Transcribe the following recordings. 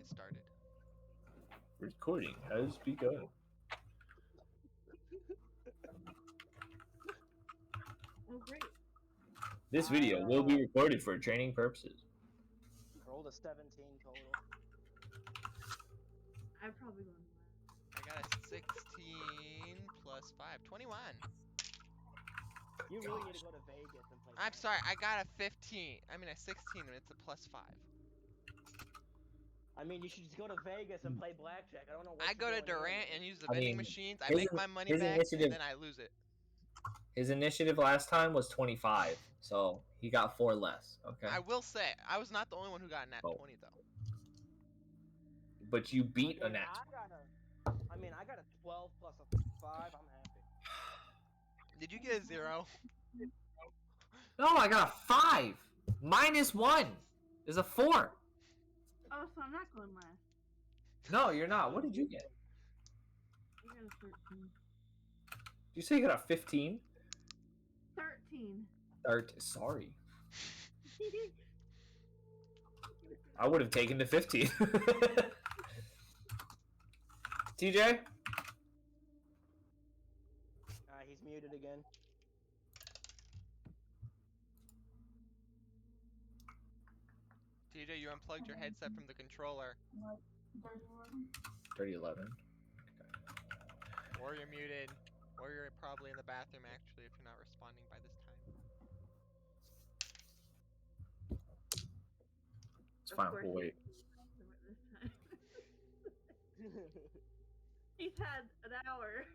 get started. Recording has begun. Oh, great. This video will be recorded for training purposes. Rolled a 17 total. I'm probably going to I got a 16 plus 5. 21. You really need to go to Vegas and play. I'm sorry, I got a 15. I mean a 16 and it's a plus 5. I mean, you should just go to Vegas and play blackjack. I don't know what I you're go to doing Durant here. and use the I vending mean, machines. I his- make my money his back initiative- and then I lose it. His initiative last time was 25, so he got 4 less. Okay, I will say, I was not the only one who got a nat 20 though. but you beat a nat. I mean, I got a 12 plus a 5. I'm happy. Did you get a 0? No, I got a 5. -1 is a 4. Oh, so I'm not going last. No, you're not. What did you get? I got a 13. Did you say you got a 15? 13. Sorry. I would have taken the 15. TJ? He's muted again. TJ, you unplugged your headset from the controller. 3011. Or you're muted. Or you're probably in the bathroom actually if you're not responding by this time. It's fine, we'll wait. He's had an hour.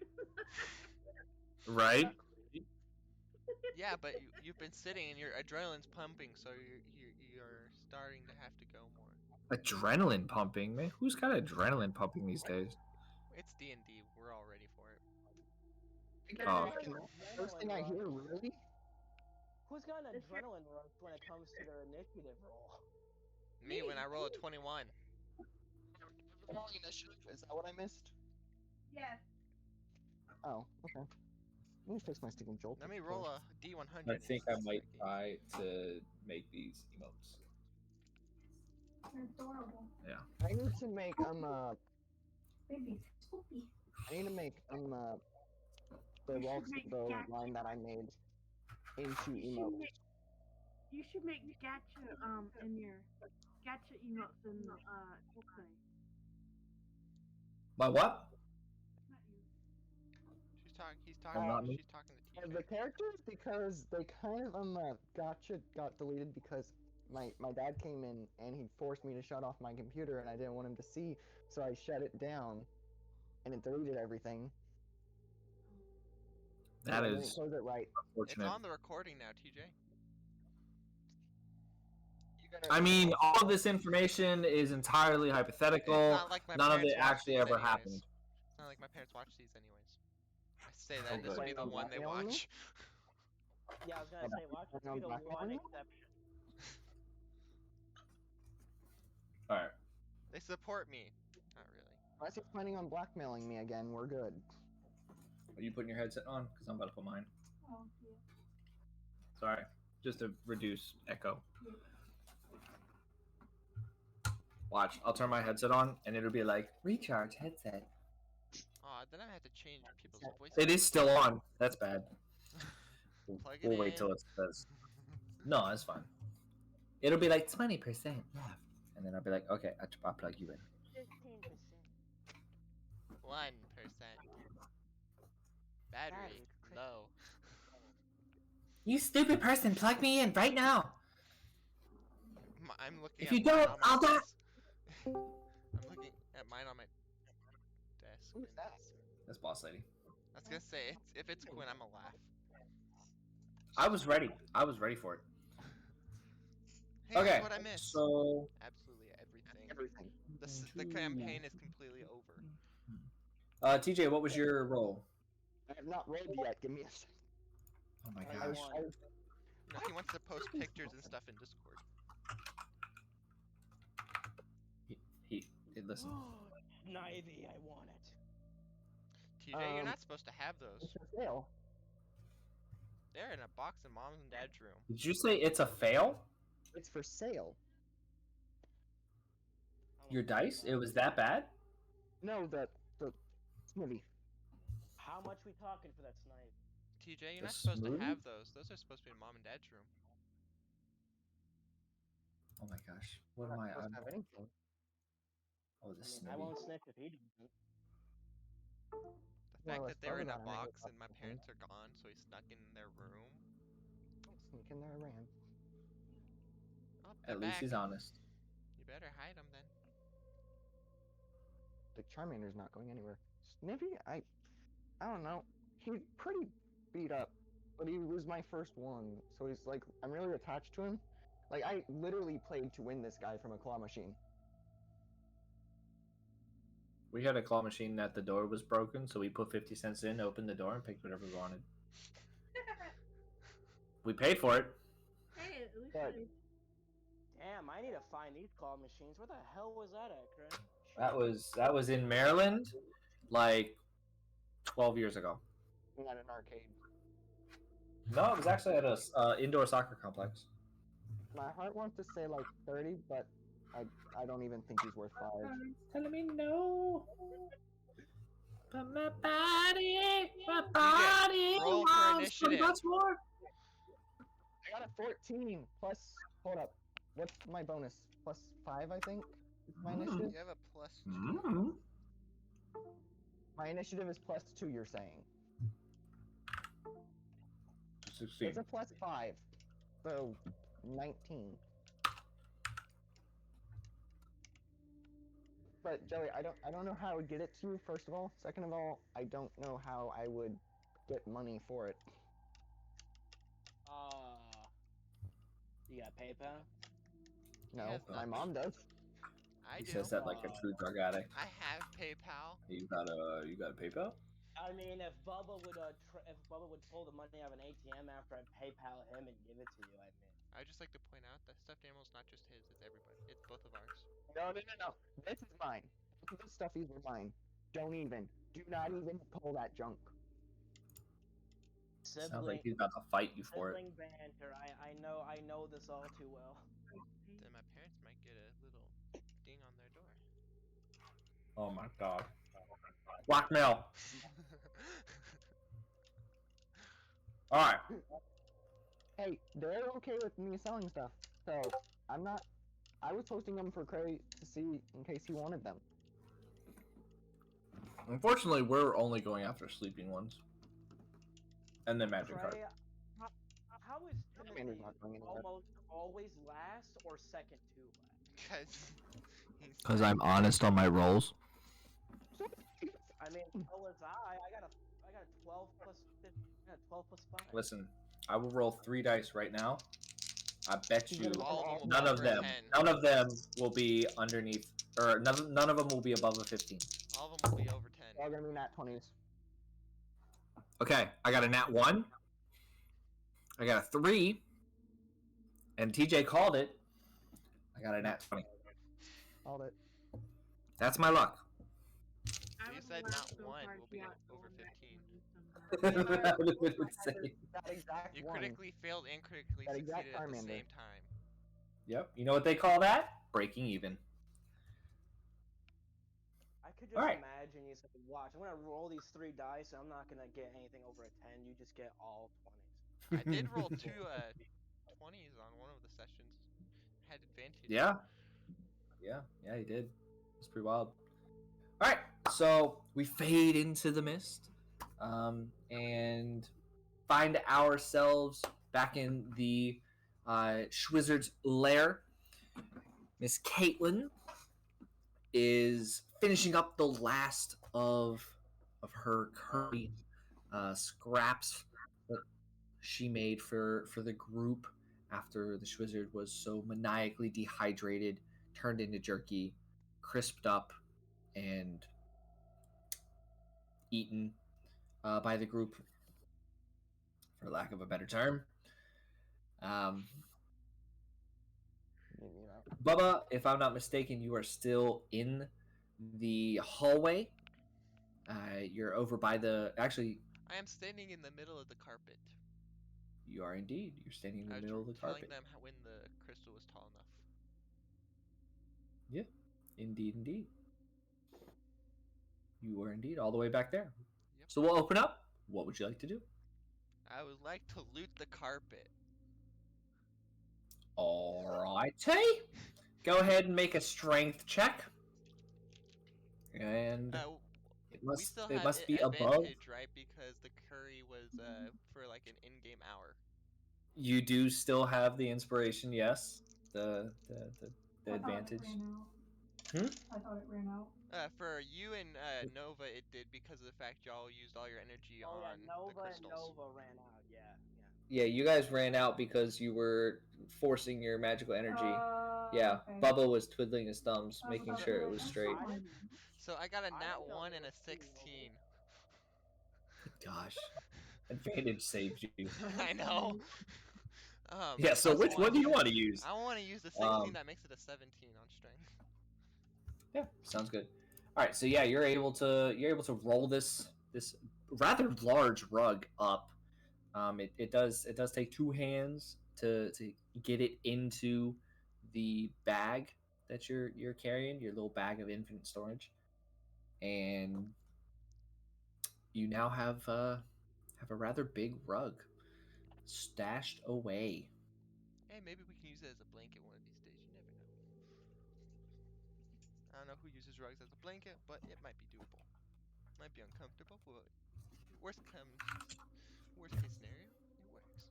Right? Yeah, but you've been sitting and your adrenaline's pumping, so you're starting to have to go more. Adrenaline pumping? Man, who's got adrenaline pumping these days? It's D&D. We're all ready for it. Oh. First thing I hear, really? Who's got an adrenaline rush when it comes to their initiative roll? Me when I roll a 21. Is that what I missed? Yes. Oh, okay. Let me fix my sticking jolt. Let me roll a D100. I think I might try to make these emotes. They're adorable. Yeah. I need to make Baby, Spoopy. I need to make the line that I made into emotes. You should make gacha in your gacha emotes in Roleplay. My what? Not you. She's talking. He's not talking. me. She's talking to TJ. The characters, because they kind of gotcha got deleted because my dad came in and he forced me to shut off my computer and I didn't want him to see, so I shut it down and it deleted everything. That I didn't is close it right. It's unfortunate. on the recording now, TJ. I mean, all of this information is entirely hypothetical. It's not like my None of parents it watch actually these ever anyways. happened. It's not like my parents watch these anyways. I say that, Oh, and this will be the good. one they Blackmail me? watch. Yeah, I was gonna say, watch this be the one exception. Alright. They support me. Not really. Unless he's planning on blackmailing me again, we're good. Are you putting your headset on? Because I'm about to put mine. Oh, yeah. Sorry. Just to reduce echo. Watch. I'll turn my headset on and it'll be like, recharge headset. Aw, then I have to change people's voices. It is still on. That's bad. Plug it We'll wait in. till it says. No, that's fine. It'll be like 20% left. And then I'll be like, okay, I'll plug you in. 15%. 1%. Battery low. You stupid person, plug me in right now. I'm looking. If at you mine don't, on my I'll die. desk. I'm looking at mine on my desk. Who's that? That's boss lady. I was gonna say, if it's Quinn, I'm gonna laugh. I was ready. I was ready for it. Hey, Okay. guess what I missed? So, Absolutely everything. Everything. The campaign is completely over. TJ, what was your role? I have not rolled yet. Give me a second. Oh my I gosh. won. No, he wants to post pictures and stuff in Discord. He listen. Nivy, I want it. TJ, you're not supposed to have those. It's for sale. They're in a box in mom's and dad's room. Did you say it's a fail? It's for sale. I Your dice? It was that bad? No, the smoothie. How much we talking for that snipe? TJ, you're The not supposed to smoothie? have those. Those are supposed to be in mom and dad's room. Oh my gosh. We're What am not I? supposed to have anything. Oh, the I mean, I Smoothie. won't sniff if he doesn't. The More or fact less that they're Bubba in a got an angle box up and my to him. parents are gone, so he snuck in their room. Sneak in there, ran. Oh, they're At least back. he's honest. You better hide them then. The Charmander's not going anywhere. Sniffy, I don't know. He's pretty beat up, but he was my first one, so he's like, I'm really attached to him. Like, I literally played to win this guy from a claw machine. We had a claw machine that the door was broken, so we put 50 cents in, opened the door, and picked whatever we wanted. We paid for it. Hey, at least But- Damn, I need to find these claw machines. Where the hell was that at, Craig? That was in Maryland, like 12 years ago. At an arcade. No, it was actually at a indoor soccer complex. My heart wants to say like 30, but I don't even think he's worth 5. Telling me no. But my body roll for wants so initiative. much more. I got a 14 plus. Hold up. What's my bonus? Plus 5, I think. Is my initiative. You have a plus 2. Mm-hmm. My initiative is plus 2. You're saying 16. it's a plus 5, so 19. But Joey, I don't know how I would get it to you. First of all, second of all, I don't know how I would get money for it. You got PayPal? No, has my none. mom does. I He do. says that like a true drug addict. I have PayPal. You got a PayPal? I mean, if Bubba would pull the money out of an ATM after I PayPal him and give it to you, I mean. I would just like to point out that stuffed animal's not just his, it's everybody. It's both of ours. No. This is mine. This stuff is mine. Do not even pull that junk. Sounds Sibling, like he's about to fight you for it. sibling banter. I know this all too well. Then my parents might get a little ding on their door. Oh my god. Blackmail. Alright. Hey, they're okay with me selling stuff, so I'm not. I was posting them for Cray to see in case he wanted them. Unfortunately, we're only going after sleeping ones. And then magic card. Trey, how is Timothy Commander's not going anywhere. almost always last or second to last? Because I'm honest on my rolls. I mean, so was I. I got a 12 plus 15, 12 plus 5. Listen, I will roll 3 dice right now. I bet you all of them will none be of over them, 10. none of them will be underneath, or none of them will be above a 15. All of them will be over 10. They're gonna be nat 20s. Okay, I got a nat 1. I got a 3. And TJ called it. I got a nat 20. All it. That's my luck. I You would said laugh not so one hard will be he got over told that 15. I would say. That exact You one. critically failed and critically That exact succeeded at the Charmander. same time. Yep. You know what they call that? Breaking even. I could just Alright. imagine you said, watch, I'm gonna roll these 3 dice and I'm not gonna get anything over a 10. You just get all 20s. I did roll 2 20s on one of the sessions. Had advantage. Yeah. Yeah, he did. It's pretty wild. Alright, so we fade into the mist. And find ourselves back in the Schwizard's lair. Miss Caitlin is finishing up the last of her curry scraps that she made for the group after the Schwizard was so maniacally dehydrated, turned into jerky, crisped up, and eaten by the group, for lack of a better term. Bubba, if I'm not mistaken, you are still in the hallway. You're over by the. Actually, I am standing in the middle of the carpet. you are indeed. You're standing in the I was middle of the telling carpet. them when the crystal was tall enough. Indeed, indeed. You were indeed all the way back there. Yep. So we'll open up. What would you like to do? I would like to loot the carpet. Alrighty. Go ahead and make a strength check. And it We still it have must be above. advantage, right? Because the curry was for like an in-game hour. You do still have the inspiration, yes. The advantage. I thought it ran out. For you and Nova, it did because of the fact y'all used all your energy Oh yeah, on the Nova and crystals. Nova ran out. Yeah, Yeah, you guys ran out because you were forcing your magical energy. Yeah, Okay. Bubba was twiddling his thumbs, I making thought sure it ran was out. straight. So I got a I nat didn't know 1 there and a was two Novas. 16. Gosh, advantage saved you. I know. Yeah. So plus which one do you want to use? use? I want to use the 16. That makes it a 17 on strength. Yeah, sounds good. All right, so yeah, you're able to roll this rather large rug up. It does take two hands to get it into the bag that you're carrying, your little bag of infinite storage, and you now have a rather big rug stashed away. Hey, maybe we can use it as a blanket one of these days. You never know. I don't know who uses rugs as a blanket, but it might be doable. Might be uncomfortable, but worst case scenario, it works.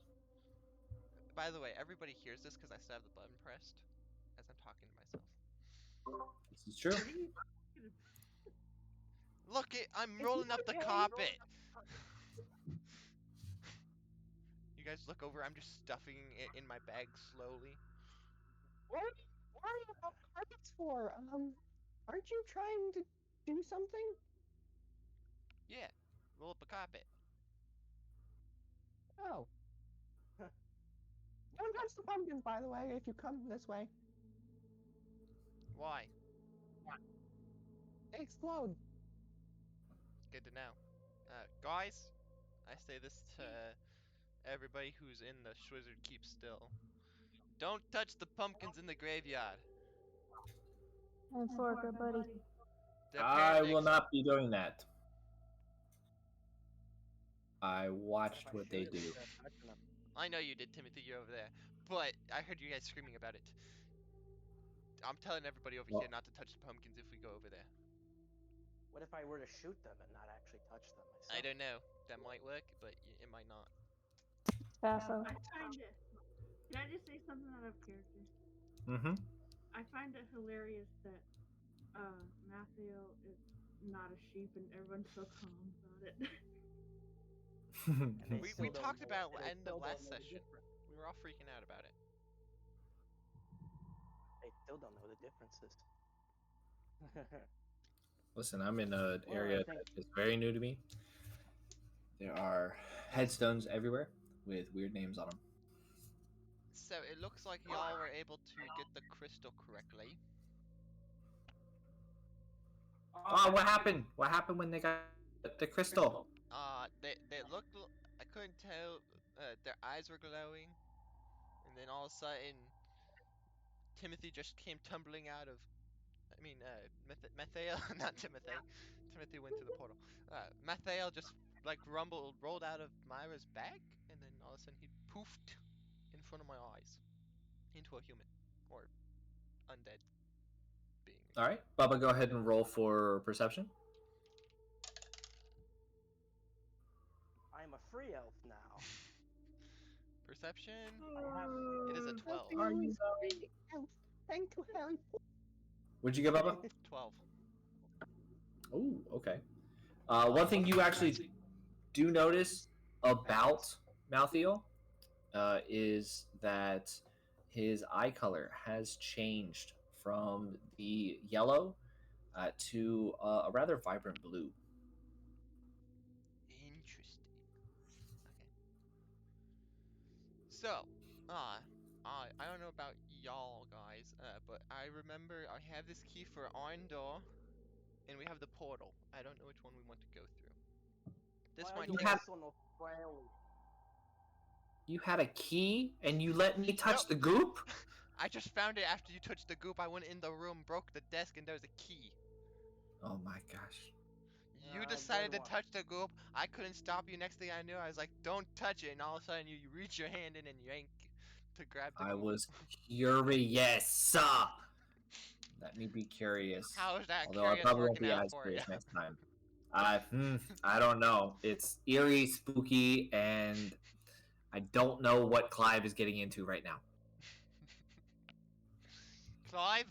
By the way, everybody hears this because I still have the button pressed as I'm talking to myself. This is true. Look it, I'm rolling up the carpet. You guys look over, I'm just stuffing it in my bag slowly. What are you about carpets for? Aren't you trying to do something? Yeah, roll up a carpet. Oh. Don't touch the pumpkins, by the way, if you come this way. Why? They explode. Good to know. Guys, I say this to everybody who's in the Schwizzard Keep still. Don't touch the pumpkins in the graveyard. And Fork, buddy. They're I apparently will not be doing that. I watched If I what they should, do. instead of touching them. I know you did, Timothy. You're over there, but I heard you guys screaming about it. I'm telling everybody over Well- here not to touch the pumpkins if we go over there. What if I were to shoot them and not actually touch them myself? I don't know. That might work, but it might not. Paso. I find it. Can I just say something out of character? Mm-hmm. I find it hilarious that Matthew is not a sheep and everyone's so calm about it. And they We still don't talked know- about they it in the still don't last know the session. difference. We were all freaking out about it. They still don't know the differences. Listen, I'm in an Well, area I think- that is very new to me. There are headstones everywhere with weird names on them. So it looks like y'all were able to get the crystal correctly. Oh, what happened? What happened when they got the crystal? They looked. I couldn't tell. Their eyes were glowing, and then all of a sudden, Timothy just came tumbling out of. I mean, Mathael, not Timothy. Timothy went to the portal. Mathael just like rolled out of Myra's bag, and then all of a sudden he poofed in front of my eyes into a human or undead being. All right, Bubba, go ahead and roll for perception. I'm a free elf now. Perception. I have. It is a 12. Are you Thank you, Harry. What'd you get, Bubba? 12. Oh, okay. One thing you actually do notice about Malthael is that his eye color has changed from the yellow to a rather vibrant blue. Interesting. Okay. So, I don't know about y'all guys, but I remember I have this key for Iron Door, and we have the portal. I don't know which one we want to go through. This Why are might you take have- us. so no friendly? You had a key and you let me touch Nope. the goop? I just found it after you touched the goop. I went in the room, broke the desk, and there was a key. Oh my gosh. You Good decided to one. touch the goop. I couldn't stop you. Next thing I knew, I was like, "Don't touch it!" And all of a sudden, you reach your hand in and yank to grab the I goop. was curious. Let me be curious. How is that Although I curious probably won't working be out as for you? curious next time. I don't know. It's eerie, spooky, and I don't know what Clive is getting into right now. Clive?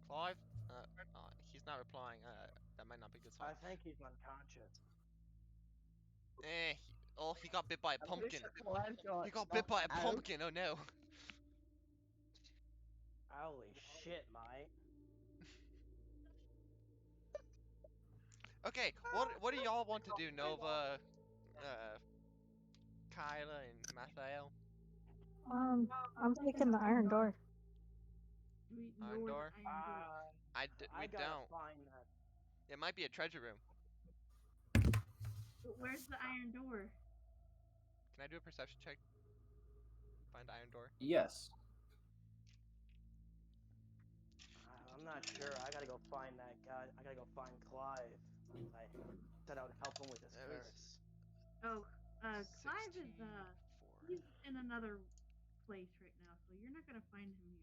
Clive? He's not replying. That might not be a good sign. I think he's unconscious. He got bit by a I'm pretty pumpkin. sure Clive He got bit knocked by a out. pumpkin. Oh no. Holy shit, mate. Okay, what do y'all want to do, Nova, Kyla, and Mathael? I'm taking the iron door. Do we know Iron where the door? iron door is? We I gotta don't. find that. It might be a treasure room. But where's the iron door? Can I do a perception check? Find the iron door. Yes. I'm not sure. I gotta go find that guy. I gotta go find Clive. I said I would help him with his That was curse. Oh, Clive is 16, 4. he's in another place right now, so you're not gonna find him here.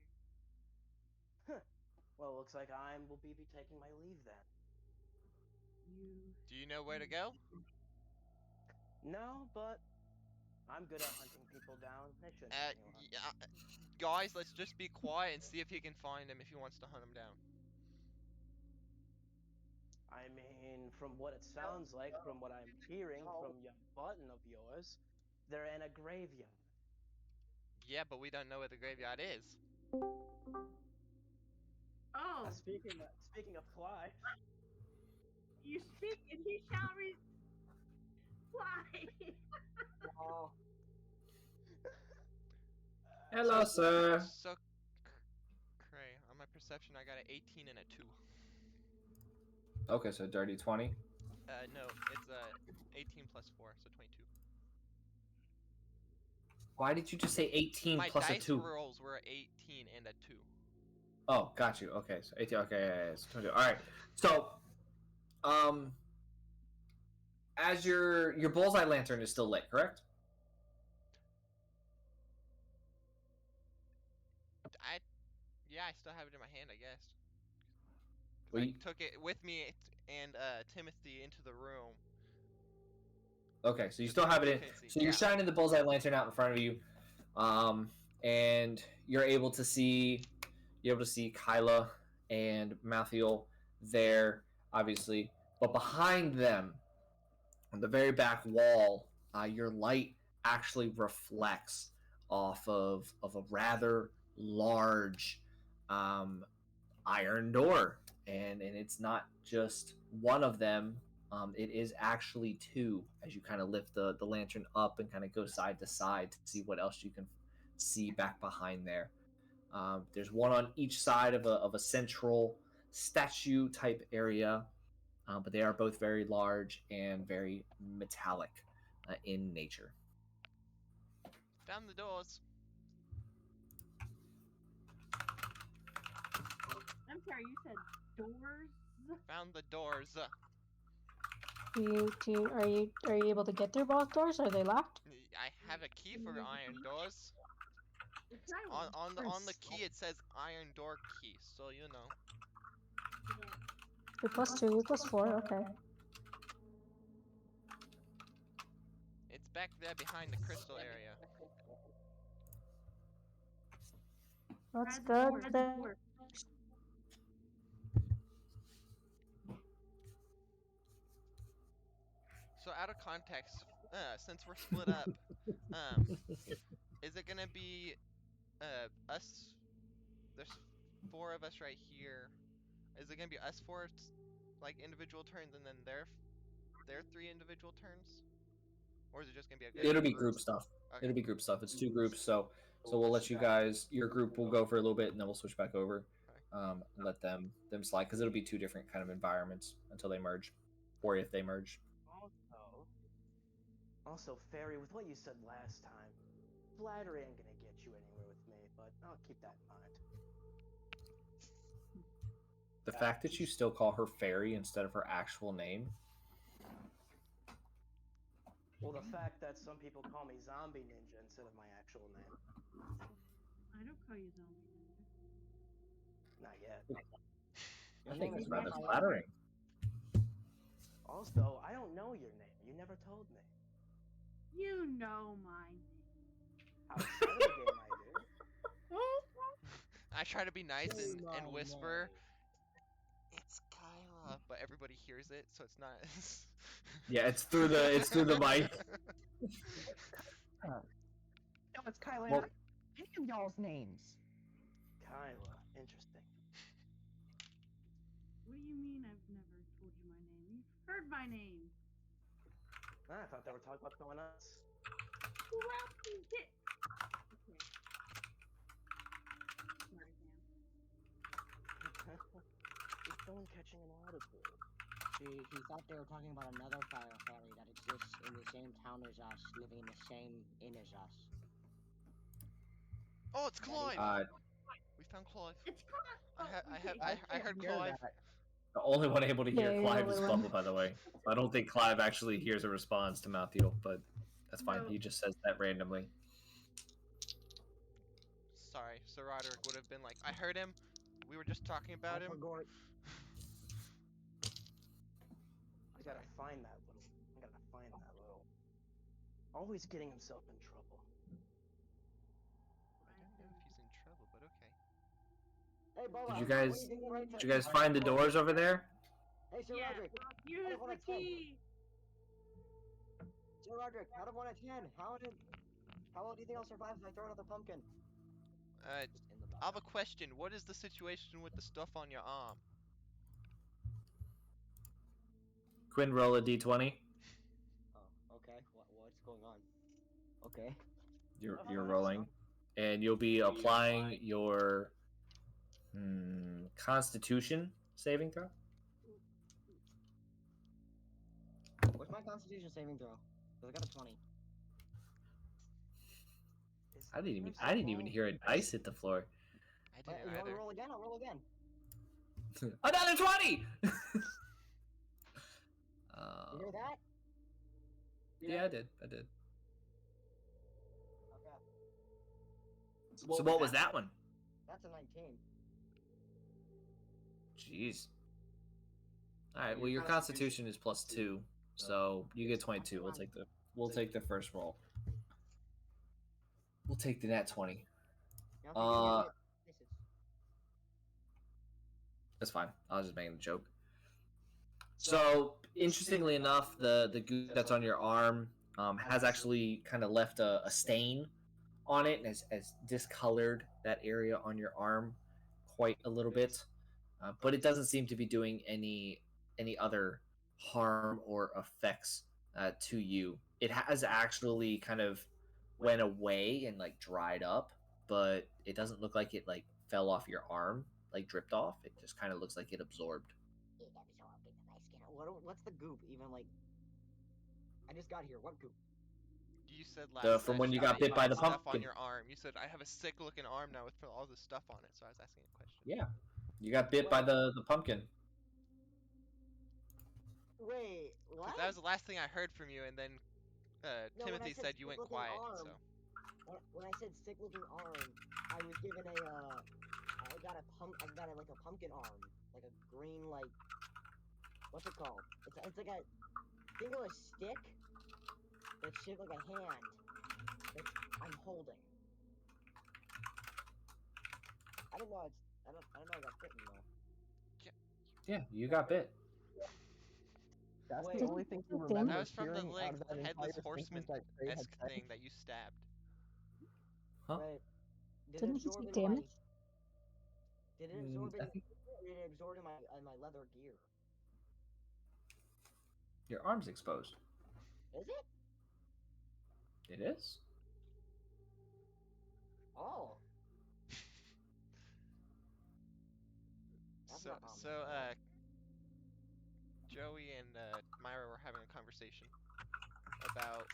Well, looks like I will be taking my leave then. You Do you know where to go? No, but I'm good at hunting people down. They shouldn't hurt anyone. Yeah, guys, let's just be quiet and see if he can find him if he wants to hunt him down. I mean, from what it sounds like, from what I'm hearing from your button of yours, they're in a graveyard. Yeah, but we don't know where the graveyard is. Oh, Speaking of Clive, you speak and he shall reply. oh, Hello, sir. So, Cray, on my perception, I got an 18 and a 2. Okay, so dirty 20. No, it's 18 plus 4, so 22. Why did you just say 18 My plus a dice 2? rolls were 18 and a 2. Oh, got you. Okay, so 18. Okay, yeah, so 22. All right. So, as your bullseye lantern is still lit, correct? Yeah, I still have it in my hand, I guess. 'Cause Well, I took it with me and Timothy into the room. okay, so you So still have it Timothy in. couldn't see. So you're Yeah. shining the bullseye lantern out in front of you, and you're able to see Kyla and Matthew there, obviously, but behind them, on the very back wall, your light actually reflects off of a rather large iron door, and it's not just one of them. It is actually two, as you kind of lift the lantern up and kind of go side to side to see what else you can see back behind there. There's one on each side of a central statue type area, but they are both very large and very metallic in nature. Found the doors. I'm sorry, you said doors? Found the doors. Are you able to get through both doors? Are they locked? I have a key for iron doors. Try one. On the key it says iron door key, so you know. You're +2, you're +4, okay. It's back there behind the crystal area. That's Try the door, good the then. door. So out of context, since we're split up, um, is it gonna be us? There's 4 of us right here. Is it gonna be us 4 like individual turns and then their 3 individual turns? Or is it just gonna be a It'll be group? group stuff. Okay. It'll be group stuff. It's 2 groups, so we'll let you guys. Your group will go for a little bit, and then we'll switch back over. And let them slide because it'll be 2 different kind of environments until they merge, or if they merge. Also, Fairy, with what you said last time, flattery ain't gonna get you anywhere with me, but I'll keep that in mind. The fact that you still call her Fairy instead of her actual name. Well, the fact that some people call me Zombie Ninja instead of my actual name. I don't call you zombie ninja. Not yet. Your I name think is it's rather Raphael. flattering. Also, I don't know your name. You never told me. You know my name. Outside of the game, I do. I try to be nice Say and my whisper, name. "It's Kyla," but everybody hears it, so it's not. Yeah, it's through the mic. No, it's Kylie. Well, Any of y'all's names? Kyla. Interesting. What do you mean I've never told you my name? You've heard my name. Ah, I thought they were talking about someone else. Who else is it? Okay. Smarty pants. Is someone catching an article? He thought they were talking about another fire fairy that exists in the same town as us, living in the same inn as us. Oh, it's Clive! We found Clive. It's Clive. I heard Hear Clive. that. the only one able to hear Yeah, Clive you're is the only Bubba, by the way. I don't think Clive actually hears a response to Matthew, but that's fine. No. He just says that randomly. Sorry, Sir Roderick would have been like, I heard him. We were just talking about him. forgot. I gotta find that little. I gotta find that little. Always getting himself in trouble. I don't know if he's in trouble, but okay. Hey, Boa, Did you what do guys think right did you guys find the doors over there? Hey, Sir Yeah. Roderick. Use Out the of 10. key. Sir Roderick, out of 1 to 10, how well do you think I'll survive if I throw another pumpkin? Just in the I have a question. What is the situation with the stuff on your arm? Quinn, roll a d20. Oh, okay. What's going on? Okay. You're rolling, and you'll be applying your Constitution saving throw. What's my Constitution saving throw? Because I got a 20. I didn't even hear a dice hit the floor. I You didn't want me to either. roll again? I'll roll again. Another 20. You hear that? Yeah, I did. Okay. So what was that one? That's a 19. Jeez. All right. Well, your Constitution is +2, so you get 22. We'll take the first roll. We'll take the nat 20. You don't think you can get misses? That's fine. I was just making a joke. So, interestingly enough, the goop that's on your arm has actually kind of left a stain on it and has discolored that area on your arm quite a little bit. But it doesn't seem to be doing any other harm or effects to you. It has actually kind of went away and like dried up, but it doesn't look like it like fell off your arm, like dripped off. It just kind of looks like it absorbed. It absorbed into my skin. What's the goop even like? I just got here. What goop? You said last From when you session got that bit by had the stuff pumpkin. on your arm. You said I have a sick looking arm now with all this stuff on it, so I was asking a question. Yeah, you got bit by the pumpkin. Wait, 'Cause what? that was the last thing I heard from you, and then No, when I Timothy said said you went sick-looking quiet. arm, So When I said sick looking arm, I was given I got like a pumpkin arm, like a green like, what's it called? It's like a, think of a stick that's shaped like a hand that I'm holding. I don't know. I don't know. I got bitten though. Yeah, you got bit. That's Wait. the only thing you That remember was from the hearing out of that headless entire horseman sentence that Trey had esque said. thing that you stabbed. Huh? Wait, did it Didn't he absorb say into my? damage? Did it absorb I in? think Or did it absorb in my leather gear? your arm's exposed. Is it? It is. Oh. That's So not how Joey and Myra were having a conversation about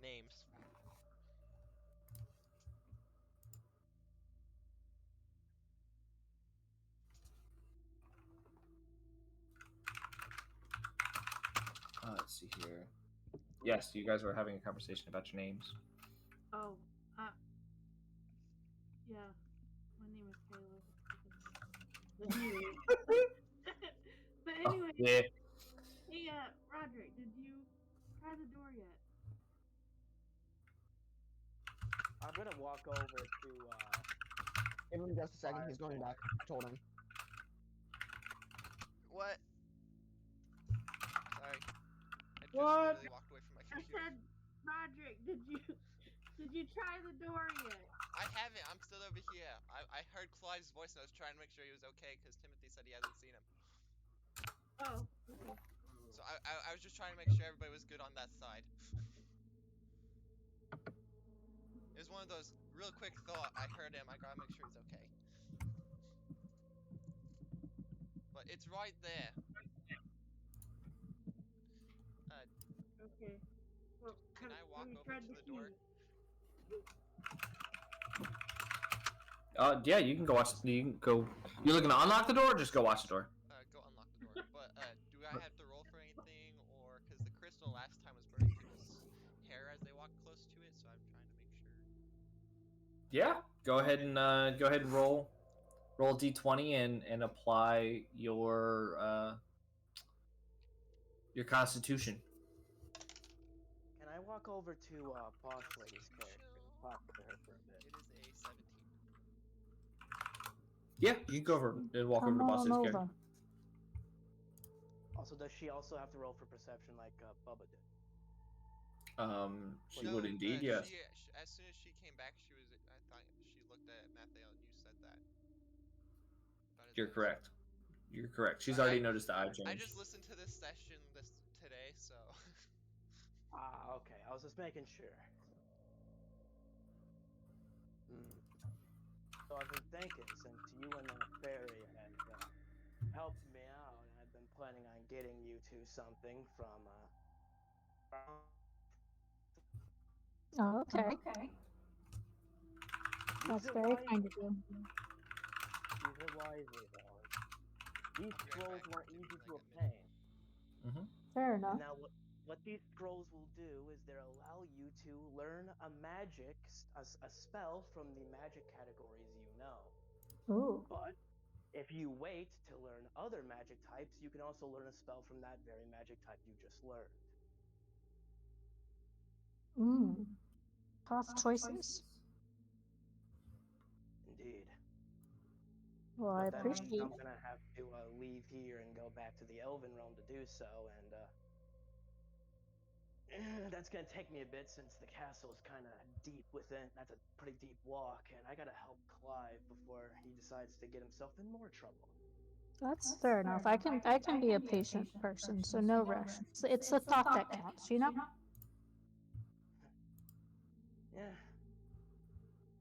names. let's see here. Yes, you guys were having a conversation about your names. Oh, yeah. My name is Caleb. But Oh, anyway, yeah. hey, Roderick, did you try the door yet? I'm gonna walk over to. Give him just a second. He's going back. I told him. What? Sorry. I just What? literally walked away from my I computer. said, Roderick, did you try the door yet? I haven't. I'm still over here. I heard Clive's voice and I was trying to make sure he was okay because Timothy said he hasn't seen him. Oh, okay. So I was just trying to make sure everybody was good on that side. It was one of those real quick thought. I heard him. I gotta make sure he's okay. But it's right there. Okay. Well, Can I have walk you over tried to the the door? keys? Yeah, you can go watch. You can go. You looking to unlock the door, or just go watch the door? Go unlock the door. But do I have to roll for anything, or because the crystal last time was burning people's hair as they walked close to it, so I'm trying to make sure. Yeah, go ahead and roll d20 and apply your Constitution. Can I walk over to Boss Lady's character and Constitution. talk to her for a bit? It is a 17. Yeah, you can go over and walk over Come to Boss on Lady's character. over. Also, does she also have to roll for perception like Bubba did? She No, would indeed. Yes, as soon as she came back, she was. I thought she looked at Matthew and you said that about his you're eyes. correct. You're correct. She's Sorry, already noticed the eye I change. just listened to this session today, so. Ah, okay. I was just making sure. So I've been thinking, since you and that fairy had helped me out, I've been planning on getting you two something from Oh, okay. use That's it very wisely. kind of you. Use it wisely, though. These I'll be right scrolls back. weren't Give easy me to like a minute. obtain. Fair And enough. now what these scrolls will do is they'll allow you to learn a magic, a spell from the magic categories you know. Ooh. But if you wait to learn other magic types, you can also learn a spell from that very magic type you just learned. Tough choices. Indeed. Well, I But that means appreciate I'm gonna have to leave here and go back to the Elven realm to do so, and that's gonna take me a bit since the castle is kind of deep within. That's a pretty deep walk, and I gotta help Clive before he decides to get himself in more trouble. that's fair enough. I can be a patient person, so no rush. It's the thought that counts, you know? Yeah,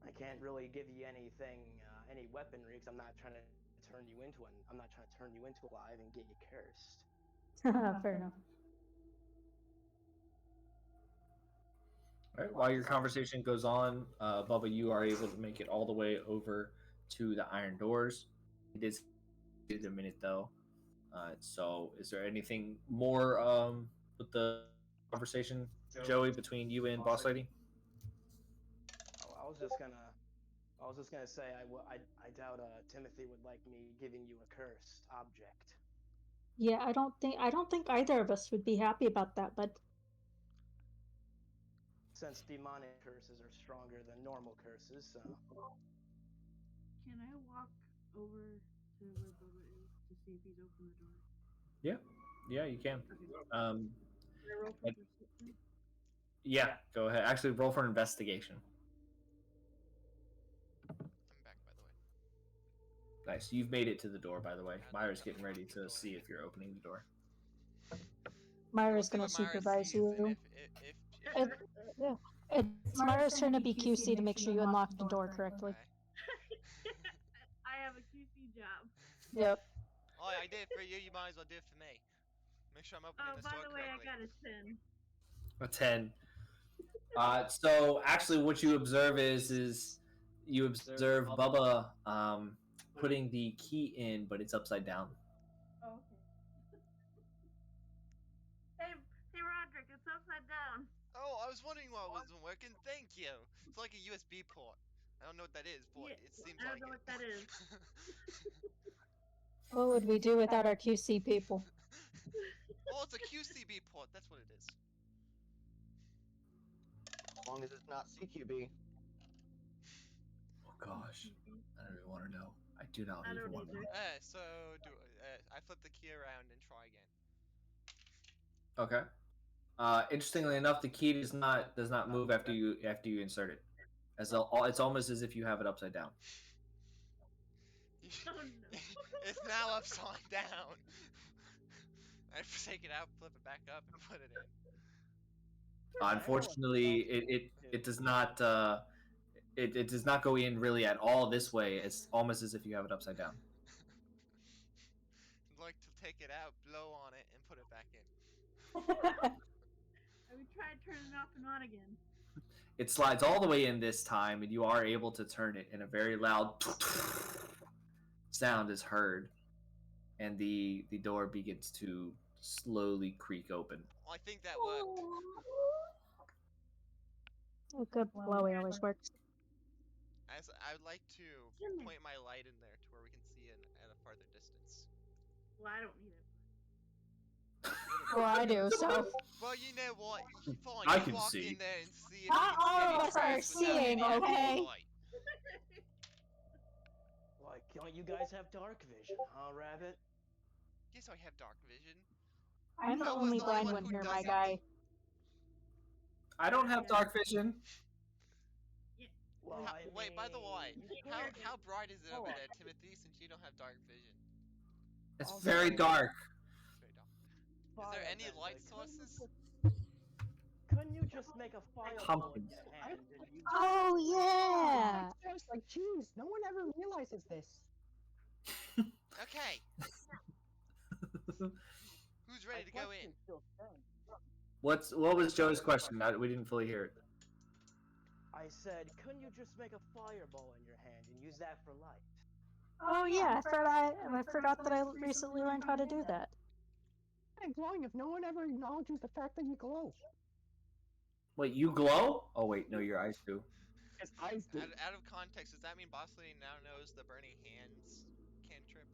I can't really give you anything, any weaponry, because I'm not trying to turn you into one. I'm not trying to turn you into alive and get you cursed. Fair enough. All right. While your conversation goes on, Bubba, you are able to make it all the way over to the iron doors. It is a minute though. So, is there anything more with the conversation, Joey, between you and Boss Lady? Oh, I was just gonna say I doubt Timothy would like me giving you a cursed object. Yeah, I don't think either of us would be happy about that, but Since demonic curses are stronger than normal curses, so Can I walk over to where Bubba is to see if he's opened the door? Yeah, you can. Okay. Um, Can I roll for perception? yeah, go ahead. Actually, roll for investigation. I'm back, by the way. Nice. You've made it to the door, by the way. Had Myra's to getting ready unlock the to door. see if you're opening the door. Myra's We'll gonna see what Myra supervise sees, and you. if It, yeah, it's Myra's turn to be QC to make sure you unlock the door correctly. okay. I have a QC job. Yep. Oh, I did it for you. You might as well do it for me. Make sure I'm opening Oh, this by door the way, I correctly. got a 10. A 10. So actually, what you observe is you observe Bubba putting the key in, but it's upside down. Oh, okay. Hey, Hey, Roderick, it's upside down. Oh, I was wondering why it wasn't working. Thank you. It's like a USB port. I don't know what that is, but Yeah, it seems I don't like know it. what that is. What would we do without our QC people? Oh, it's a QCB port. That's what it is. As long as it's not CQB. Oh gosh, I don't even want to know. I do not I even don't want to either. know. So do I flip the key around and try again? Okay. Interestingly enough, the key does not move after you insert it. It's almost as if you have it upside down. Oh no. It's now upside down. I have to take it out, flip it back up, and put it in. Unfortunately, it does not it does not go in really at all this way. It's almost as if you have it upside down. I'd like to take it out, blow on it, and put it back in. I would try turning it off and on again. It slides all the way in this time, and you are able to turn it, and a very loud sound is heard, and the door begins to slowly creak open. Well, I think that worked. A good blowy always works. As I would like to In there. point my light in there to where we can see it at a farther distance. Well, I don't need it. Well, I do, so. Well, you know what? Fine, I you can walk see. in there and see if Not you can see all any of us are trace without seeing, any okay? light. Why don't you guys have dark vision, huh, Rabbit? Yes, I have dark vision. I'm the Noah's only the only blind one one who here, my doesn't. guy. I don't have dark vision. Well, Wait, by the way, You how swear to- how bright is it Hold over on. there, Timothy? Since you don't have dark vision, It's Also, very dark. it's very dark. Is fire there any bender, light sources? Couldn't you just make a fireball in Pumpkins. your hand and use Oh, yeah! Like, jeez, no one ever realizes this. Okay, who's ready to go in? What was Joe's question? We didn't fully hear it. I said, couldn't you just make a fireball in your hand and use that for light? Oh, yeah, I forgot that I recently learned how to do that. I'm glowing if no one ever acknowledges the fact that you glow. Wait, you glow? Oh wait, no, your eyes do. His eyes do. Out of context, does that mean Boss Lady now knows the burning hands cantrip?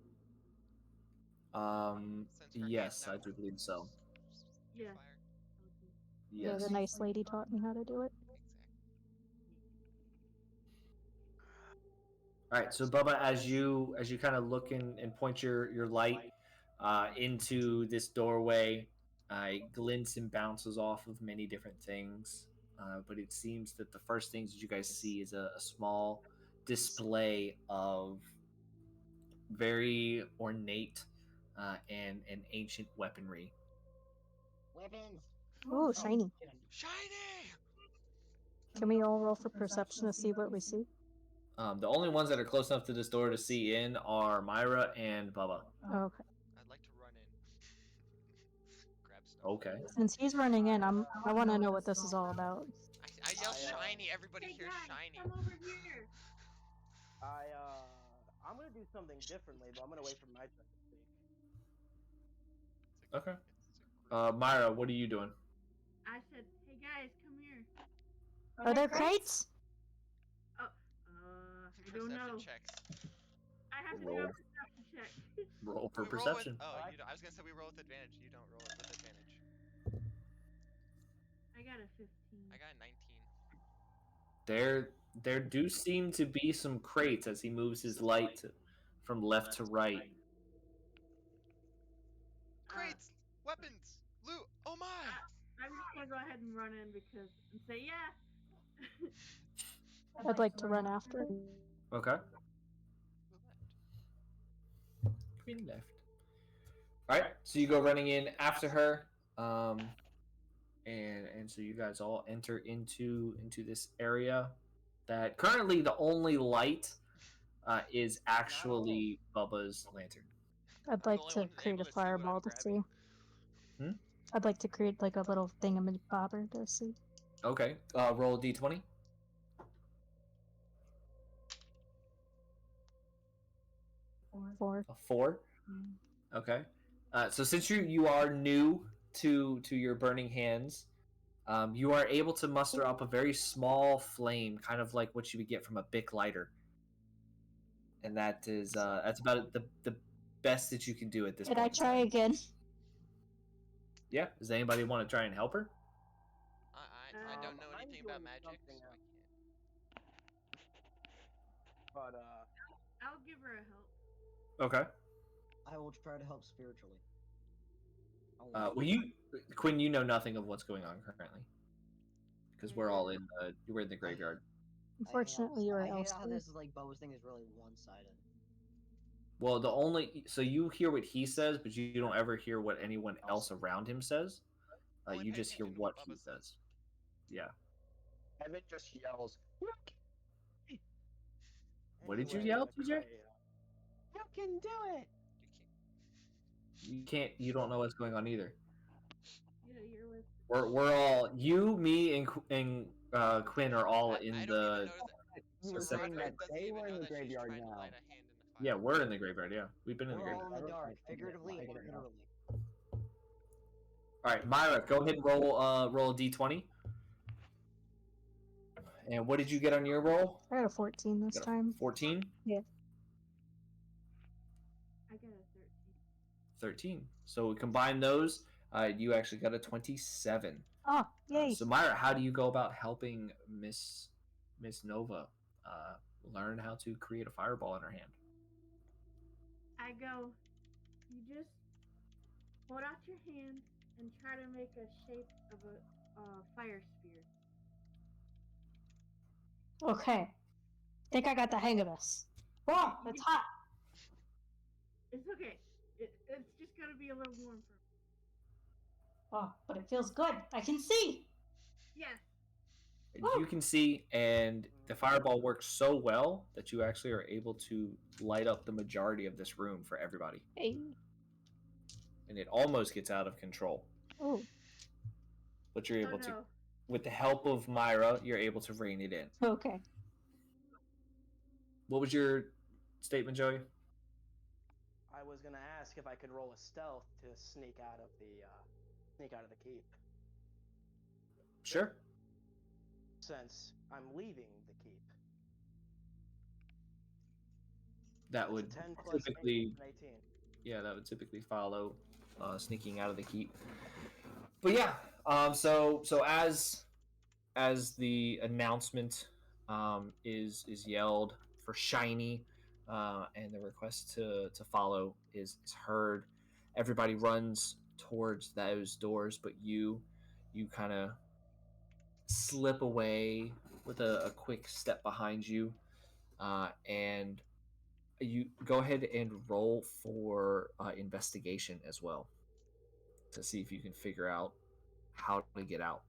Since her hands Yes, now I do believe so. Yeah. fire? Yeah, Yes. the nice lady taught me how to do it. Exactly. All right, so Bubba, as you kind of look in and point your light into this doorway, it glints and bounces off of many different things. But it seems that the first things that you guys see is a small display of very ornate and ancient weaponry. Weapons. Ooh, shiny. Shiny! Can we all roll for perception to see what we see? The only ones that are close enough to this door to see in are Myra and Bubba. Okay. I'd like to run in. Grab stuff. Okay. Since he's running in, I want to know what this is all about. I yell shiny, everybody Hey hears guys, shiny. come over here. I'm gonna do something differently, but I'm gonna wait for my turn to speak. It's a, Okay. It's a group. Myra, what are you doing? I said, hey guys, come here. Are there crates? I don't know. Perception checks. I have to do Roll. a perception check. Roll for We roll with, perception. I was gonna say we roll with advantage. You don't roll it with advantage. I got a 15. I got a 19. There do seem to be some crates as he moves his light from left to right. Crates! Weapons! Loot! Oh my! I'm just gonna go ahead and run in and say yeah. I'd like to run after. Okay. Who left? Queen left. All right, so you go running in after her, and so you guys all enter into this area. That currently the only light is actually Bubba's lantern. I'd like to create a fireball to see. I'd like to create like a little thingamabobber to see. Okay, roll a d20. 4. A 4. Okay. So since you are new to your burning hands, you are able to muster up a very small flame, kind of like what you would get from a Bic lighter, and that's about the best that you can do at this Did point. I try again? Yeah. Does anybody want to try and help her? I don't know I'm anything about doing magic, something so I else. can't. But I'll give her a help. Okay. I will try to help spiritually. Well, Quinn, you know nothing of what's going on currently, because we're all we're in the graveyard. Unfortunately, you're I hate how elsewhere. this like Bo's thing is really one-sided. Well, so you hear what he says, but you don't ever hear what anyone else around him says. Only You pay just hear attention to what what he Bubba says. says. Yeah. Evan just yells, What did you anyway, yell, TJ? "You can do it!" You can't. You can't. You don't know what's going on either. Yeah, you're with. We're all you, me, and Quinn are all in I don't even the. know that. You So were seven. saying that doesn't they even were know in the that she's graveyard trying to now. light a hand in the fire. Yeah, we're in the graveyard. Yeah, we've been in the We're all graveyard. in the dark, I get it figuratively now, I and get it now. literally. All right, Myra, go ahead and roll a d20. And what did you get on your roll? I got a 14 this time. 14? Yeah. I got a 13. 13. So we combine those. You actually got a 27. Oh, yay. So Myra, how do you go about helping Miss Nova learn how to create a fireball in her hand? I go. You just hold out your hand and try to make a shape of a fire sphere. Okay. Think I got the hang of this. Whoa, it's hot. It's okay. It's just gonna be a little warm for me. Oh, but it feels good. I can see. Yes. You can see, and the fireball works so well that you actually are able to light up the majority of this room for everybody. Hey. And it almost gets out of control. Oh. But you're able no. to, with the help of Myra, you're able to rein it in. Okay. What was your statement, Joey? I was gonna ask if I could roll a stealth to sneak out of the keep. Sure. Since I'm leaving the keep. That That's would a 10 plus typically, 18. yeah, that would typically follow sneaking out of the keep. But yeah, so as the announcement is yelled for Shiny, and the request to follow is heard, everybody runs towards those doors, but you kind of slip away with a quick step behind you, and you go ahead and roll for investigation as well to see if you can figure out how to get out.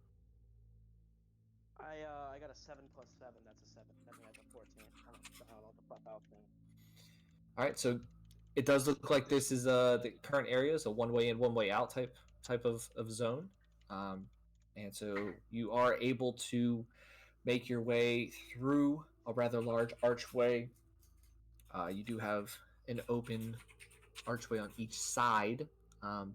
I got a 7 plus 7. That's a 7. That means that's a 14. I don't know what the fuck else then. All right, so it does look like this is the current area is a one way in, one way out type of zone, and so you are able to make your way through a rather large archway. You do have an open archway on each side,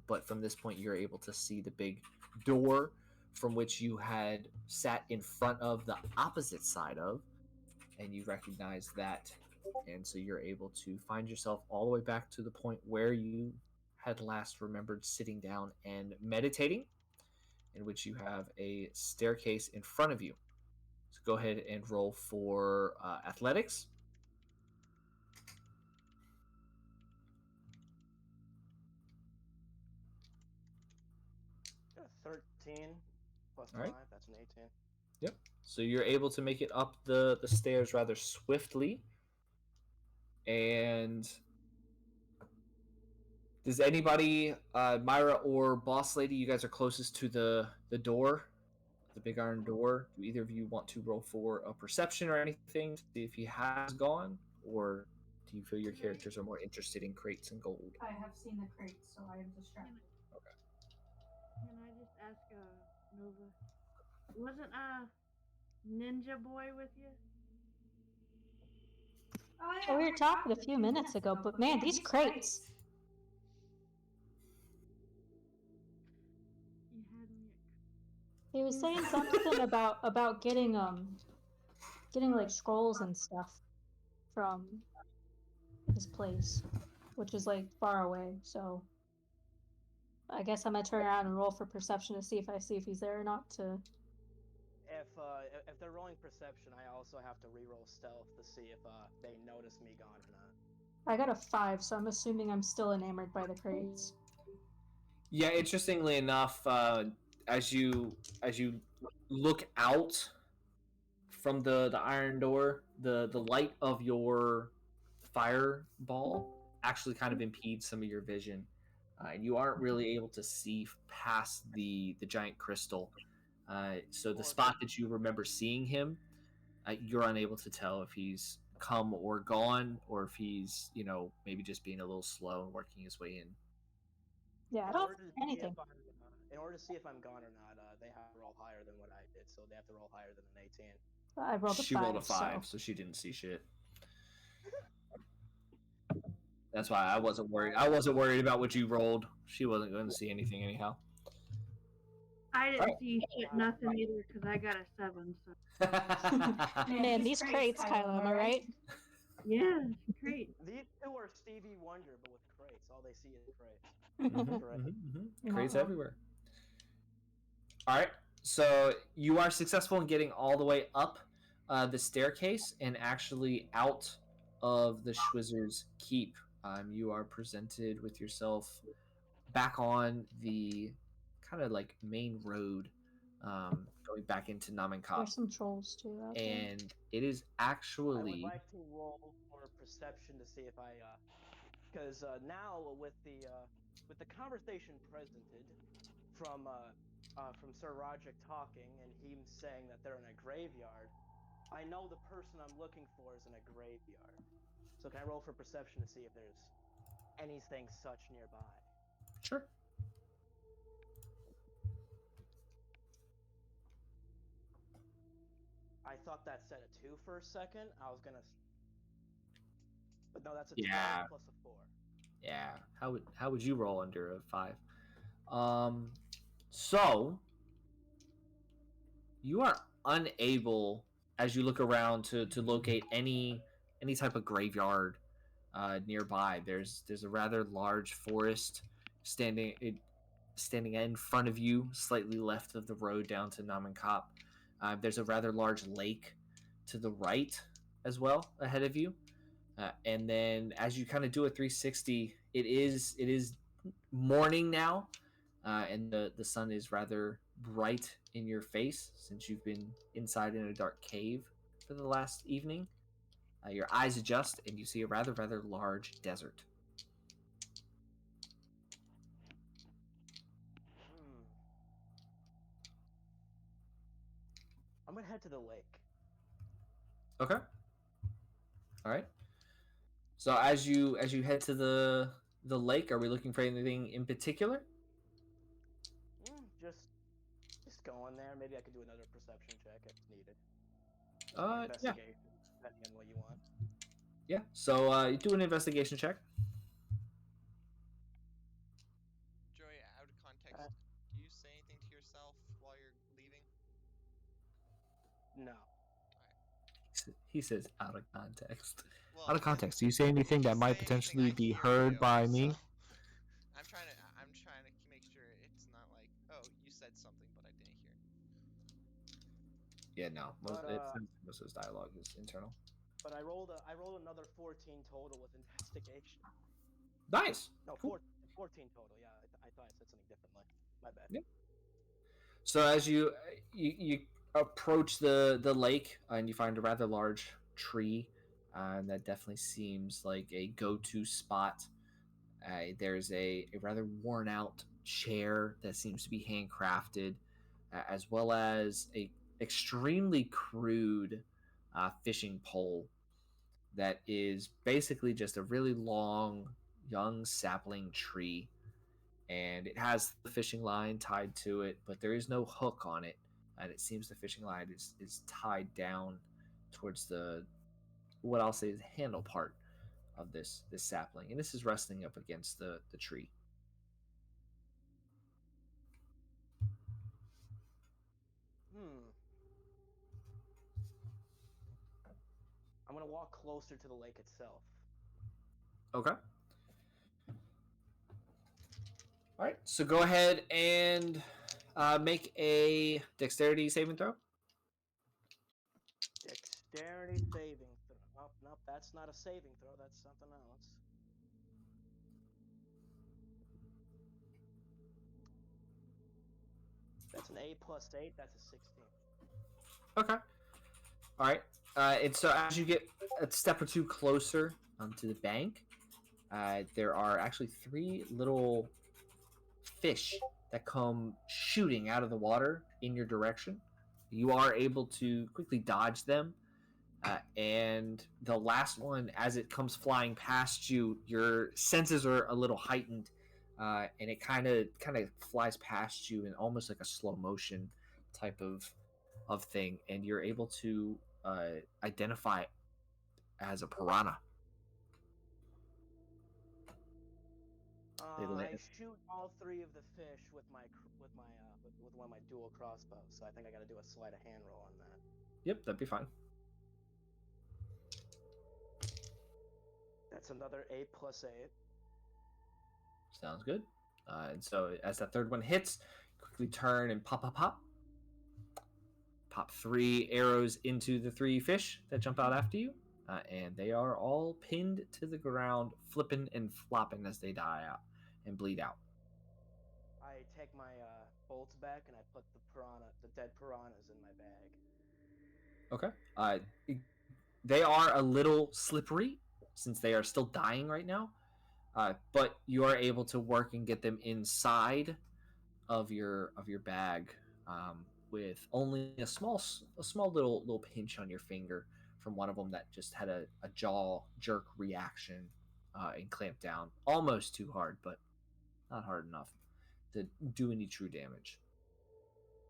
but from this point you're able to see the big door from which you had sat in front of the opposite side of, and you recognize that, and so you're able to find yourself all the way back to the point where you had last remembered sitting down and meditating, in which you have a staircase in front of you. So go ahead and roll for athletics. Got a 13 plus All right. 5. That's an 18. Yep. So you're able to make it up the stairs rather swiftly. And does anybody, Myra or Boss Lady, you guys are closest to the door, the big iron door. Do either of you want to roll for a perception or anything to see if he has gone? Or do you feel your characters are more interested in crates and gold? I have seen the crates, so I am distracted. Okay. Can I just ask Nova? Wasn't Ninja Boy with you? Oh, we were talking a few minutes ago, but man, these crates. had me. He was saying something about getting like scrolls and stuff from his place, which is like far away. So I guess I'm gonna turn around and roll for perception to see if he's there or not. To If they're rolling perception, I also have to reroll stealth to see if they notice me gone or not. I got a 5, so I'm assuming I'm still enamored by the crates. Yeah, interestingly enough, as you look out from the iron door, the light of your fireball actually kind of impedes some of your vision, and you aren't really able to see past the giant crystal. So the spot that you remember seeing him, you're unable to tell if he's come or gone, or if he's maybe just being a little slow and working his way in. Yeah, I In don't order to see see anything. if in order to see if I'm gone or not, they have to roll higher than what I did, so they have to roll higher than an 18. I rolled a She 5. rolled a 5, so she didn't see shit. That's why I wasn't worried. I wasn't worried about what you rolled. She wasn't going to see anything anyhow. I didn't see shit, nothing either, because I got a 7. So Man, these crates, Kylo, am I right? yeah, it's great. These two are Stevie Wonder, but with crates. All they see is crates. Crates everywhere. All right, so you are successful in getting all the way up the staircase and actually out of the Schwizzer's Keep. You are presented with yourself back on the kind of like main road, going back into Namenkop. There's some trolls too out there. And it is I actually would like to roll for perception to see if I, because now with the conversation presented from Sir Roderick talking and him saying that they're in a graveyard, I know the person I'm looking for is in a graveyard. So can I roll for perception to see if there's anything such nearby? Sure. I thought that said a 2 for a second. I was gonna, but no, that's a Yeah. 12 plus a 4. Yeah. How would you roll under a 5? So you are unable, as you look around, to locate any type of graveyard nearby. There's a rather large forest standing in front of you, slightly left of the road down to Namenkop. There's a rather large lake to the right as well ahead of you. And then as you kind of do a 360, it is morning now, and the sun is rather bright in your face since you've been inside in a dark cave for the last evening. Your eyes adjust and you see a rather large desert. I'm gonna head to the lake. Okay. All right. So as you head to the lake, are we looking for anything in particular? Just go in there. Maybe I could do another perception check if needed. Or investigation, depending on what you want. Yeah. So you do an investigation check. Joey, out of context, do you say anything to yourself while you're leaving? No. He says out of context. Well, Out of context. Do you say anything that might potentially be heard by me? So I'm trying to make sure it's not like, oh, you said something but I didn't hear. Yeah, no. Most of his dialogue is internal. But I rolled another 14 total with investigation. Nice. No, cool. 14 total. Yeah, I thought I said something differently. My bad. Yeah. So as you approach the lake, and you find a rather large tree, that definitely seems like a go-to spot. There's a rather worn out chair that seems to be handcrafted, as well as a extremely crude fishing pole that is basically just a really long young sapling tree, and it has the fishing line tied to it, but there is no hook on it, and it seems the fishing line is tied down towards the, what I'll say is the handle part of this sapling, and this is resting up against the tree. I'm gonna walk closer to the lake itself. Okay. All right. So go ahead and make a dexterity saving throw. Dexterity saving throw. Nope, that's not a saving throw. That's something else. That's an 8 + 8. That's a 16. Okay. All right. And so as you get a step or two closer to the bank, there are actually 3 little fish that come shooting out of the water in your direction. You are able to quickly dodge them. And the last one, as it comes flying past you, your senses are a little heightened, and it kind of flies past you in almost like a slow motion type of thing, and you're able to identify it as a piranha. I shoot all 3 of the fish with one of my dual crossbows. So I think I got to do a sleight of hand roll on that. Yep, that'd be fine. That's another 8 + 8. Sounds good. And so as that third one hits, quickly turn and pop, pop, pop. Pop 3 arrows into the 3 fish that jump out after you, and they are all pinned to the ground, flipping and flopping as they die out and bleed out. I take my bolts back and I put the dead piranhas in my bag. Okay. They are a little slippery since they are still dying right now, but you are able to work and get them inside of your bag, with only a small little pinch on your finger from one of them that just had a jaw jerk reaction, and clamped down almost too hard, but not hard enough to do any true damage.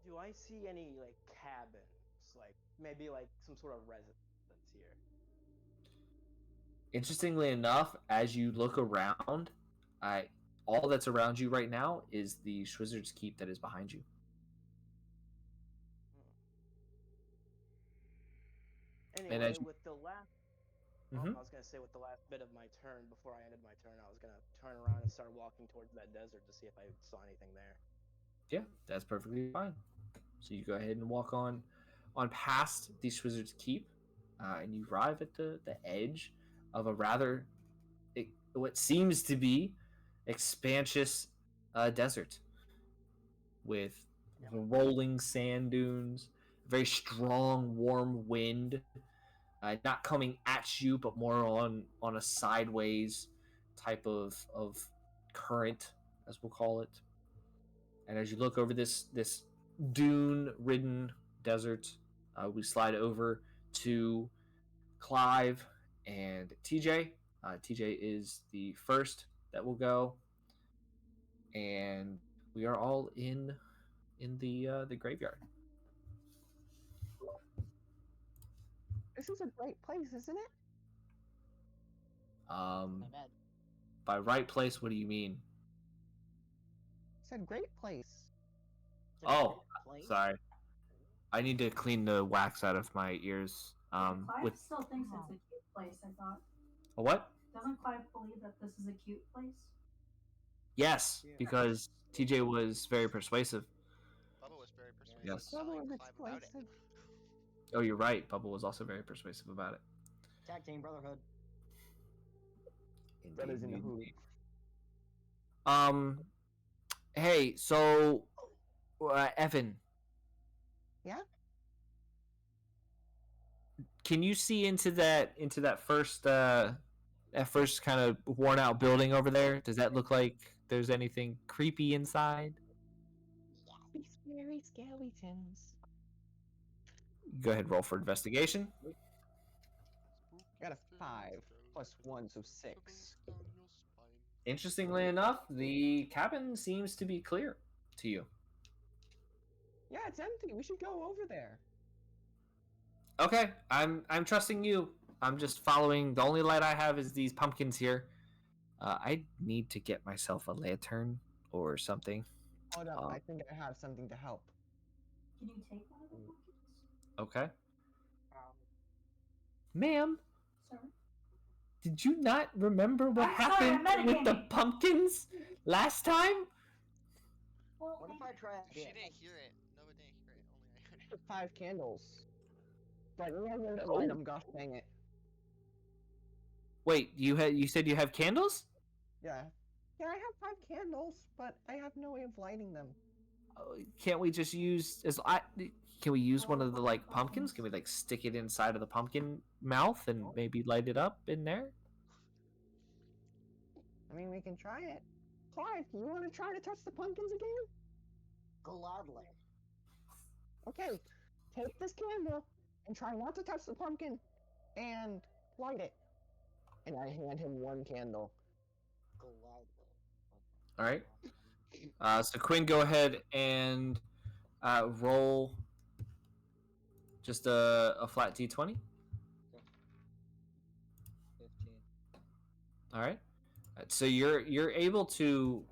Do I see any like cabins, like maybe like some sort of residence here? Interestingly enough, as you look around, all that's around you right now is the Wizard's Keep that is behind you. Anyway, with the last, Mm-hmm. I was gonna say with the last bit of my turn before I ended my turn, I was gonna turn around and start walking towards that desert to see if I saw anything there. Yeah, that's perfectly fine. So you go ahead and walk on past the Wizard's Keep, and you arrive at the edge of a rather what seems to be expansive desert with rolling sand dunes, very strong warm wind, not coming at you but more on a sideways type of current, as we'll call it. And as you look over this dune ridden desert, we slide over to Clive and TJ. TJ is the first that will go, and we are all in the graveyard. This is a great place, isn't it? Um, My bad. by right place, what do you mean? It's a great place. It's a Oh, great place. sorry. I need to clean the wax out of my ears. Clive With still thinks it's a cute place, I thought. a what? Doesn't Clive believe that this is a cute place? Yes, Yeah. because TJ was very persuasive. Bubba was very persuasive Yes. telling Bubba was Clive about it. explosive. Oh, you're right. Bubba was also very persuasive about it. Tag team brotherhood. Brothers in the hood. Hey, so Evan. Yeah? Can you see into that first kind of worn out building over there? Does that look like there's anything creepy inside? Be scary skeletons. Go ahead, roll for investigation. I got a 5 plus 1, so 6. Interestingly enough, the cabin seems to be clear to you. Yeah, it's empty. We should go over there. Okay, I'm trusting you. I'm just following. The only light I have is these pumpkins here. I need to get myself a lantern or something. Hold up, I think I have something to help. Can you take one of Okay. Um, Ma'am, Sir? did you not remember what I'm sorry, happened I'm with the metagaming. pumpkins last time? Well, what if I try She again? didn't hear it. No one didn't hear it. Only I heard it. Took 5 candles. But you guys didn't Oh. light them, gosh dang it. Wait, you said you have candles? Yeah. Yeah, I have 5 candles, but I have no way of lighting them. Can't we just use can we use one of the like pumpkins? Can we like stick it inside of the pumpkin mouth and maybe light it up in there? I mean, we can try it. Clive, you want to try to touch the pumpkins again? Gladly. Okay, take this candle and try not to touch the pumpkin and light it. And I hand him 1 candle. Gladly. All right. So Quinn, go ahead and roll just a flat d20. 15. All right. So you're able to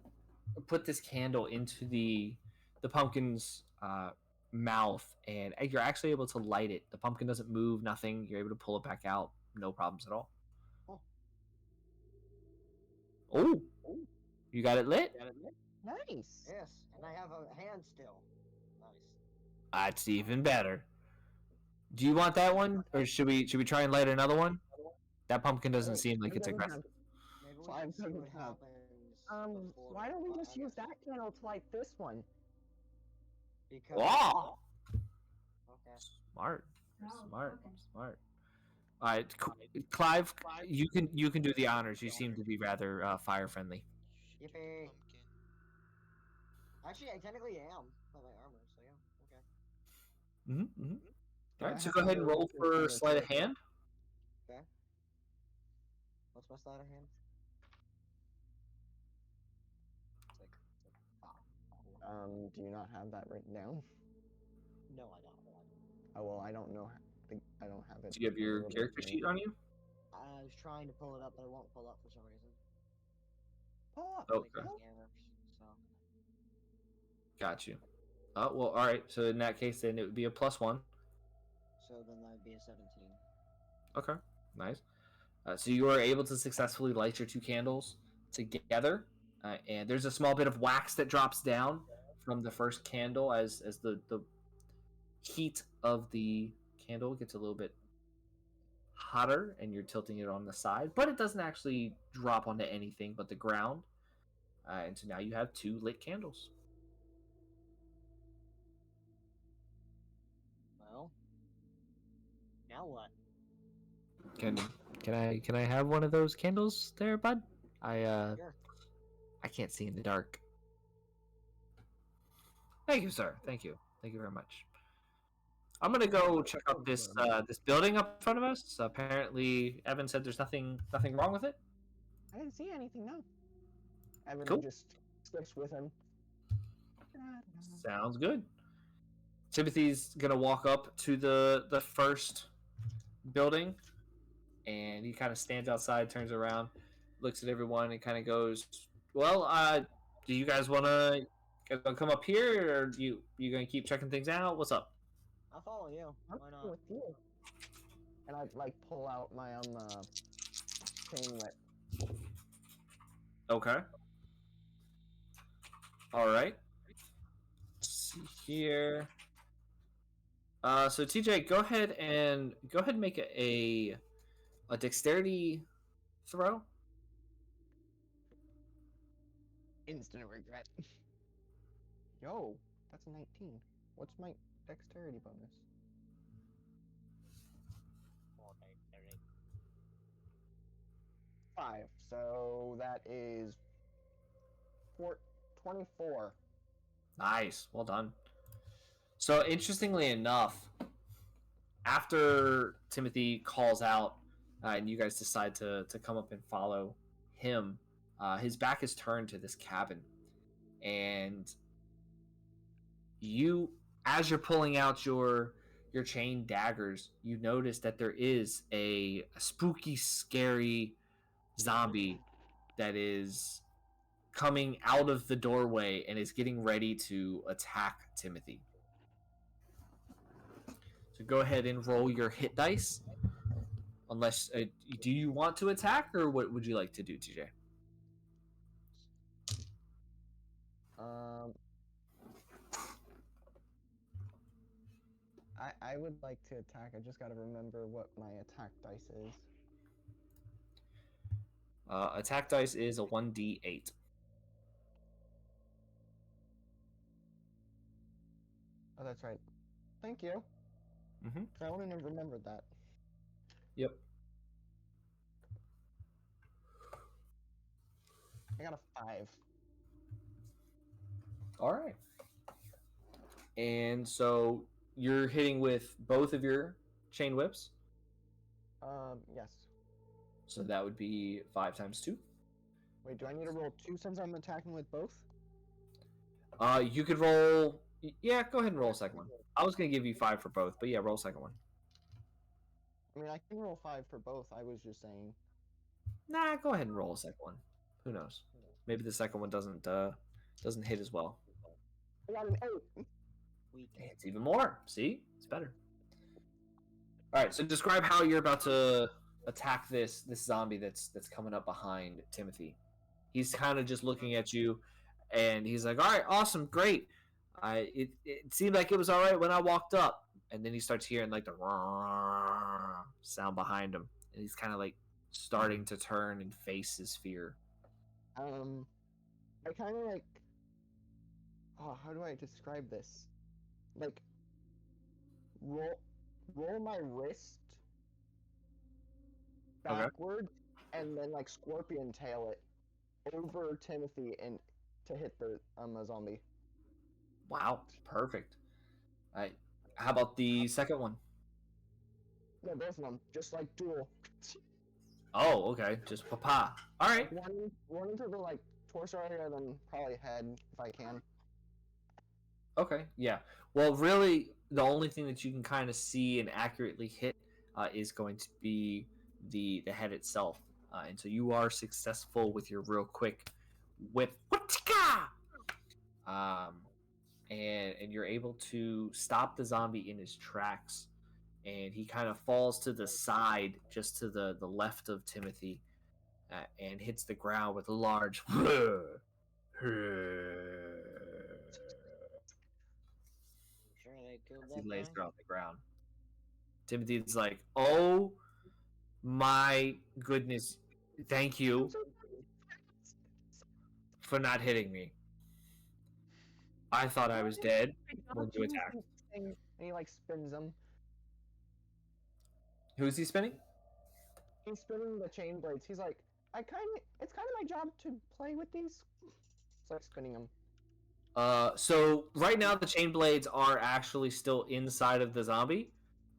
put this candle into the pumpkin's mouth, and you're actually able to light it. The pumpkin doesn't move, nothing. You're able to pull it back out, no problems at all. Oh. Oh, you got it lit. Nice. Yes, and I have a hand still. Nice. That's even better. Do you want that one, or should we try and light another one? That pumpkin doesn't seem like it's aggressive. Maybe we Clive can see doesn't what have- happens. before Why don't we the- just use that candle to light this one? Because. Wow. Okay. Smart, Oh, smart, okay. smart. All right, Clive, you can do the honors. You seem to be rather fire friendly. Shoot Yippee. the pumpkin. Actually, I technically am by my armor, so yeah. Okay. Mm-hmm, mm-hmm. Do All I right, so have go to ahead and do roll this for candle sleight of too? hand. Okay. What's my sleight of hand? It's like Do you not have that written down? no, I don't. Oh well, I don't know. I don't have it. Do you have your available character to me. sheet on you? I was trying to pull it up, but it won't pull up for some reason. Pull up. Oh, Like okay. scanners, so. Got you. Oh well, all right. So in that case, then it would be a +1. So then that would be a 17. Okay, nice. So you are able to successfully light your 2 candles together, and there's a small bit of wax that drops down from the first candle as the heat of the candle gets a little bit hotter, and you're tilting it on the side, but it doesn't actually drop onto anything but the ground. And so now you have 2 lit candles. Well, now what? Can I have one of those candles there, bud? Sure. I can't see in the dark. Thank you, sir. Thank you. Thank you very much. I'm gonna go check out this this building up in front of us. Apparently, Evan said there's nothing wrong with it. I didn't see anything. No. Evan Cool. just skips with him. Sounds good. Timothy's gonna walk up to the first building, and he kind of stands outside, turns around, looks at everyone, and kind of goes, "Well, do you guys wanna come up here, or you gonna keep checking things out? What's up?" I'll follow you. I'm Why cool not? with you. And I like pull out my chain whip. Okay. All right. Let's see here. So TJ, go ahead and make a dexterity throw. Instant regret. Yo, that's a 19. What's my dexterity bonus? 5. So that is 24. Nice. Well done. So interestingly enough, after Timothy calls out, and you guys decide to come up and follow him, his back is turned to this cabin, and you, as you're pulling out your chain daggers, you notice that there is a spooky, scary zombie that is coming out of the doorway and is getting ready to attack Timothy. So go ahead and roll your hit dice. Unless, do you want to attack, or what would you like to do, TJ? Um, I would like to attack. I just got to remember what my attack dice is. Attack dice is a 1d8. Oh, that's right. Thank you. Mm-hmm. I wouldn't have remembered that. Yep. I got a 5. All right. And so you're hitting with both of your chain whips. Yes. So that would be 5 times 2. Wait, do I need to roll 2 since I'm attacking with both? You could roll. Yeah, go ahead and roll a second one. I was gonna give you 5 for both, but yeah, roll a second one. I mean, I can roll 5 for both. I was just saying. Nah, go ahead and roll a second one. Who knows? Maybe the second one doesn't hit as well. I got an 8. Weak. It's even more. See, it's better. All right, so describe how you're about to attack this zombie that's coming up behind Timothy. He's kind of just looking at you, and he's like, "All right, awesome, great. It seemed like it was all right when I walked up." And then he starts hearing like the sound behind him, and he's kind of like starting to turn and face his fear. I kind of like. Oh, how do I describe this? Like, roll my wrist Okay. backward, and then like scorpion tail it over Timothy and to hit the a zombie. Wow, perfect. All right, how about the second one? No, both of them, just like dual. Oh, okay, just papa. All right. Like one into the like torso area, then probably head if I can. Okay, yeah. Well, really, the only thing that you can kind of see and accurately hit is going to be the head itself, and so you are successful with your real quick whip, and you're able to stop the zombie in his tracks, and he kind of falls to the side, just to the left of Timothy, and hits the ground with a large. Sure they killed He that lays guy? there on the ground. Timothy's like, "Oh my goodness, thank you for not hitting me. I thought I was dead when you attacked." And he like spins them. Who's he spinning? He's spinning the chain blades. He's like, it's kind of my job to play with these. It's like spinning them. So right now the chain blades are actually still inside of the zombie.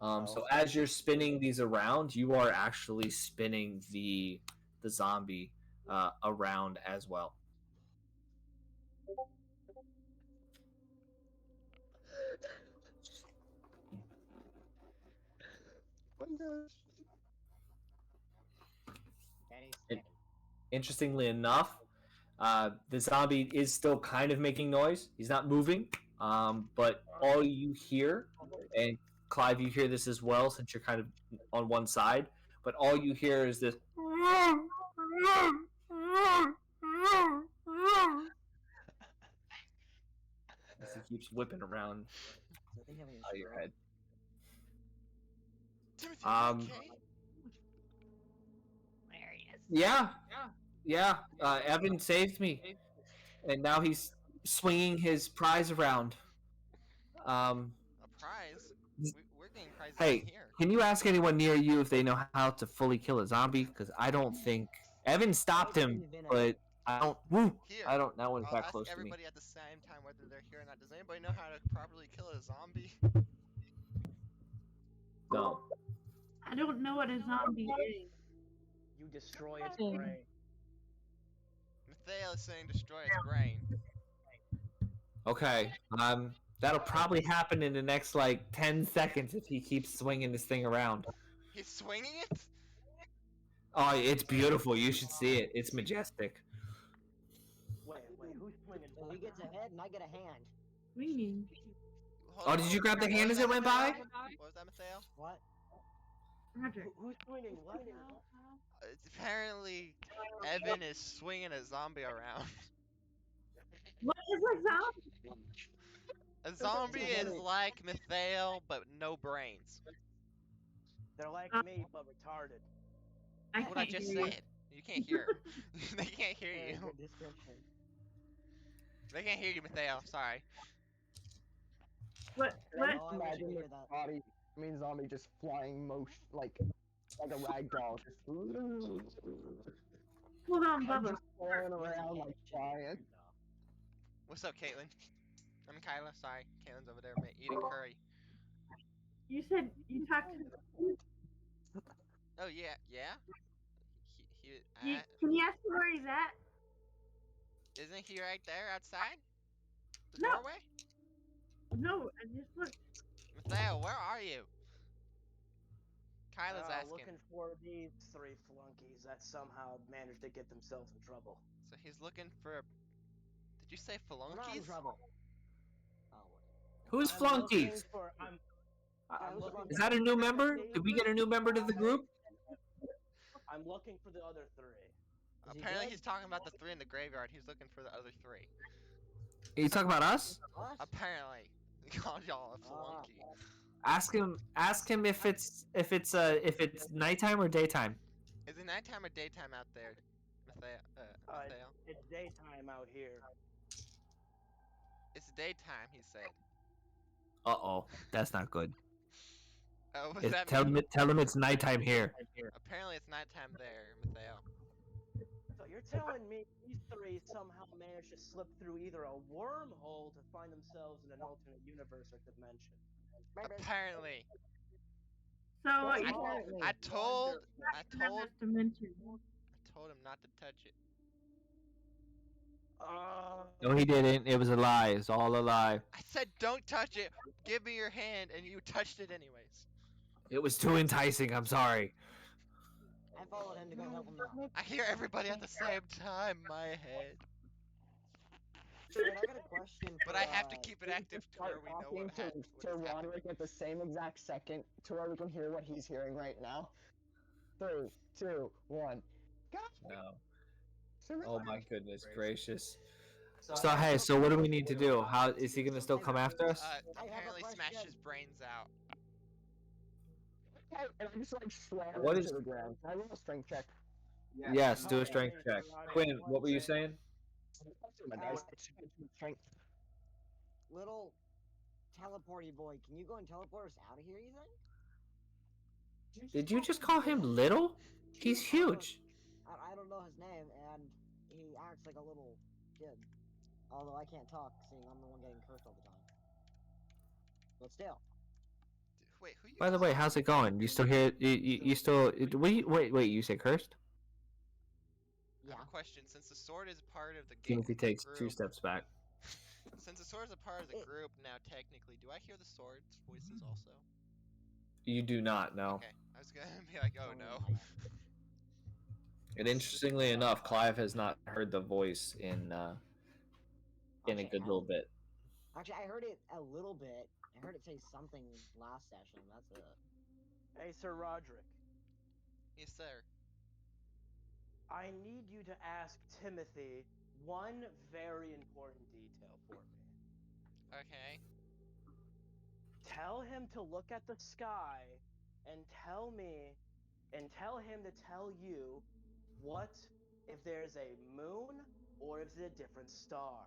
So as you're spinning these around, you are actually spinning the zombie around as well. Oh my gosh. That is It- scary. Interestingly enough, the zombie is still kind of making noise. He's not moving, but all you hear, and Clive, you hear this as well since you're kind of on one side, but all you hear is this. As he keeps whipping around So they having a out of your stroke? head. Timothy, are you okay? Hilarious. Yeah. Evan saved me, and now he's swinging his prize around. A prize? We're getting prizes in Hey, here. can you ask anyone near you if they know how to fully kill a zombie? Because I don't think Evan stopped him, but I don't. Woo! Here, I don't. That one's I'll that ask close to me. everybody at the same time whether they're here or not. Does anybody know how to properly kill a zombie? No. I don't know what a zombie is. You destroy its Dang. brain. Mathael is saying destroy its brain. Okay. That'll probably happen in the next like 10 seconds if he keeps swinging this thing around. He's swinging it? Oh, it's beautiful. You should see it. It's majestic. Wait, who's swinging? So he gets a head and I get a hand. Swinging. hold Oh, on. did you grab the What hand was as that, it went Mathael? by? What was that, Mathael? What? Roger. Who's swinging what now? It's apparently Evan is swinging a zombie around. What is a zombie? A zombie is funny. like Mathael, but no brains. They're like Uh, me, but retarded. I That's what I can't just hear you. said. You can't hear. They can't hear Very you. good description. They can't hear you, Mathael. Sorry. What? And I What? just Oh, I wish I imagine could the hear that. body, I mean zombie just flying motion like a rag doll, just Hold on, Bubba. just flailing Music around hit, like it should be flying. weird, though. What's up, Caitlin? I'm Kyla. Sorry, Caitlin's over there eating curry. You said you talked to. Oh yeah, yeah. Can you ask me where he's at? Isn't he right there outside the No. doorway? No, I just looked. Mathael, where are you? Kyla's asking. Looking for these 3 flunkies that somehow managed to get themselves in trouble. So he's looking for. Did you say We're not in flunkies? trouble. Oh, wait. Who's I'm looking flunkies? for. I'm who's looking flunkies? Is that a new member? Did we get a new member to the group? I'm looking for the other 3. Is he Apparently dead? he's talking about the 3 in the graveyard. He's looking for the other 3. Are you talking about us? Us? Apparently, he called y'all a flunky. Ask him if it's nighttime or daytime. Is it nighttime or daytime out there, Mathael? It's daytime out here. It's daytime, he said. Uh-oh, that's not good. Oh, what does that Tell mean? him it's nighttime here. Apparently it's nighttime there, Mathael. So you're telling me these 3 somehow managed to slip through either a wormhole to find themselves in an alternate universe or dimension? Apparently. So what? Well, You apparently. I told dimension. him not to touch it. No, he didn't. It was a lie. It's all a lie. I said don't touch it. Give me your hand, and you touched it anyways. It was too enticing. I'm sorry. I followed him to go help him out. I hear everybody at the same time in my head. Wait, I got a question But for, I have to keep it We need active to start where we know talking what to is happening. Roderick at the same exact second to where we can hear what he's hearing right now. 3, 2, 1. Go! No. Surrender. Oh my goodness gracious. So hey, so what do we need to do? How is he gonna still come after us? Apparently smash his brains out. Okay, and I just like slam What him is- to the ground. Can I roll a strength check? Yes, do a strength check. Quinn, what were you saying? My dice. Strength. little teleporty boy, can you go and teleport us out of here, you think? Did you just call him little? He's huge. I don't know his name, and he acts like a little kid. Although I can't talk, seeing I'm the one getting cursed all the time. But still. Wait, who you? By the way, how's it going? You still here? You still? Wait. You say cursed? I have Yeah. a question. Since the sword is part of the game Timothy takes group, 2 steps back. since the sword is a part of the group now, technically, do I hear the sword's voices also? You do not know. Okay, I was gonna be like, oh no. And interestingly enough, Clive has not heard the voice in a Okay, good little bit. Actually, I heard it a little bit. I heard it say something last session. That's it. Hey, Sir Roderick. Yes, sir. I need you to ask Timothy one very important detail for me. Okay. Tell him to look at the sky and tell him to tell you if there's a moon or if it's a different star.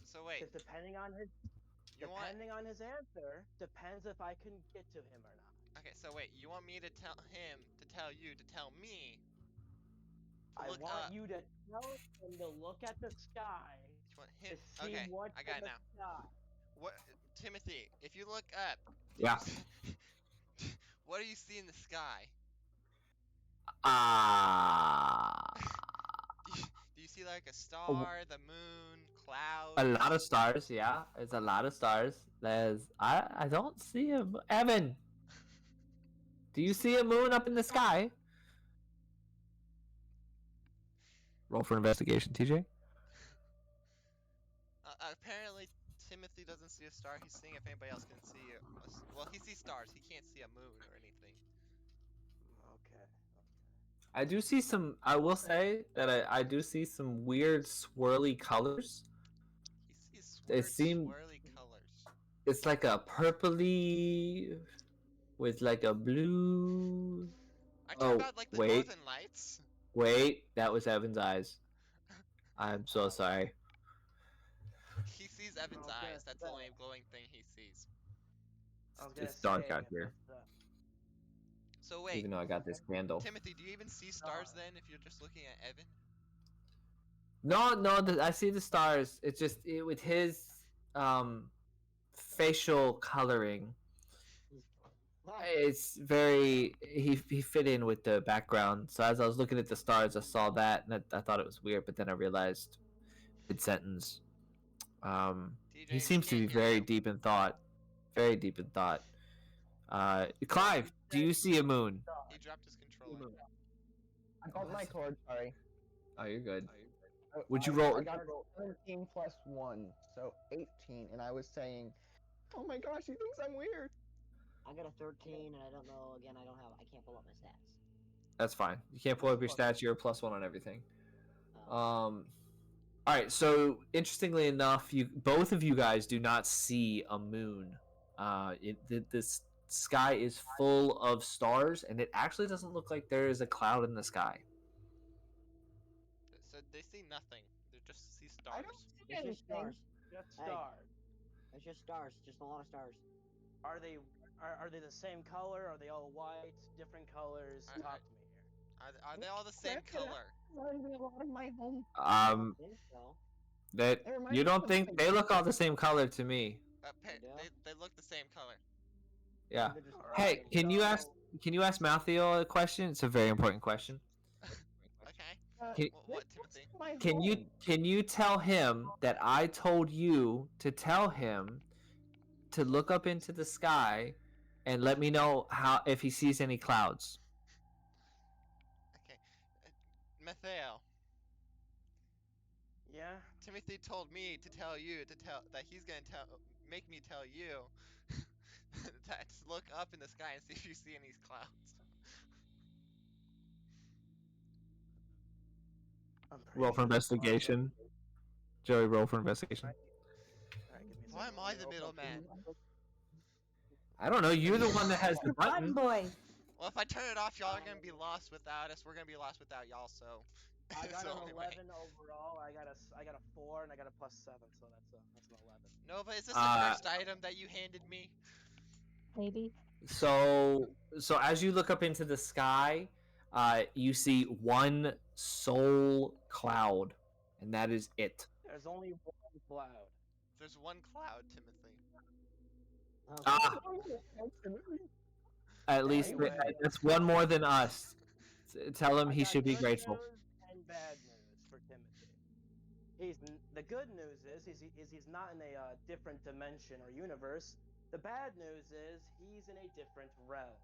So wait. Because depending on his answer, depends if I can get to him or not. Okay, so wait, you want me to tell him to tell you to tell me? I want you to tell him to look at the sky You want him? to see Okay, what's I got in it the now. sky. What, Timothy? If you look up, Yeah. what do you see in the sky? Do you see like a star, the moon, clouds? A lot of stars, yeah. It's a lot of stars. I don't see a Evan. Do you see a moon up in the sky? Roll for investigation, TJ. Apparently, Timothy doesn't see a star. He's seeing if anybody else can see well, he sees stars. He can't see a moon or anything. Okay. I do see some. I will say that I do see some weird swirly colors. He sees It weird seemed swirly colors. it's like a purpley with like a blue. Aren't you Oh about like the wait, Northern Lights? wait, that was Evan's eyes. I'm so sorry. He sees Evan's I was gonna eyes. That's the say, only glowing thing he sees. I was gonna It's dark say out if here, it's So wait, even though I got this candle. Timothy, do you even see stars then if you're just looking at Evan? No, I see the stars. It's just with his facial coloring. It's very he fit in with the background. So as I was looking at the stars, I saw that and I thought it was weird. But then I realized mid sentence, he TJ, we seems to can't be hear very you. deep in thought. Very deep in thought. well, he Clive, do said you see a moon? He dropped his controller. I got my cord. Sorry. Oh, you're good. I, Would you I, roll? I got 17 plus 1, so 18, and I was saying, oh my gosh, he thinks I'm weird. I got a 13, and I don't know. Again, I can't pull up my stats. That's fine. You can't pull up your stats. You're a +1 on everything. Oh. All right. So interestingly enough, both of you guys do not see a moon. The sky is full of stars, and it actually doesn't look like there is a cloud in the sky. So they see nothing. They just see I don't stars. see It's just anything. stars. just Hey. stars. It's just stars. Just a lot of stars. Are they the same color? Are they all white? Different colors? I- Talk to me here. Are they all the same color? Reminds me a lot of my home. I don't Um, think so. that It reminds you me don't of think my they look all the same color to me? They do? They look the same color. Yeah. They're just Hey, colors. can you ask Matthew a question? It's a very important question. Okay. Can, What, Timothy? my can you home. can you tell him that I told you to tell him to look up into the sky and let me know how if he sees any clouds? Okay. Mathael, Yeah. Timothy told me to tell you to tell that he's gonna make me tell you to look up in the sky and see if you see any clouds. I'm pretty Roll for sure that's fine. investigation. Joey, roll for investigation. All right, give me a Why second. am Let I me the open up middleman? I don't know. You're the one that has the Button button. boy. Well, if I turn it off, y'all are gonna be lost without us. We're gonna be lost without y'all. So I it's got the an only way. 11 overall. I got a 4 and I got a +7, so that's an 11. Nova, is this a Uh, cursed item that you handed me? Maybe. so as you look up into the sky, you see one sole cloud, and that is it. There's only one cloud. There's one cloud, Timothy. Okay. Ah, at least Anyway, that's one more than us. Tell him I he got should be good grateful. news and bad news for Timothy. The good news is he's not in a different dimension or universe. The bad news is he's in a different realm.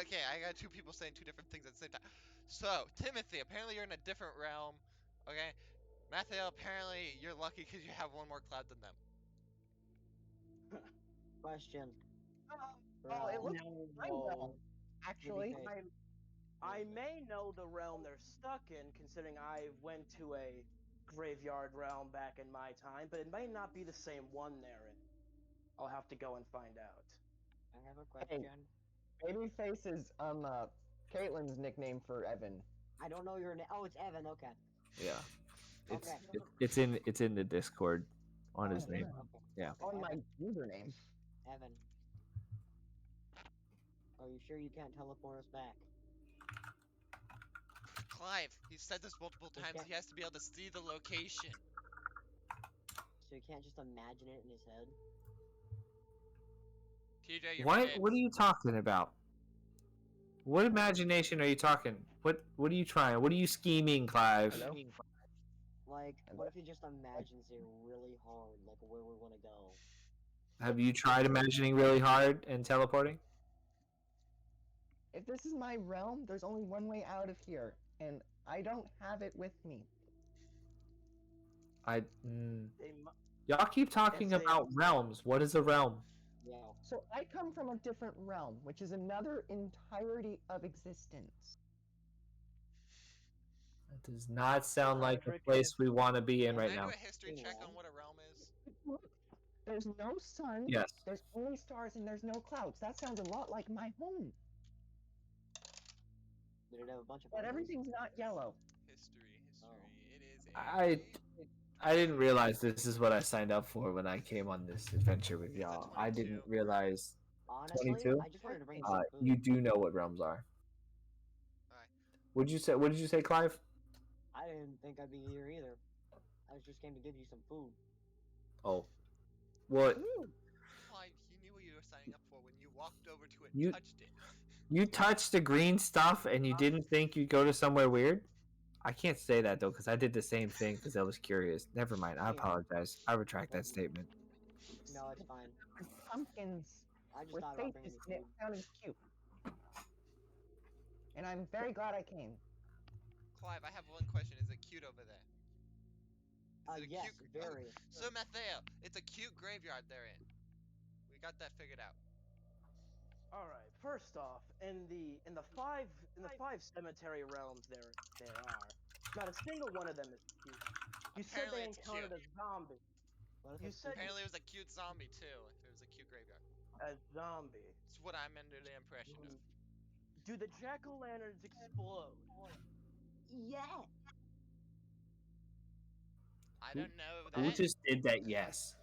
Okay, I got two people saying two different things at the same time. So, Timothy, apparently you're in a different realm. Okay, Mathael, apparently you're lucky because you have one more cloud than them. Question. Oh, it looks my No, realm, actually. Babyface. I may know the realm they're stuck in, considering I went to a graveyard realm back in my time, but it may not be the same one they're in. I'll have to go and find out. I have a Hey, question. Babyface is Caitlin's nickname for Evan. I don't know your name. Oh, it's Evan. Okay. Yeah, Okay. it's in the Discord on his Oh, name. wow. Okay. Yeah. Okay. On my Evan. username. Evan. Are you sure you can't teleport us back? Clive, he's said this multiple times. Okay. He has to be able to see the location. So you can't just imagine it in his head? TJ, you're What muted. are you talking about? What imagination are you talking? What are you trying? What are you scheming, Clive? Hello? Like, what if he just imagines it really hard, like where we want to go? Have you tried imagining really hard and teleporting? If this is my realm, there's only one way out of here, and I don't have it with me. I Y'all keep talking It's a- about realms. What is a realm? Yeah. So I come from a different realm, which is another entirety of existence. That does not sound like the Roderick place is- we want to be in Can right I do now. a history check on what a realm is? Look, there's no sun, Yes. there's only stars, and there's no clouds. That sounds a lot like my home, Did it have a bunch of but onions? everything's not yellow. History. Oh. It is I I didn't realize this is what I signed up for when I came on this adventure with It's a y'all. I 22. didn't realize. Honestly, 22? I just wanted to bring you some food. You do know what realms are. Alright. What did you say, Clive? I didn't think I'd be here either. I just came to give you some food. Oh, what? Ooh, Clive, you knew what you were signing up for when you walked over to it and You- touched it. You touched the green stuff and you didn't think you'd go to somewhere weird? I can't say that though because I did the same thing because I was curious. Never mind. I apologize. I retract that statement. No, it's fine. pumpkins I just with thought about faces bringing in you it food. sounded cute. And I'm very glad I came. Clive, I have one question. Is it cute over there? Is it a Yes, cute? very. So Matheo, it's a cute graveyard they're in. We got that figured out. All right. First off, in the five cemetery realms there are, not a single one of them is cute. You said Apparently they it's encountered cute. a zombie. What if You it's said Apparently it was a cute zombie too. If it was a cute graveyard. a zombie. It's what I'm under the impression of. Do the jack-o'-lanterns explode? Yeah. I don't know Who that. just did that? Yes.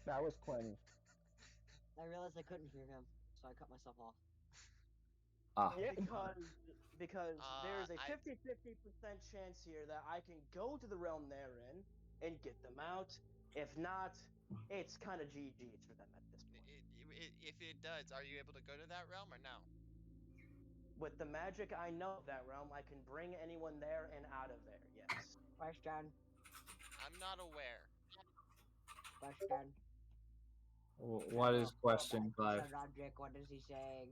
That was Quinn. I realized I couldn't hear him, so I cut myself off. Ah. Yeah. Because there's a I 50-50% chance here that I can go to the realm they're in and get them out. If not, it's kind of GG's for them at this point. if it does, are you able to go to that realm or no? With the magic I know of that realm, I can bring anyone there and out of there. Yes. Question. I'm not aware. Question. What is question, Clive? Sir Roderick, what is he saying?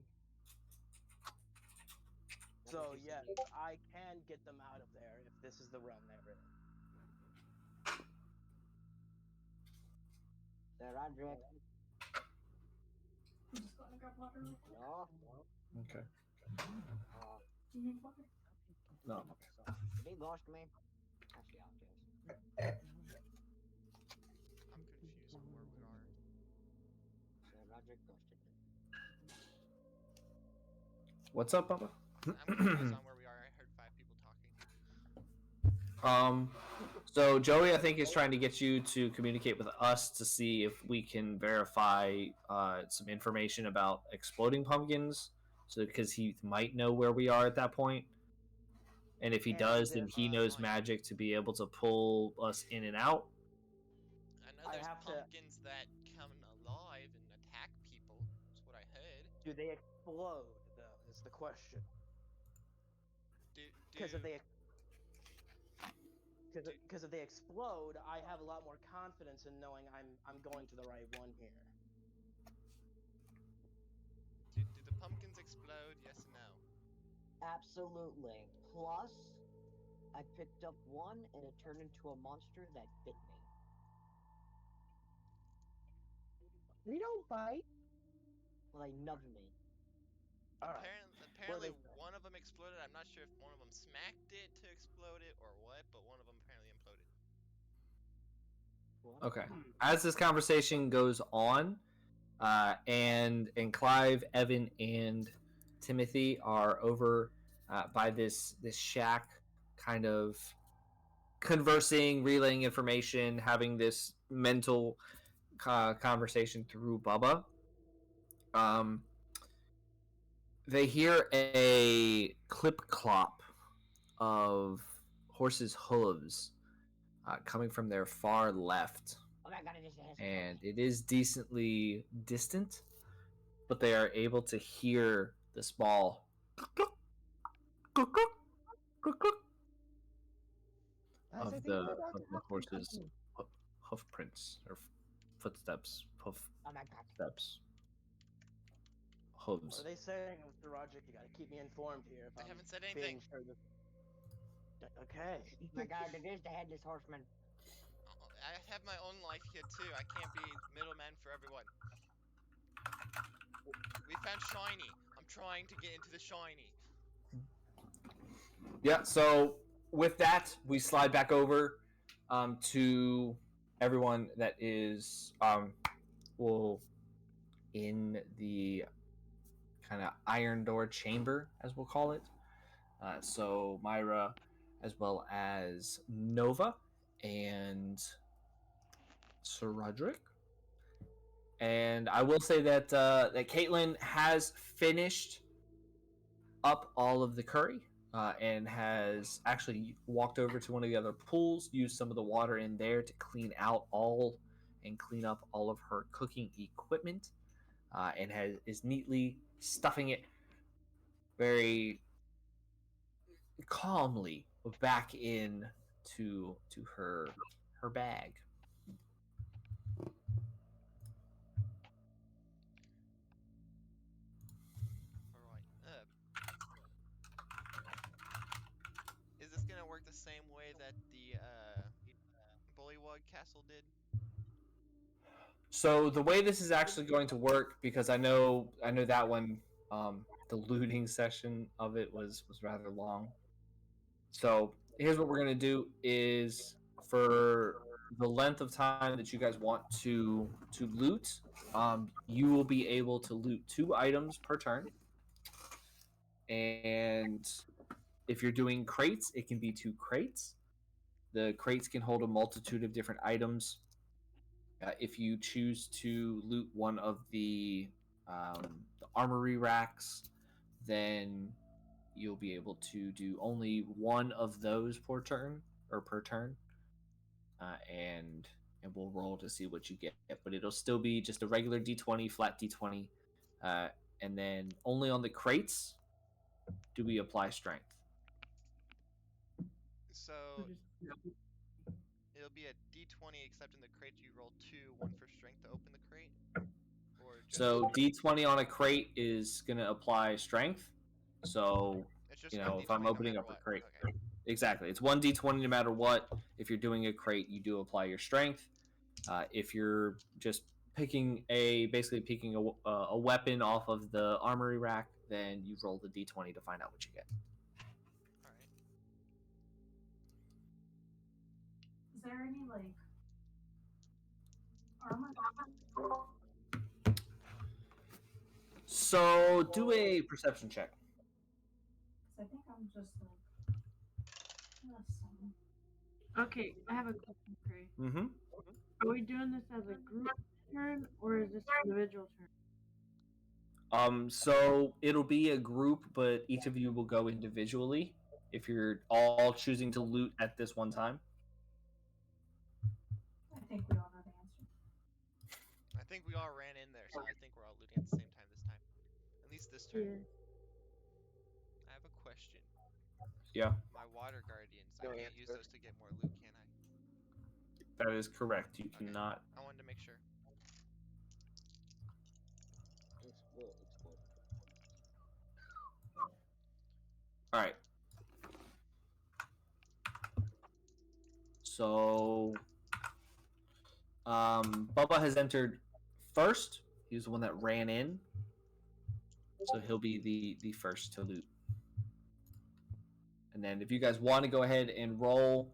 What So is he yes, saying? I can get them out of there if this is the realm they're in. Sir Roderick. No. Okay. Uh, No. so, did he ghost me? Actually, I'll just. I'm confused on where we are. Sir Roderick ghosted me. What's up, Papa? I'm confused on where we are. I heard 5 people talking. So Joey, I think, is trying to get you to communicate with us to see if we can verify some information about exploding pumpkins. So, because he might know where we are at that point, and if he And does, then he knows fine. magic to be able to pull us in and out. I know I there's have to- pumpkins that come alive and attack people. That's what I heard. Do they explode though? Is the question. Because if they explode, I have a lot more confidence in knowing I'm going to the right one here. do the pumpkins explode? Yes and no. Absolutely. Plus, I picked up one and it turned into a monster that bit me. We don't bite. Well, they nubbed me. All right. Apparently they- one of them exploded. I'm not sure if one of them smacked it to explode it or what, but one of them apparently imploded. What? Okay. As this conversation goes on, and Clive, Evan, and Timothy are over by this shack, kind of conversing, relaying information, having this mental conversation through Bubba. They hear a clip clop of horses' hooves coming from their far left. Oh my god, it just has And it is decently distant, but they are able to hear the small As I of think the we're about to have some horse's company. hoof prints or footsteps, Oh my god. steps, What hooves. are they saying, Mr. Roderick? You gotta keep me informed here. If They I'm haven't said being anything. sure that... Okay. Oh my god, it is the headless horseman. I have my own life here too. I can't be middleman for everyone. We found shiny. I'm trying to get into the shiny. Yeah. So with that, we slide back over to everyone that is well in the kind of iron door chamber, as we'll call it. So Myra, as well as Nova and Sir Roderick. And I will say that Caitlin has finished up all of the curry and has actually walked over to one of the other pools, used some of the water in there to clean out all and clean up all of her cooking equipment, and is neatly stuffing it very calmly back in to her bag. All right. Is this gonna work the same way that the Bullywug Castle did? So the way this is actually going to work, because I know that one, the looting session of it was rather long. So here's what we're gonna do: is for the length of time that you guys want to loot, you will be able to loot 2 items per turn, and if you're doing crates, it can be 2 crates. The crates can hold a multitude of different items. If you choose to loot one of the armory racks, then you'll be able to do only one of those per turn, and we'll roll to see what you get. But it'll still be just a regular D20, flat D20, uh, and then only on the crates do we apply strength. So Just it'll be a D20, except in the crate you roll 2, 1 for strength to open the crate, or just So D20 on a crate is going to apply strength. So, it's just one if I'm D20 no opening matter up a what. crate, Okay. exactly, it's 1D20 no matter what. If you're doing a crate, you do apply your strength. If you're just basically picking a weapon off of the armory rack, then you roll the D20 to find out what you get. All right. Is there any like armor? So do a perception check. I think I'm just like listen. okay. I have a question for you. Mm-hmm. Are we doing this as a group turn or is this individual turn? So it'll be a group, but each of you will go individually if you're all choosing to loot at this one time. I think we all know the answer. I think we all ran in there, so I think we're all looting at the same time this time. At least this turn. Yeah. I have a question. Yeah, My water guardians, I No can't use answer. those to get more loot, can I? that is correct. You Okay. cannot. I wanted to make sure. Explode. All right. So, Bubba has entered first. He was the one that ran in, so he'll be the first to loot. And then, if you guys want to go ahead and roll,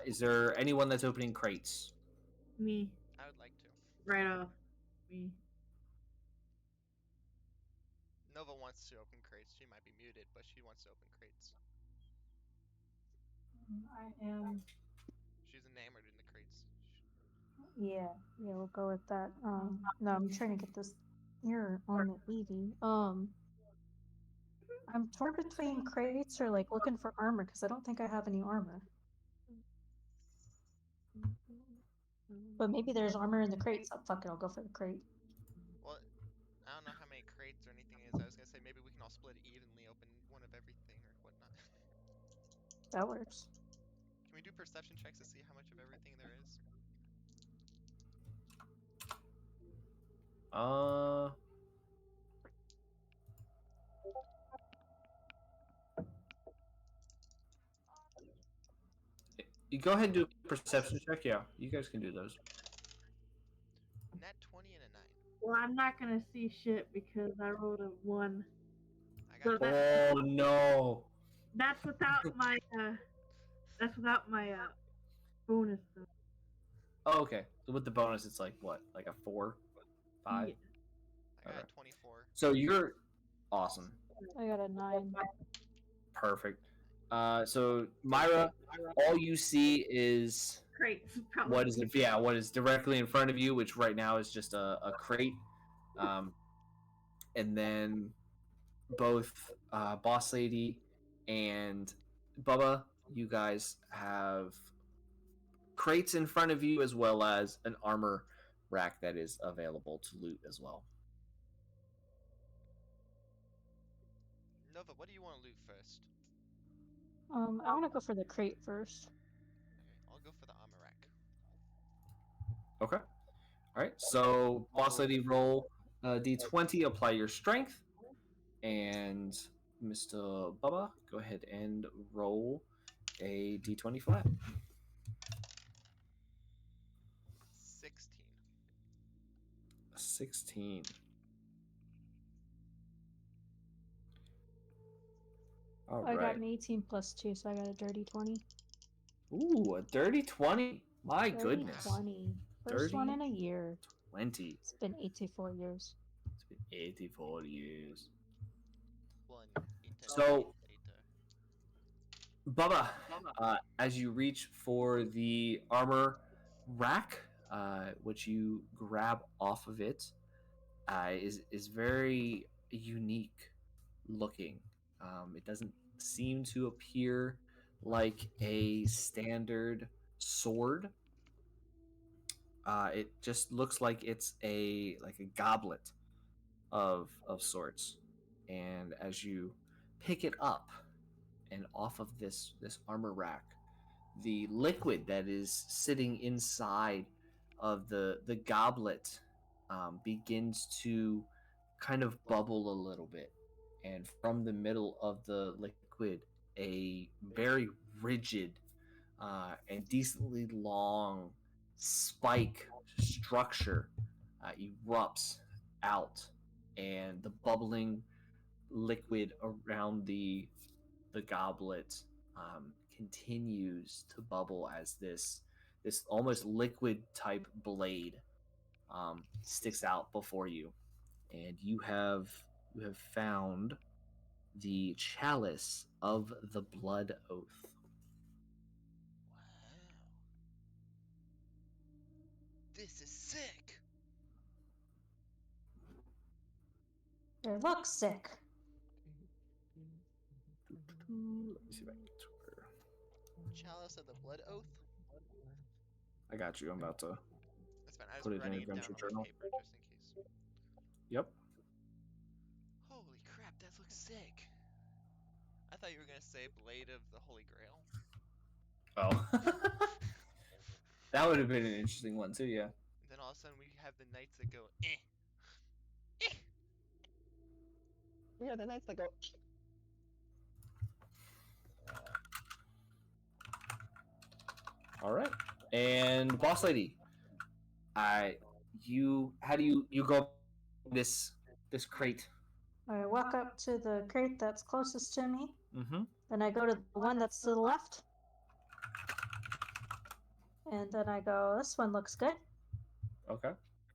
is there anyone that's opening crates? Me. I would like to. Right off. Me. Nova wants to open crates. She might be muted, but she wants to open crates. I am. She's enamored in the crates. Yeah, we'll go with that. No, I'm trying to get this here on the Eevee. I'm torn between crates or like looking for armor because I don't think I have any armor. But maybe there's armor in the crates. Oh, fuck it, I'll go for the crate. Well, I don't know how many crates or anything is. I was gonna say maybe we can all split it evenly, open one of everything or whatnot. That works. Can we do perception checks to see how much of everything there is? You go ahead and do a perception check. Yeah, you guys can do those. Well, I'm not gonna see shit because I rolled a 1. I So got a 9. Oh no. that's without my bonus though. Oh, okay. So with the bonus, it's like what? Like a 4, 5. Yeah. I got Okay. a 24. So you're awesome. I got a 9. Perfect. So Myra, all you see is Crates, probably. what is it? Yeah, what is directly in front of you, which right now is just a crate. Um, and then both Boss Lady and Bubba, you guys have crates in front of you as well as an armor rack that is available to loot as well. Nova, what do you want to loot first? I want to go for the crate first. Okay, I'll go for the armor rack. Okay. All right. So Boss Lady, roll d20, apply your strength, and Mr. Bubba, go ahead and roll a d20 flat. 16. 16. All I got right. an 18 plus 2, so I got a dirty 20. Ooh, a dirty 20. My Dirty goodness. 20. First one in a year. 20. It's been 84 years. It's been 84 years. One So- eternity later. Bubba, as you reach for the armor rack, which you grab off of it, is very unique looking. It doesn't seem to appear like a standard sword. It just looks like it's a goblet of sorts. And as you pick it up and off of this armor rack, the liquid that is sitting inside of the goblet begins to kind of bubble a little bit, and from the middle of the liquid, a very rigid and decently long spike structure erupts out, and the bubbling liquid around the goblet continues to bubble as this almost liquid type blade sticks out before you, and you have found the chalice of the blood oath. Wow. This is sick. It looks sick. Let me see if I can get to where. Chalice of the Blood Oath? I got you. I'm about to. That's fine. I was Put it in writing it down Adventure on my Journal. paper just in case. Yep. Holy crap, that looks sick. I thought you were going to say Blade of the Holy Grail. Oh. That would have been an interesting one too. Yeah. And then all of a sudden we have the knights that go, eh. Eh. Yeah, the knights that go. All right. And boss lady, how do you go this crate? I walk up to the crate that's closest to me. Mm-hmm. Then I go to the one that's to the left. And then I go, this one looks good. Okay.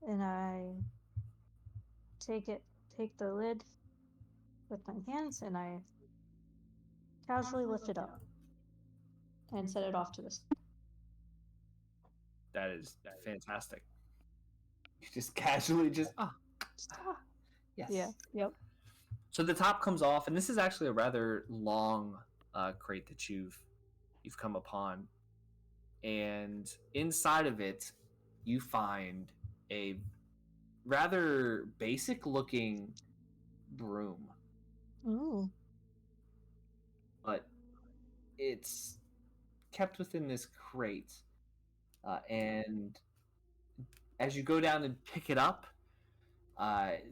And I take the lid with my hands, and I casually lift it up and set it off to the side. That is fantastic. You just casually just yes. Yeah, yep. So the top comes off, and this is actually a rather long crate that you've come upon, and inside of it, you find a rather basic-looking broom, Ooh. but it's kept within this crate, and as you go down and pick it up,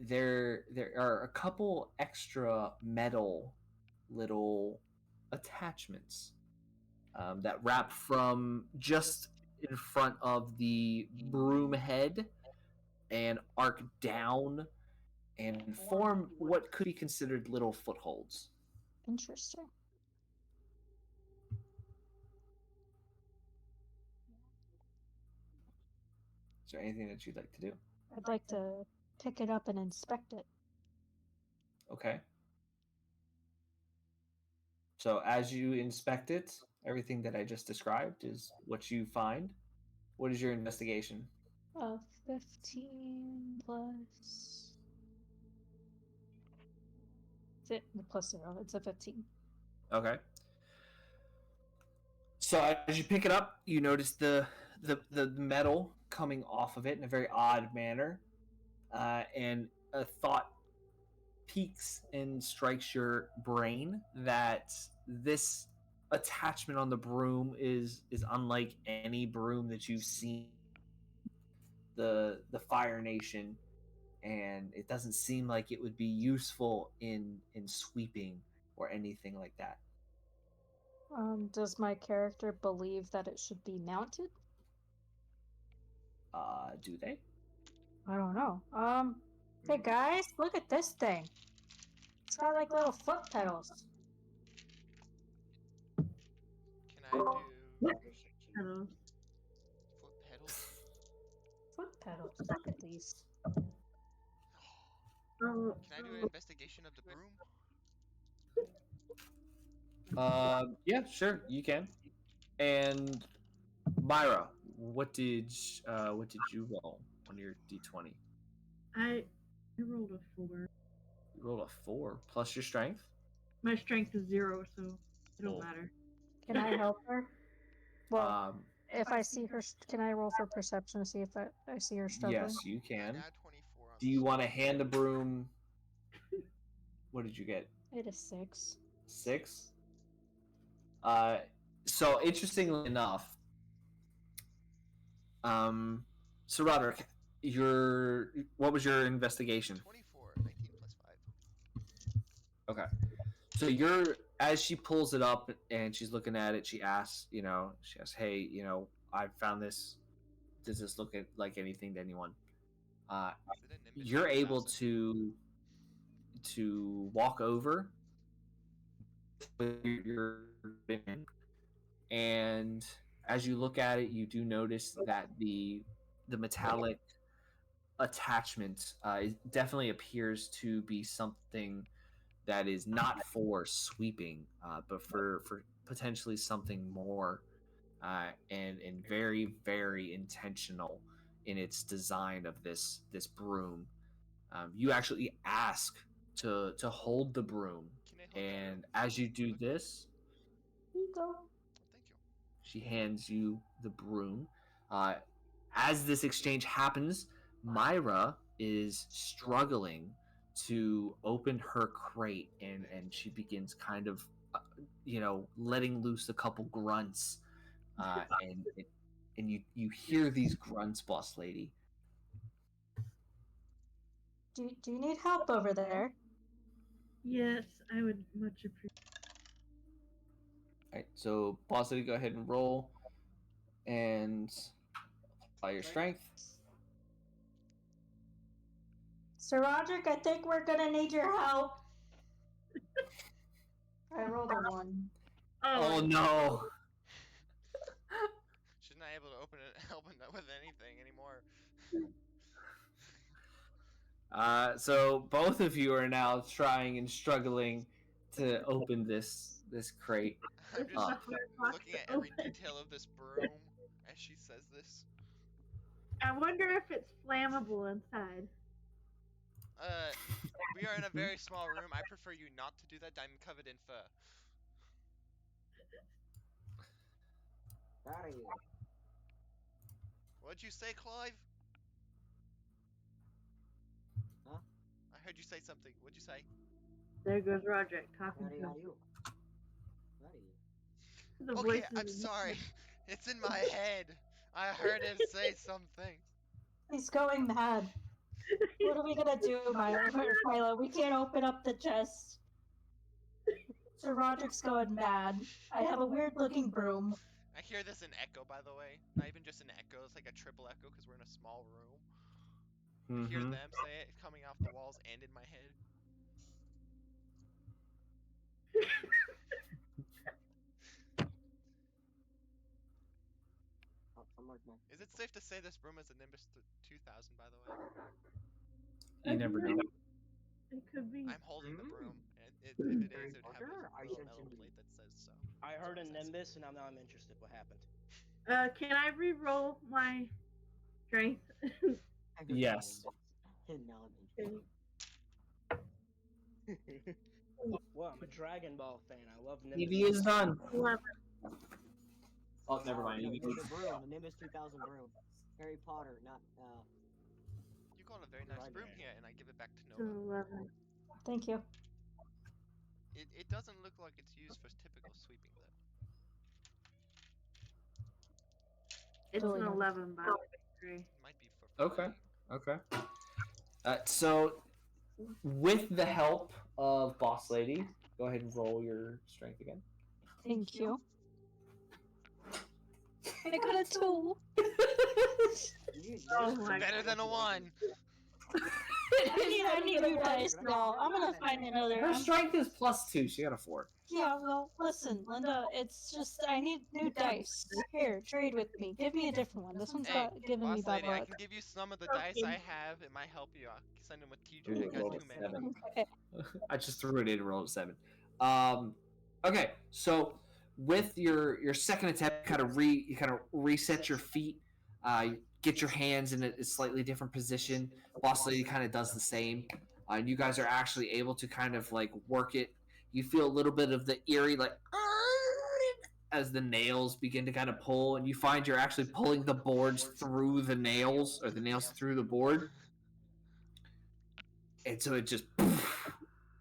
there are a couple extra metal little attachments that wrap from just in front of the broom head and arc down and form what could be considered little footholds. Interesting. Is there anything that you'd like to do? I'd like to pick it up and inspect it. Okay. So as you inspect it, everything that I just described is what you find. What is your investigation? 15 plus... plus 0. It's a 15. Okay. So as you pick it up, you notice the metal coming off of it in a very odd manner, and a thought peaks and strikes your brain that this attachment on the broom is unlike any broom that you've seen the Fire Nation, and it doesn't seem like it would be useful in sweeping or anything like that. Does my character believe that it should be mounted? Do they? I don't know. Hey guys, look at this thing. It's got like little foot pedals. Can I do Hello. foot pedals? Foot pedals. Look at these. Oh, Can I do an investigation of the broom? Yeah, sure, you can. And Myra, what did you roll on your d20? I rolled a 4. You rolled a 4 plus your strength. My strength is 0, so it don't Oh. matter. Can I help her? Well, Um, if I see her, can I roll for perception to see if I see her struggling? yes, you I can. got 24 on Do you want to hand the broom? What did you get? It is 6. 6. So interestingly enough, so Roderick, what was your investigation? 24, 19 plus 5. Okay. So as she pulls it up and she's looking at it, she asks, hey, I found this. Does this look like anything to anyone? Is it a Nimbus You're able 3000? to walk over with and as you look at it, you do notice that the metallic attachment definitely appears to be something that is not for sweeping, but for potentially something more, and very very intentional in its design of this broom. You actually ask to hold the broom, Can I hold the broom? and as you do this, Here you go. Oh, thank you. she hands you the broom. As this exchange happens, Myra is struggling to open her crate, and she begins kind of, letting loose a couple grunts, and you hear these grunts, boss lady. Do you need help over there? Yes, I would much appreciate. All right, so boss lady, go ahead and roll, and apply your strength. Sir Roderick, I think we're gonna need your help. I rolled a 1. Oh no! She's not able to open that with anything anymore. So both of you are now trying and struggling to open this crate. I'm This is just a hard box looking to at every open. detail of this broom as she says this. I wonder if it's flammable inside. We are in a very small room. I prefer you not to do that. I'm covered in fur. What are you? What'd you say, Clive? Huh? I heard you say something. What'd you say? There goes Roderick talking What to are him. you? What are you? The Okay, voices I'm in- sorry. It's in my head. I heard him say something. He's going mad. What are we gonna do, Milo? We can't open up the chest. Sir Roderick's going mad. I have a weird looking broom. I hear this in echo, by the way. Not even just an echo. It's like a triple echo because we're in a small room. Hear Mhm. them say it coming off the walls and in my head. Oh, somewhere's my. Is it safe to say this room is a Nimbus 2000, by the way? You never know. It could be. I'm holding the broom, and if it Harry is, it would have Potter? a I little said metal to me. plate that says so. I That's heard what a it says. Nimbus, and now I'm interested. What happened? Can I re-roll my strength? I heard Yes. And now I'm Okay. interested. Well, I'm a Dragon Ball fan. I love EV Nimbus. is done. 11. Oh, never mind. No, EV. the broom, the Nimbus 2000 broom. Harry Potter, not You got a very nice Right. broom here, and I give it back to It's an Nova. 11. Thank you. It doesn't look like it's used for typical sweeping, though. It's Totally an not. 11 by the way. It might be for Okay. flying. Okay. So, with the help of Boss Lady, go ahead and roll your strength again. Thank you. I got a 2. Oh my Better than a 1! I need new dice, y'all. I'm gonna find another. Her strength is +2. She got a 4. Yeah, well, listen, Linda, it's just I need new dice. Here, trade with me. Give me a different one. This one's Hey, giving me Boss bad Lady, I luck. can give you some of the dice I have. It might help you. I'll send them with TJ. I got Roll too a many. 7. Okay. I just threw it in and rolled a 7. Okay, so with your second attempt, you kind of reset your feet, get your hands in a slightly different position. Boss Lady kind of does the same, and you guys are actually able to kind of like work it. You feel a little bit of the eerie like as the nails begin to kind of pull, and you find you're actually pulling the boards through the nails, or the nails through the board, and so it just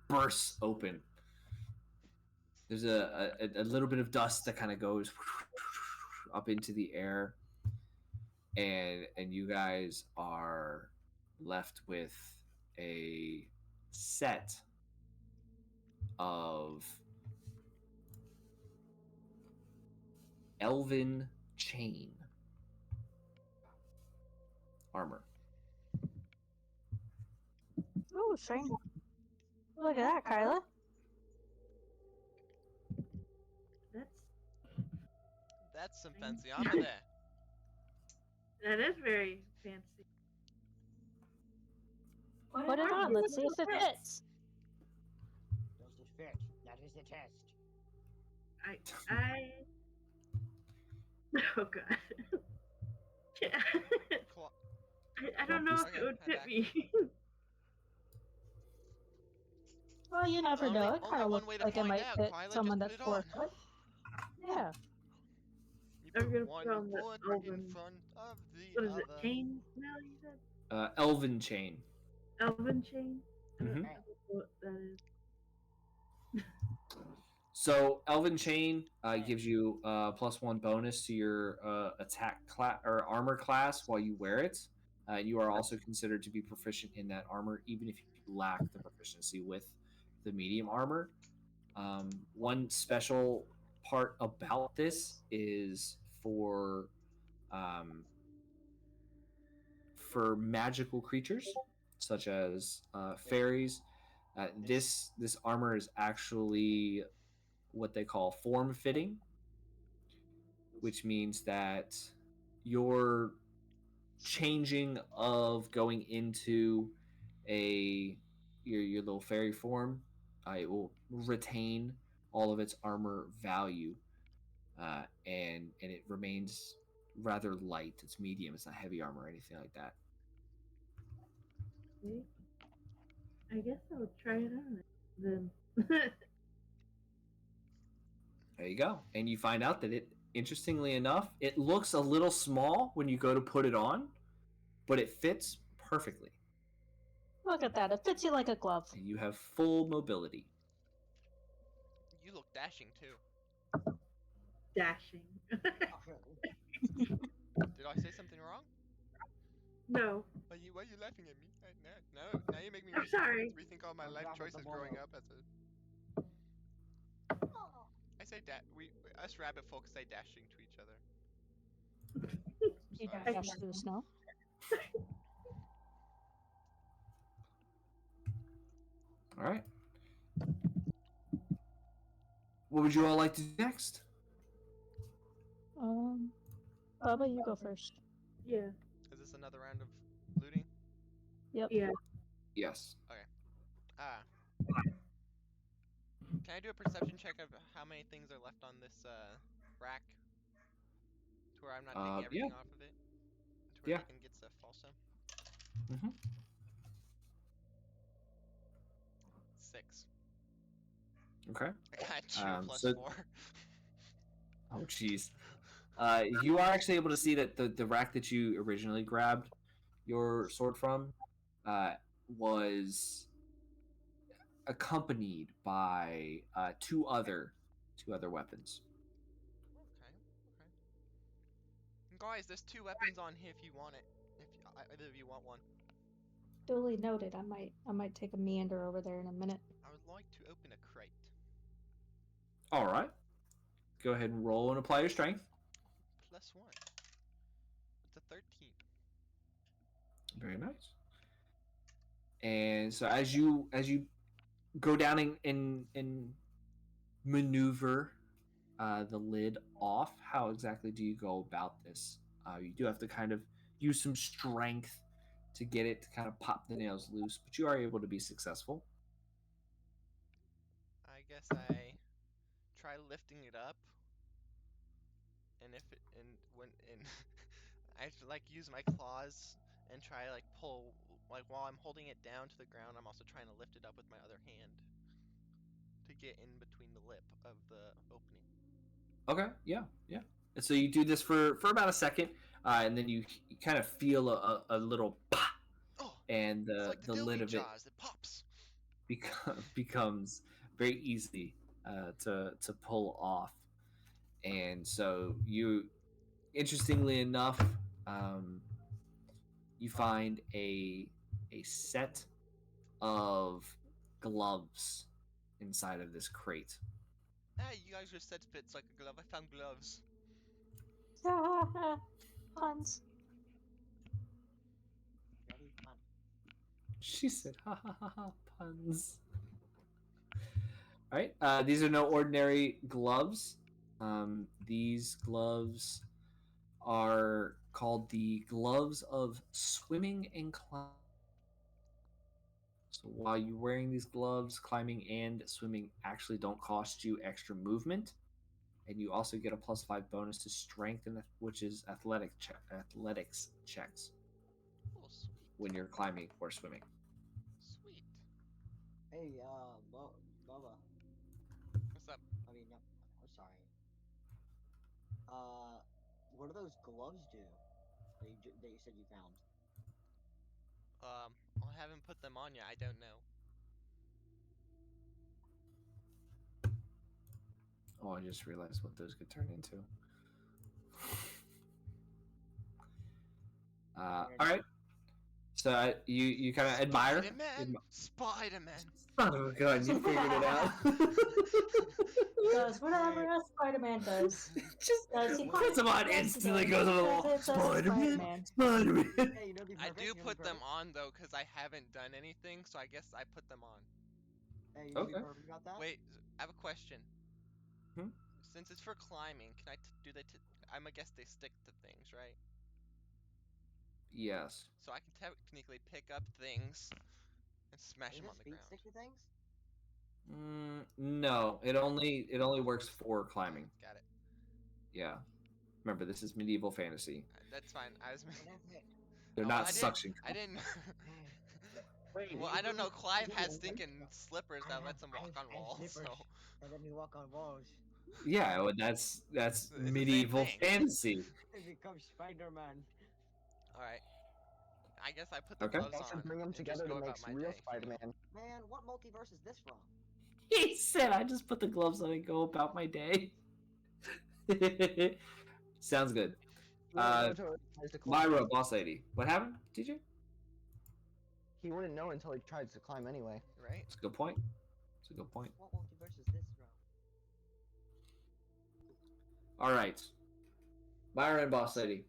bursts open. There's a little bit of dust that kind of goes up into the air, and you guys are left with a set of elven chain armor. Ooh, shiny. Look at that, Kyla. That's some fancy armor there. That is very fancy. Put it on. Let's see if it fits. Does it fit? That is the test. I oh god. Yeah. Cool. I don't know if Okay, it would I'm fit back. me. Well, you never know. It kind Only of one looks way to like it find might out, fit Kyla. someone Just that's put it 4 on. foot. Yeah. You I'm put gonna one put on the foot in elven. front of the What is it? other. Chain? Now you said Elven chain. elven chain. I don't Mhm. know what that is. So elven chain gives you +1 bonus to your attack class or armor class while you wear it. You are also considered to be proficient in that armor, even if you lack the proficiency with the medium armor. One special part about this is um, for magical creatures such as fairies. This armor is actually what they call form fitting, which means that your changing of going into your little fairy form, it will retain all of its armor value, and it remains rather light. It's medium. It's not heavy armor or anything like that. Okay. I guess I'll try it on then. There you go. And you find out that it, interestingly enough, it looks a little small when you go to put it on, but it fits perfectly. Look at that. It fits you like a glove. And you have full mobility. You look dashing too. Dashing. Did I say something wrong? No. Why are you laughing at me? Now you make me I'm sorry. rethink all my I'm life down with the choices growing boil. up as a. I say us rabbit folks say dashing to each other. You Sorry. dash through the snow. All right. What would you all like to do next? Bubba, you go first. Yeah. Is this another round of looting? Yep. Yeah. Yes. Okay. Ah. Can I do a perception check of how many things are left on this rack? To where I'm not taking Yeah. everything off of it? To where Yeah. they can get stuff also? Mm-hmm. 6. Okay. I got 2 plus So 4. oh jeez. You are actually able to see that the rack that you originally grabbed your sword from was accompanied by two other weapons. Okay, okay. Guys, there's 2 weapons on here if you want it. If either of you want one. Duly noted. I might take a meander over there in a minute. I would like to open a crate. All right. Go ahead and roll and apply your strength. +1. It's a 13. Very nice. And so as you go down and maneuver the lid off, how exactly do you go about this? You do have to kind of use some strength to get it to kind of pop the nails loose, but you are able to be successful. I guess I try lifting it up, and if it and when and I like use my claws and try like pull like while I'm holding it down to the ground, I'm also trying to lift it up with my other hand to get in between the lip of the opening. Okay, yeah, yeah. And so you do this for about a second, and then you kind of feel a little pop, Oh, and it's the like the the lid dildo of it jaws. It pops. becomes very easy to pull off. And so you, interestingly enough, um, you find a set of gloves inside of this crate. Hey, you guys just said fits like a glove. I found gloves. Puns. Very fun. She said, "Ha ha ha ha, puns." All right, these are no ordinary gloves. These gloves are called the gloves of swimming and climbing. So while you're wearing these gloves, climbing and swimming actually don't cost you extra movement, and you also get a +5 bonus to strength, which is athletics checks Oh, sweet. when you're climbing or swimming. Sweet. Hey, Bubba. What's up? I mean, no, I'm sorry. What do those gloves do that you said you found? I haven't put them on yet. I don't know. Oh, I just realized what those could turn into. All right. So you kind of admire. Spider-Man. Spider-Man. Son of a gun, you figured it out. Does whatever a Spider-Man does. Just Does he puts them on instantly, goes on the wall. Spider-Man, Spider-Man. Hey, you know, be I perfect. do you know, be put them perfect. on though, because I haven't done anything, so I guess I put them on. Hey, you know, be Okay. perfect about that. Wait, I have a question. Hmm? Since it's for climbing, can I do they? I'm gonna guess they stick to things, right? Yes. So I can technically pick up things and smash Does them on his the feet ground. stick to things? No, it only works for climbing. Got it. Yeah. Remember, this is medieval fantasy. That's fine. I was. Whatever. They're Oh, not I didn't. suction I cups. didn't. Wait, Well, I don't know. Clive has stinking slippers I that have, lets him I walk have, on I have walls. slippers So that let me walk on walls. Yeah, well, that's it's the same medieval thing. fantasy. I become Spider-Man. All right. I guess I put the Okay. gloves y'all should on bring them and just together to go make about my real day. Spider-Man. Man, what multiverse is this from? He said, "I just put the gloves on and go about my day." Sounds good. He wouldn't know until he tries to climb. Myra, boss lady. What happened, TJ? He wouldn't know until he tries to climb anyway. Right? That's a good point. That's a good point. What multiverse is this from? All right. Myra and boss lady.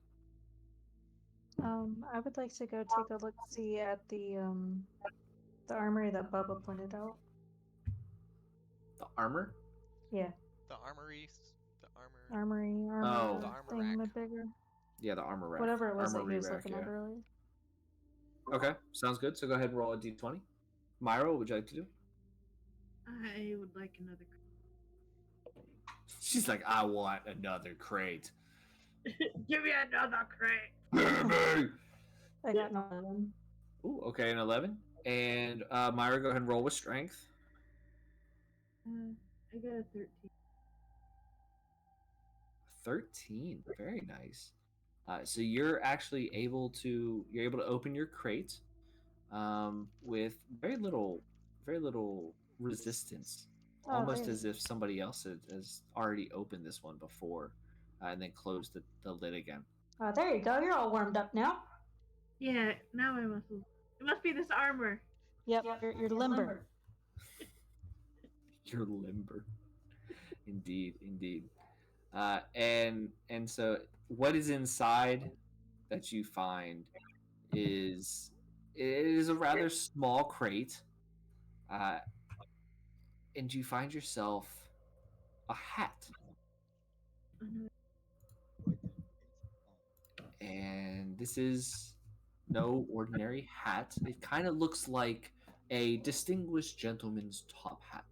I would like to go take a look see at the The armory that Bubba pointed out. The armor? Yeah. The armory. The armor. Armory, Oh. armor, The armor thing, rack. bigger. Yeah, the armor rack. Whatever it was that he Armory was rack, looking yeah. at earlier. Okay, sounds good. So go ahead and roll a d20. Myra, what would you like to do? I would like another. She's like, I want another crate. Give me another crate. Give me! I got no one. Ooh, okay, an 11. And Myra, go ahead and roll with strength. I got a 13. 13. Very nice. So you're actually able to open your crate with very little resistance, Oh, almost there. as if somebody else has already opened this one before, and then closed the lid again. Oh, there you go. You're all warmed up now. Yeah, now my muscles. It must be this armor. Yep, you're limber. You're limber. Indeed, indeed. And so what is inside that you find is a rather small crate, and you find yourself a hat. And this is no ordinary hat. It kind of looks like a distinguished gentleman's top hat.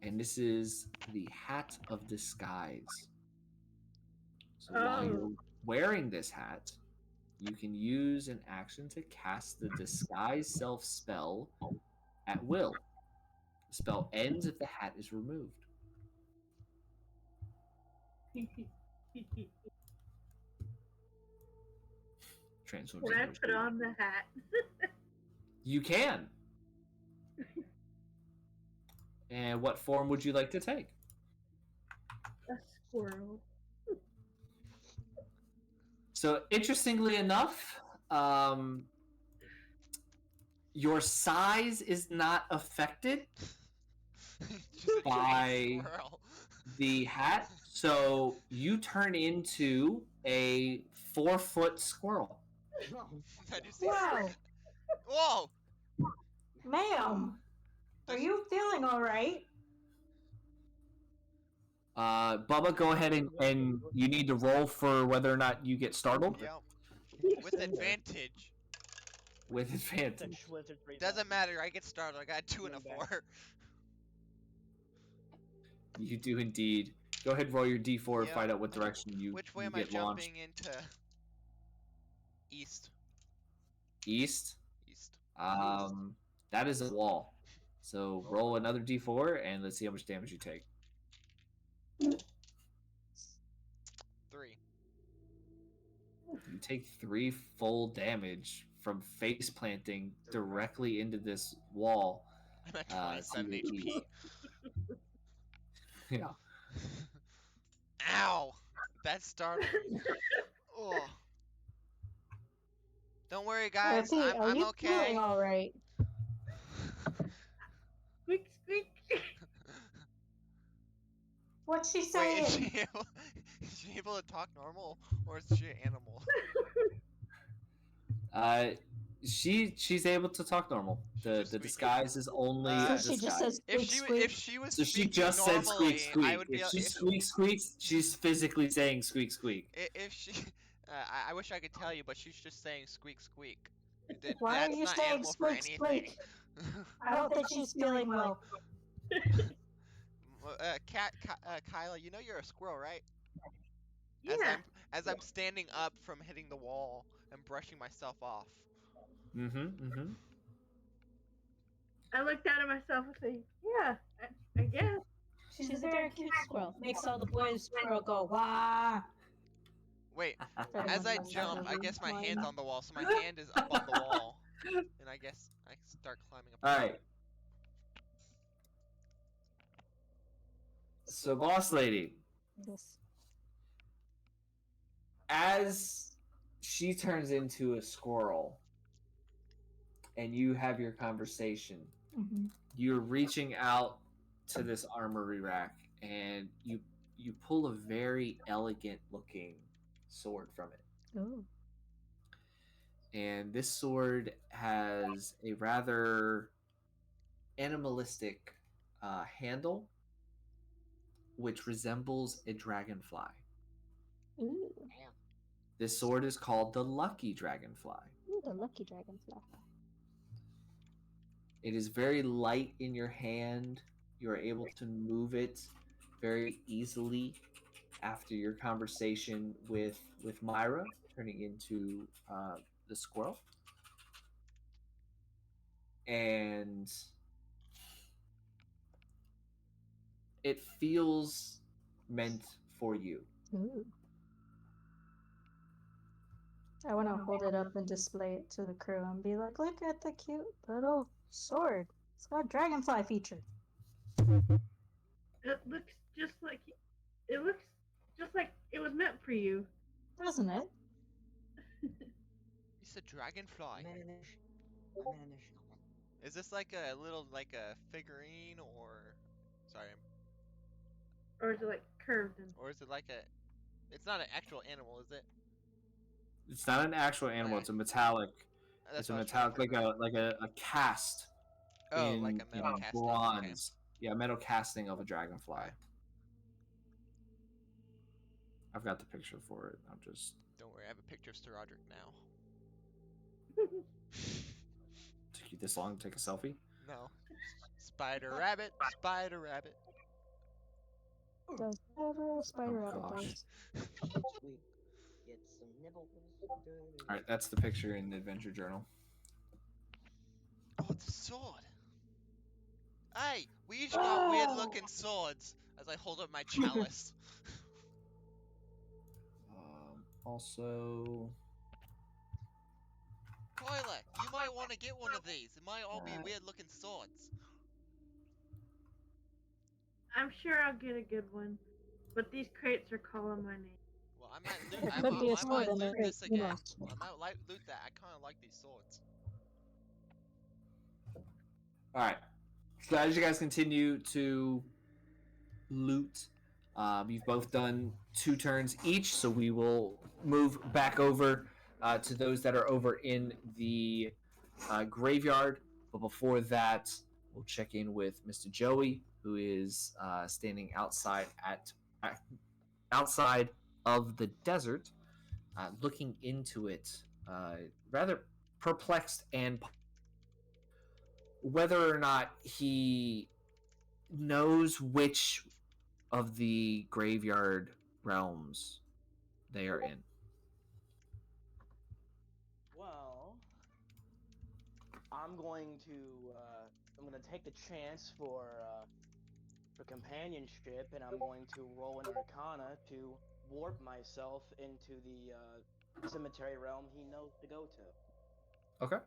And this is the hat of disguise. So while you're wearing this hat, you can use an action to cast the disguise self spell at will. The spell ends if the hat is removed. Transforms Can I into a put shape. on the hat? You can. And what form would you like to take? A squirrel. So interestingly enough, your size is not affected Just a giant by squirrel. the hat. So you turn into a 4-foot squirrel. Did you see Wow, Whoa! ma'am. Are you feeling all right? Bubba, go ahead and you need to roll for whether or not you get startled Yep. With advantage. with advantage. Doesn't matter. I get started. I got a 2 and a 4. You do indeed. Go ahead and roll your d4 and Yep. find out what direction you Which way you am I get launched. jumping into? East. East. East. That is a wall. So roll another d4 and let's see how much damage you take. 3. You take 3 full damage from face planting directly into this wall. I'm at 27 to your HP. east. Yeah. Ow! That startled me. Oh. Don't worry, guys. Are I'm you okay. feeling all right? Squeak, squeak. What's she Wait, saying? is she able to talk normal, or is she an animal? She's able to talk normal. The disguise is only So a she just disguise. says If squeak, she was So she speaking just said normally, squeak squeak. I would be. If she squeaks, she's physically saying squeak squeak. If she, I wish I could tell you, but she's just saying squeak squeak. Why That's are you not saying animal for squeak, anything. squeak? I don't think she's feeling well. Kyla, you know you're a squirrel, right? Yeah. As I'm standing up from hitting the wall and brushing myself off. I looked out at myself and say, yeah, I guess. She's a very cute squirrel. Makes all the boys squirrel go wah. Wait, Very as I much jump, like I that. guess my hand's on the wall, so my hand is up on the wall, and I guess I start climbing up. All right. So, boss lady, Yes. as she turns into a squirrel, and you have your conversation, Mm-hmm. you're reaching out to this armory rack, and you pull a very elegant looking sword from it. Oh. and this sword has a rather animalistic handle, which resembles a dragonfly. Ooh, Damn. This sword is called the Lucky Dragonfly. ooh, the lucky dragonfly. It is very light in your hand. You are able to move it very easily after your conversation with Myra, turning into the squirrel. And it feels meant for you. Ooh. I want to hold it up and display it to the crew and be like, look at the cute little sword. It's got a dragonfly feature. It looks just like it was meant for you. Doesn't it? It's a dragonfly. I'm in a Is this like a little like a figurine or sorry, Or is it like curved and or is it like a it's not an actual animal, is it? It's not an actual animal. Okay. It's a metallic. That's It's a what I was trying to metallic, figure out. like a cast Oh, like a metal in casting. Okay. bronze. Yeah, metal casting of a dragonfly. Okay. I've got the picture for it. I'll just Don't worry, I have a picture of Sir Roderick now. took you this long to take a selfie. No. Spider rabbit, spider rabbit. Does whatever a spider Oh, rabbit gosh. does. we get some nibbles. All right, that's the picture in the adventure journal. Oh, it's a sword. Hey, we each got weird looking swords as I hold up my chalice. Also, Kyler, you might want to get one of these. It might all be weird looking swords. I'm sure I'll get a good one. But these crates are calling my name. Well, I might loot. There could be a I might sword in loot there. this Who again. knows? I might loot that. I kind of like these swords. all right. So as you guys continue to loot, you've both done 2 turns each. So we will move back over to those that are over in the graveyard. But before that, we'll check in with Mr. Joey, who is standing outside of the desert, looking into it, rather perplexed and whether or not he knows which of the graveyard realms they are in. Well, I'm going to take the chance for companionship, and I'm going to roll an Arcana to warp myself into the cemetery realm he knows to go to. Okay.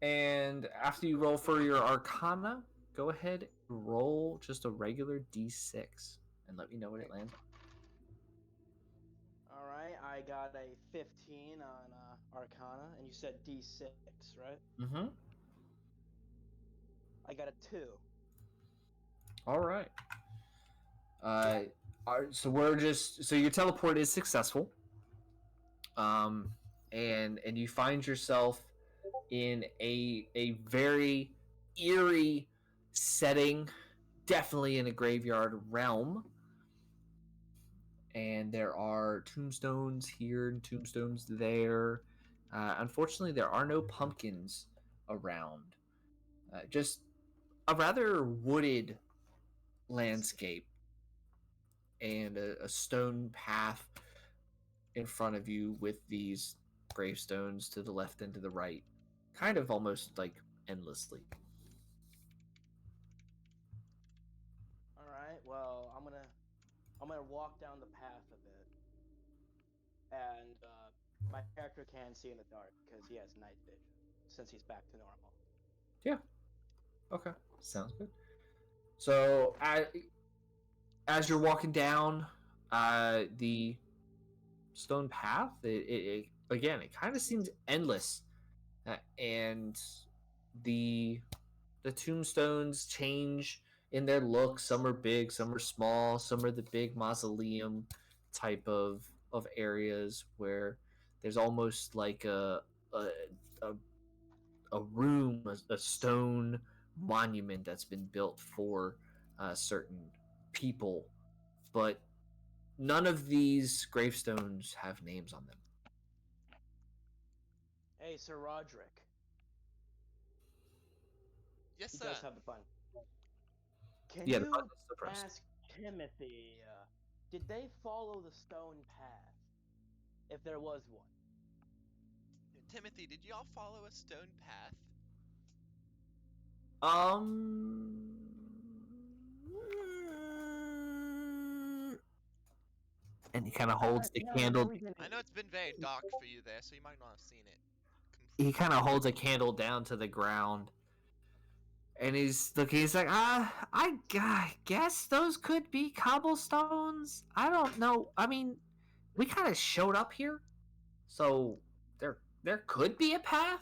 And after you roll for your Arcana, go ahead and roll just a regular D6 and let me know what it lands on. All right, I got a 15 on Arcana, and you said D6, right? Mm-hmm. I got a 2. All right. So your teleport is successful. And you find yourself in a very eerie setting, definitely in a graveyard realm. And there are tombstones here and tombstones there. Unfortunately, there are no pumpkins around. Just a rather wooded landscape and a stone path in front of you with these gravestones to the left and to the right, kind of almost like endlessly. All right, well, I'm gonna walk down the path a bit, and my character can see in the dark because he has night vision since he's back to normal. Yeah. Okay. Sounds good. So as you're walking down the stone path, it again, it kind of seems endless, and the tombstones change in their look. Some are big, some are small, some are the big mausoleum type of areas where there's almost like a, a room, a stone monument that's been built for certain people, but none of these gravestones have names on them. Hey, Sir Roderick. Yes, He sir. does have the button. Can Yeah, the you button's still pressed. ask Timothy, did they follow the stone path? If there was one. Timothy, did y'all follow a stone path? Um. And he kind of holds the No, candle. we didn't. I know it's been very dark for you there, so you might not have seen it. He kind of holds a candle down to the ground, and he's looking. He's like, I guess those could be cobblestones. I don't know. I mean, we kind of showed up here, so there could be a path.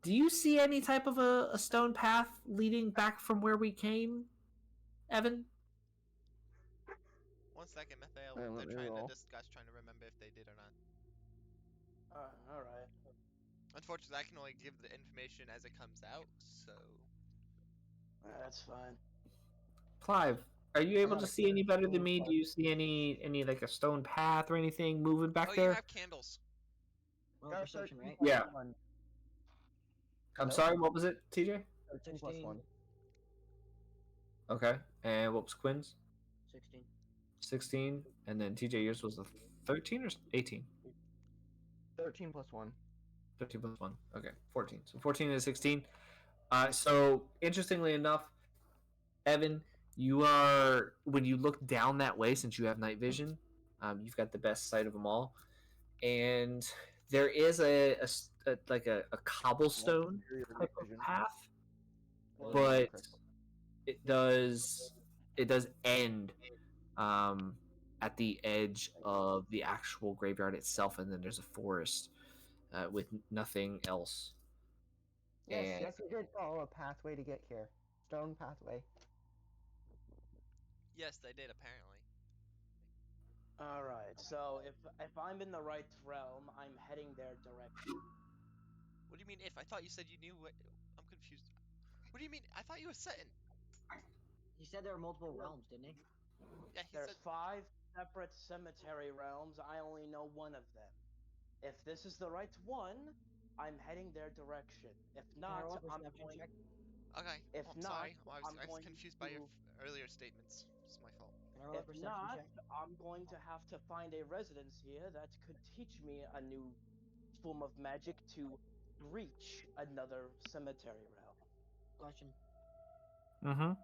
Do you see any type of a stone path leading back from where we came, Evan? 1 second, Mathael. Wait, let They're me trying to roll. discuss, trying to remember if they did or not. Alright. Unfortunately, I can only give the information as it comes out, so... That's fine. Clive, are you able got to a see any better than 15 me? Do you see any like a stone path or anything moving back Oh, there? you have candles. Roll Got a perception, 13 right? plus Yeah. 1. I'm Hello? sorry, what was it, TJ? 13 plus 16. 1. Okay, and what was Quinn's? 16. 16, and then TJ, yours was a 13 or 18? 13 plus 1. 13 plus 1. Okay, 14. So 14 and 16. So interestingly enough, Evan, you are, when you look down that way, since you have night vision, you've got the best sight of them all, and there is like a cobblestone Superior night type of vision. path, Well, but crystal. it does end at the edge of the actual graveyard itself, and then there's a forest with nothing else. Yes, And yes, we did follow a pathway to get here. Stone pathway. Yes, they did, apparently. Alright, so if I'm in the right realm, I'm heading their direction. What do you mean if? I thought you said you knew what... I'm confused. What do you mean? I thought you were certain. He said there were multiple realms, didn't he? Yeah, he There's said... 5 separate cemetery realms, I only know one of them. If this is the right one, I'm heading their direction. If Can I not, roll a I'm perception going... check? Okay, If I'm not, sorry. I I'm was going confused by your to... earlier statements. It's my fault. Can I roll a If perception not, check? I'm going to have to find a residence here that could teach me a new form of magic to reach another cemetery realm. Question. mm-hmm.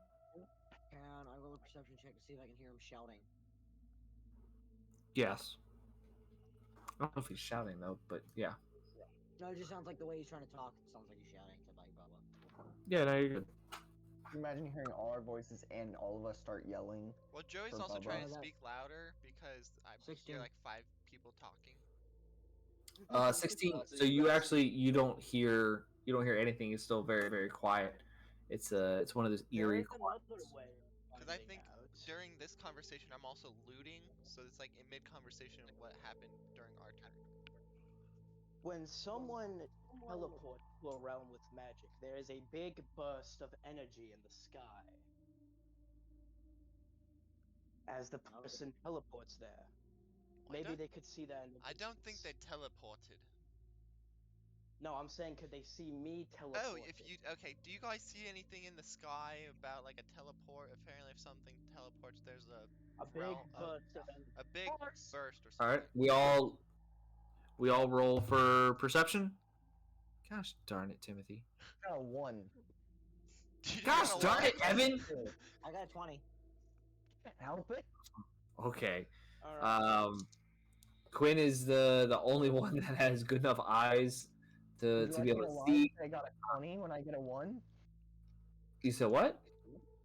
Can I roll a perception check to see if I can hear him shouting? Yes. I don't know if he's shouting though, but yeah. No, it just sounds like the way he's trying to talk. It sounds like he's shouting to like blah blah. Yeah, no, you're good. Imagine hearing all our voices and all of us start yelling. Well, Joey's For also Bubba. trying to That- speak louder because I 16. hear like 5 people talking. 16. So you don't hear anything. It's still very very quiet. It's one of those There eerie is another quiets. way of Because I finding think out. during this conversation, I'm also looting, so it's like in mid-conversation of what happened during our turn. When someone teleports to a realm with magic, there is a big burst of energy in the sky. As the person teleports there. Maybe they could see that in the I don't think they distance. teleported. No, I'm saying could they see me teleport? Oh, okay, do you guys see anything in the sky about like a teleport? Apparently if something teleports, there's A big burst of energy. a big burst or All right, something. we all roll for perception. Gosh darn it, Timothy. Got a 1. You Gosh got a darn what? it, Evan. I got a 20. Help it. Okay. Alright. Quinn is the only one that has good enough eyes to Would you be like able me to to lie see. and say I got a 20 when I get a 1? You said what?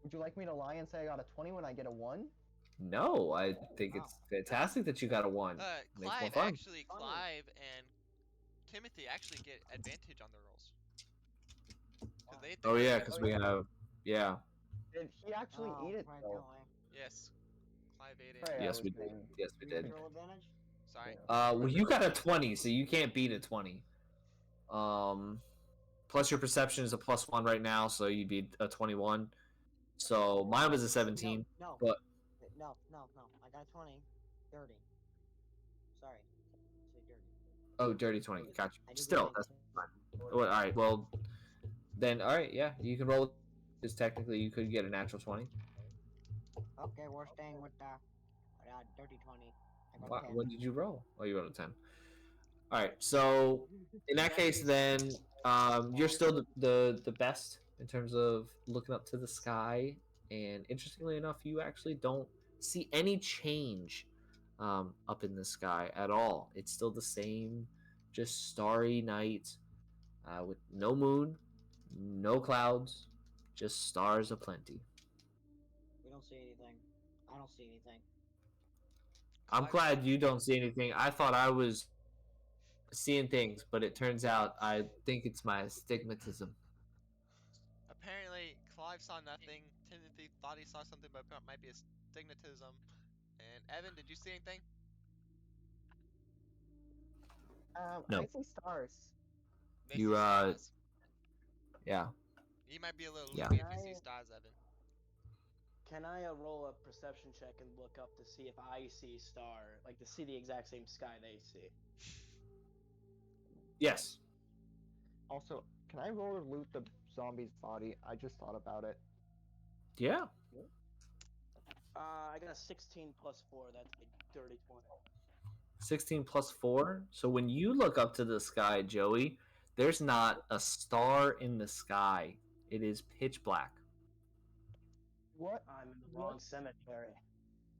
Would you like me to lie and say I got a 20 when I get a 1? No, I think it's fantastic that you got a 1. Makes more fun. Clive and Timothy actually get advantage on the rolls. Oh yeah, because we have Did he actually eat it Right, though? Yes. Clive ate it. Sorry, I Yes, was we did. saying. Yes, we did. Roll advantage? Sorry. Well, you got a 20, so you can't beat a 20. Plus your perception is a +1 right now, so you'd be a 21. So mine was a 17. No, But no. I got 20. Dirty. Sorry. Say dirty. oh, dirty 20. Gotcha. I need to Still, make that's fine. Well, all right. Well, then, all right. Yeah, you can roll. Because technically, you could get a natural 20. Okay, we're staying with the dirty 20. I got What, 10. what did you roll? Oh, you rolled a 10. All right. So in that case, then you're still the best in terms of looking up to the sky. And interestingly enough, you actually don't see any change up in the sky at all. It's still the same, just starry night with no moon, no clouds, just stars aplenty. We don't see anything. I don't see anything. I'm Clive saw glad you nothing. don't see anything. I thought I was seeing things, but it turns out I think it's my astigmatism. Apparently, Clive saw nothing. Timothy thought he saw something, but it might be a stigmatism. And Evan, did you see anything? I No, see stars. They see you stars. yeah, You might be a little yeah. loopy if you see stars, Evan. Can I roll a perception check and look up to see if I see star, like to see the exact same sky they see? Yes. Also, can I roll or loot the zombie's body? I just thought about it. Yeah. I got a 16 plus 4. That's a dirty 20. 16 plus 4. So when you look up to the sky, Joey, there's not a star in the sky. It is pitch black. What? I'm in the What? wrong cemetery.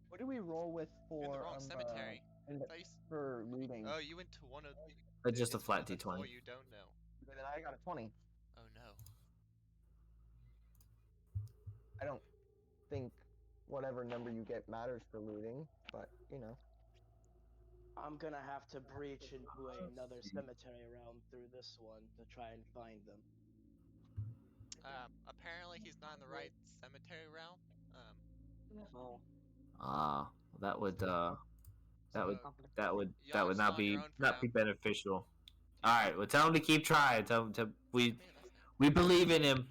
What do we roll with You're in the for wrong cemetery. Thought you for looting? oh, you went to one of Just a it's one flat of the four D20. you don't know. Then I got a 20. Oh no. I don't think whatever number you get matters for looting, but you know. I'm gonna have to breach into another cemetery realm through this one to try and find them. Apparently he's not in the right cemetery realm. So, Ah, that would that would So that y'all are would still not on your be own for now. beneficial. Do you All think? right, well tell him to keep trying. Tell him to Stop being less now. we believe in him.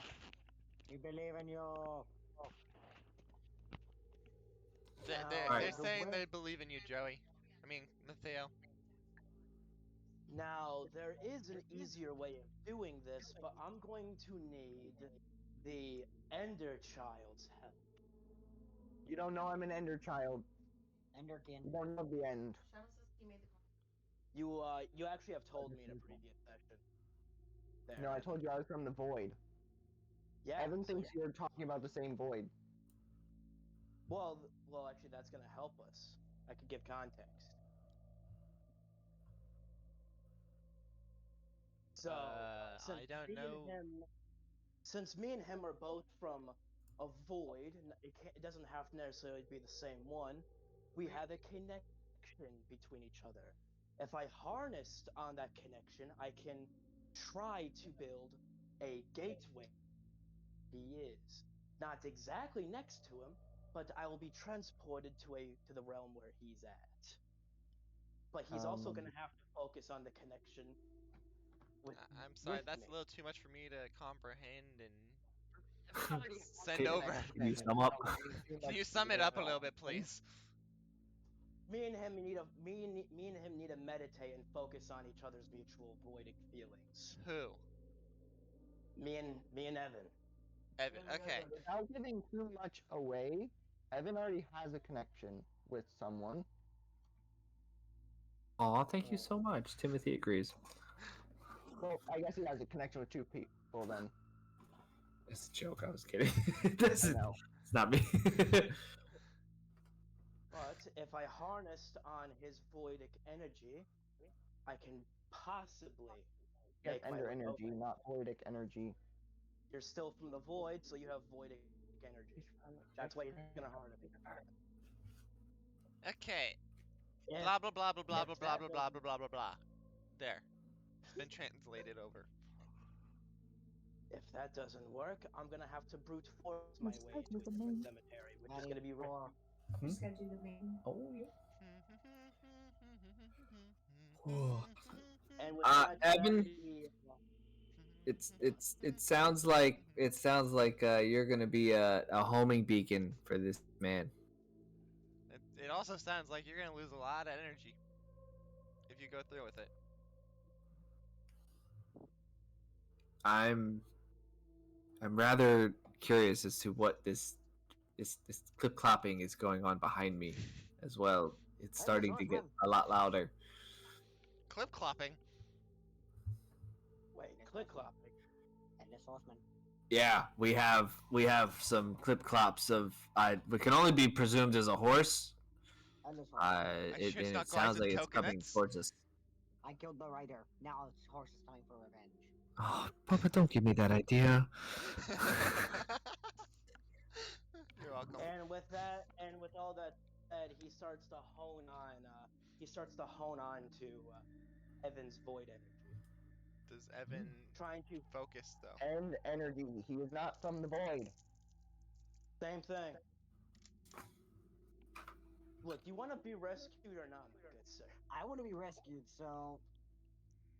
we believe in you. They're Alright. saying they believe in you, Joey. I mean, Nathaniel. Now, there is an easier way of doing this, but I'm going to need the Ender Child's help. You don't know I'm an Ender Child. Enderkin. You don't know the end. You actually have told me in a previous session. There, No, I Evan. told you I was from the void. Yeah. Evan so- thinks you're talking about the same void. well, actually, that's gonna help us. I could give context. So, I don't know. Since me and him are both from a void, it doesn't have to necessarily be the same one. We have a connection between each other. If I harnessed on that connection, I can try to build a gateway. He is not exactly next to him, but I will be transported to the realm where he's at. But he's also going to have to focus on the connection I'm sorry, with that's me. a little too much for me to comprehend and send Can over. can you sum up? Can you sum it up a little bit, please? Me and him need to meditate and focus on each other's mutual voidic feelings. Who? Me and Evan. Evan. Okay. Without giving too much away, Evan already has a connection with someone. Aw, thank you so much. Timothy agrees. Well, I guess he has a connection with two people then. It's a joke. I was kidding. This I is know. it's not me. But if I harnessed on his voidic energy, I can possibly Get make my Ender way energy, over. not voidic energy. You're still from the void, so you have voidic energy. That's why you're gonna harness it. Okay. If- Blah blah blah blah blah if blah blah that blah blah doesn't- blah blah blah. There. It's been translated over. If that doesn't work, I'm gonna have to brute force my Let's way start to a with the different main. cemetery, which is gonna be. Four. Hmm? Just gotta do the main. Oh yeah. with that, Evan, Charity, it sounds like you're gonna be a homing beacon for this man. It also sounds like you're gonna lose a lot of energy if you go through with it. I'm rather curious as to what this clip clapping is going on behind me as well. It's Hey, starting to get swordsman. a lot louder. Clip clopping. wait, Hey, click swordsman. clapping. Hey, swordsman. Yeah, we have some clip clops of. We can only be presumed as a horse. Hey, swordsman. Are you sure it's And it not guards sounds and like it's coming coconuts? towards us. I killed the rider. Now this horse is coming for revenge. Oh, Papa, don't give me that idea. You're welcome. And with that, and with all that said, he starts to hone on. He starts to hone on to Evan's void energy, Does Evan trying to focus though? And energy. He is not from the void. same thing. Look, you want to be rescued or not, my good sir? I want to be rescued, so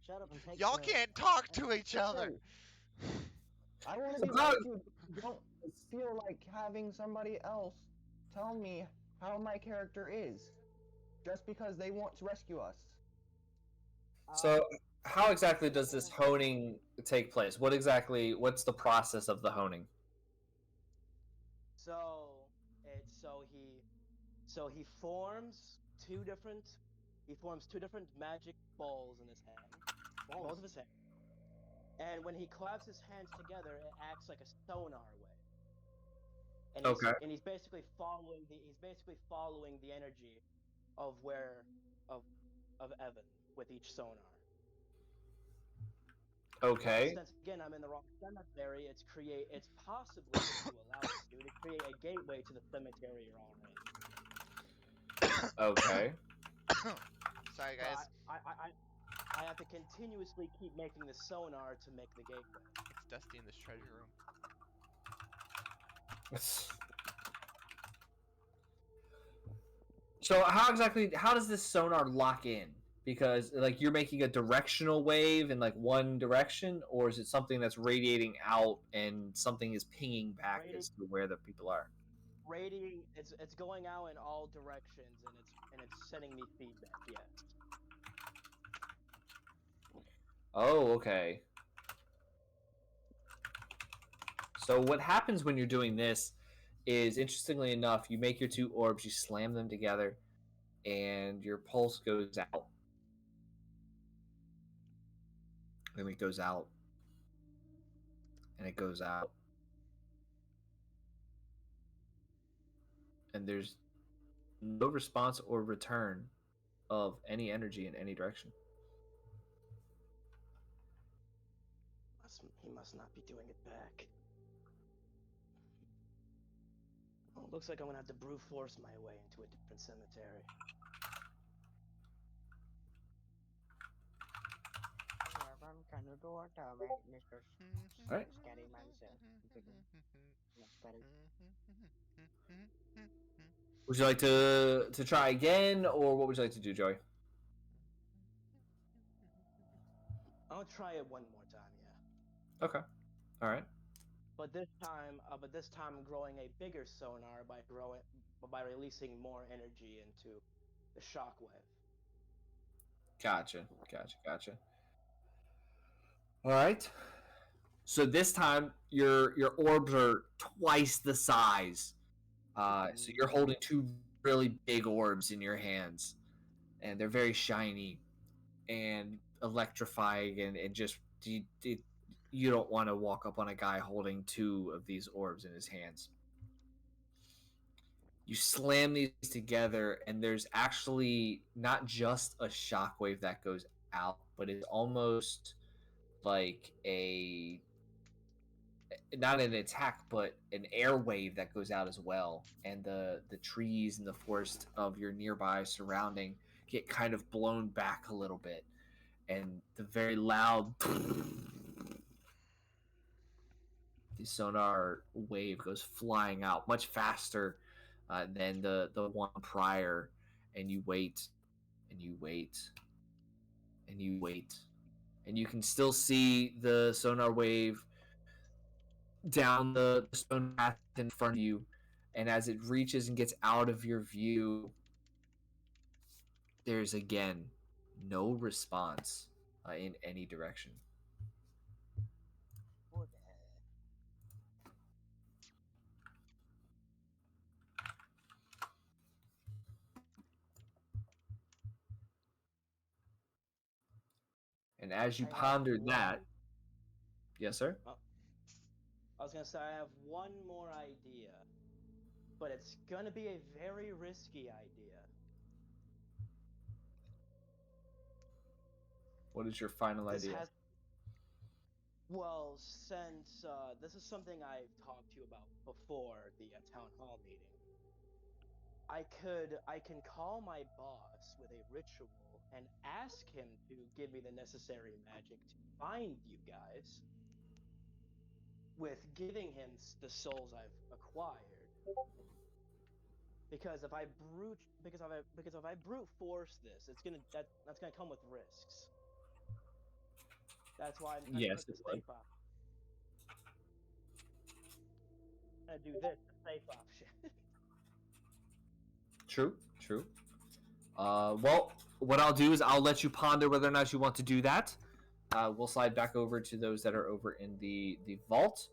shut up and take Y'all the. can't talk to each other. I want to So be dog- rescued. Don't feel like having somebody else tell me how my character is, just because they want to rescue us. So, how exactly does this honing take place? What's the process of the honing? So it's so he forms two different magic balls in his hand, balls of his hand. And when he claps his hands together, it acts like a sonar wave. And he's Okay. and he's basically following the energy of where of Evan with each sonar. But Okay. since again I'm in the wrong cemetery, it's possibly, if you allow it to create a gateway to the cemetery you're already in. Okay. Sorry, So guys. I have to continuously keep making the sonar to make the gateway. It's dusty in this treasure room. So, how does this sonar lock in? Because like you're making a directional wave in like one direction, or is it something that's radiating out and something is pinging back Radi- as to where the people are? Radiating, it's going out in all directions, and it's sending me feedback. Yes. Oh, okay. So what happens when you're doing this is, interestingly enough, you make your two orbs, you slam them together, and your pulse goes out. And it goes out. And it goes out. And there's no response or return of any energy in any direction. He must not be doing it back. Oh, looks like I'm gonna have to brute force my way into a different cemetery. Welcome to the door, Mr. Alright. Scatty Mindset. Would you like to try again, or what would you like to do, Joey? I'll try it one more time, yeah. Okay. Alright. But this time, I'm growing a bigger sonar by releasing more energy into the shockwave. Gotcha. Alright. So this time your orbs are twice the size. So you're holding two really big orbs in your hands, and they're very shiny and electrifying, and just you don't want to walk up on a guy holding two of these orbs in his hands. You slam these together, and there's actually not just a shockwave that goes out, but it's almost like a not an attack, but an air wave that goes out as well, and the trees and the forest of your nearby surrounding get kind of blown back a little bit, and the very loud the sonar wave goes flying out much faster than the one prior, and you wait and you wait and you wait and you can still see the sonar wave down the stone path in front of you. And as it reaches and gets out of your view, there's again no response in any direction. What And as you I have pondered that, one. yes, sir? Oh, I was gonna say I have one more idea, but it's gonna be a very risky idea. What is your final This idea? has Well, since this is something I've talked to you about before the town hall meeting, I can call my boss with a ritual and ask him to give me the necessary magic to find you guys, with giving him the souls I've acquired. Because if I brute force this, that's gonna come with risks. That's why I'm trying to Yes, take it the would. safe option. I'm gonna do this, the safe option. True, true. Well, what I'll do is I'll let you ponder whether or not you want to do that. We'll slide back over to those that are over in the vault,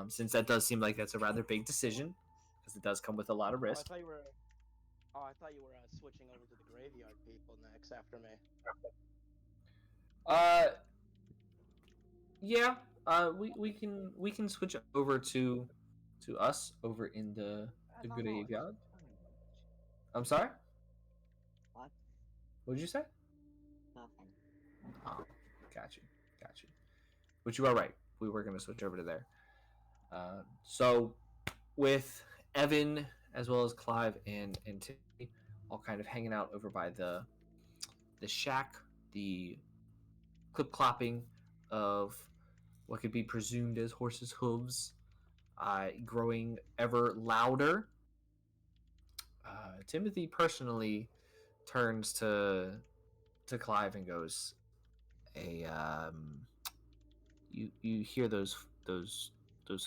since that does seem like that's a rather big decision, because it does come with a lot of Oh, I risk. thought you were. Oh, I thought you were switching over to the graveyard people next after me. Uh, yeah. We can switch over to us over in the no, no, it's graveyard. fine. I'm sorry. What? What did you say? Nothing. Oh, got you, got you. But you are right. We were gonna switch over to there. So with Evan as well as Clive and Timmy all kind of hanging out over by the shack, the clip clopping of what could be presumed as horses' hooves, growing ever louder. Timothy personally turns to Clive and goes, "Hey, you hear those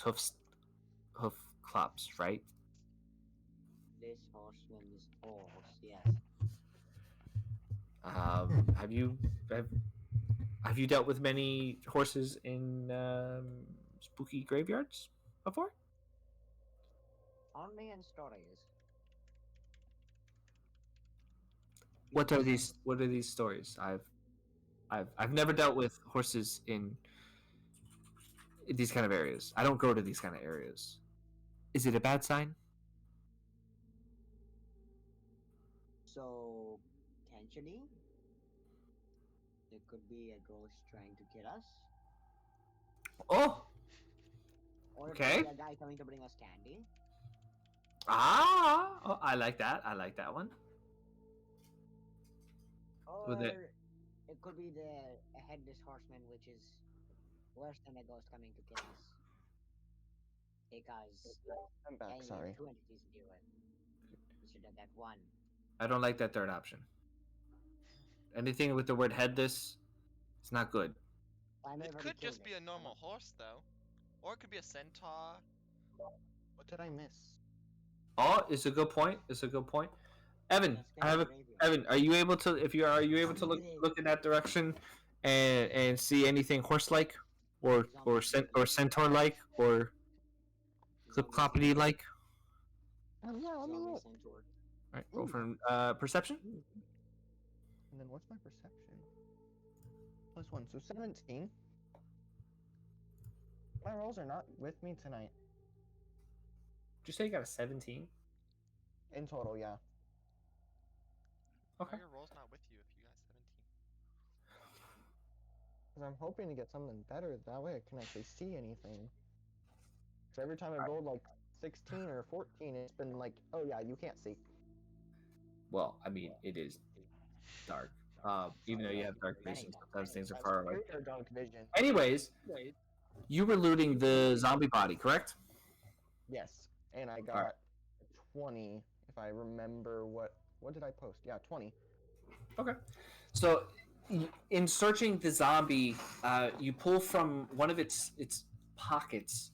hoof clops, right? This horseman's horse, yes. Have you have you dealt with many horses in spooky graveyards before? Only in stories. What are these? What are these stories? I've never dealt with horses in these kind of areas. I don't go to these kind of areas. Is it a bad sign? So, potentially, there could be a ghost trying to get us. Oh, Or it could okay. be a guy coming to bring us candy. Oh, I like that. I like that one. With it, Or it could be the a headless horseman, which is worse than a ghost coming to kill us. Because I'm back. can you Sorry. have two entities to deal with instead of that one? I don't like that third option. Anything with the word headless, it's not good. I'm It already could killed just it. be a normal horse, though. Or it could be a centaur. What did I miss? Oh, it's a good point. It's a good point. Evan, Let's I get to have the a graveyard. Evan. Are you able to? If you are you able to Zombie village. look in that direction, and see anything horse like, Zombie or village. centaur like, or clip Zombie cloppity centaur. like? Oh yeah, let me Zombie look. centaur. All right, roll Ooh. for perception. And then what's my perception? +1, so 17. My rolls are not with me tonight. Did you say you got a 17? In total, yeah. How Okay. are your rolls not with you if you got 17? Because I'm hoping to get something better. That way I can actually see anything. So every time I've rolled like 16 or 14, it's been like, oh yeah, you can't see. Well, I mean, it is dark. Even though you have dark Many vision, dark, sometimes many things are dark. far away. Or dark vision. Anyways, you were looting the zombie body, correct? Yes, and I got Alright. 20 if I remember what did I post? Yeah, 20. Okay. So In searching the zombie, you pull from one of its pockets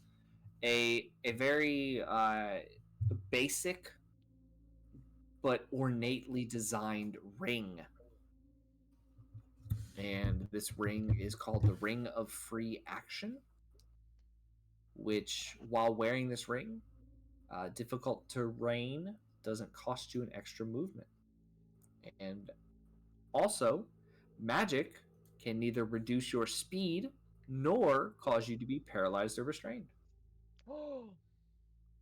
a very basic but ornately designed ring, and this ring is called the Ring of Free Action. Which, while wearing this ring, difficult terrain doesn't cost you an extra movement, and also magic can neither reduce your speed nor cause you to be paralyzed or restrained. Oh,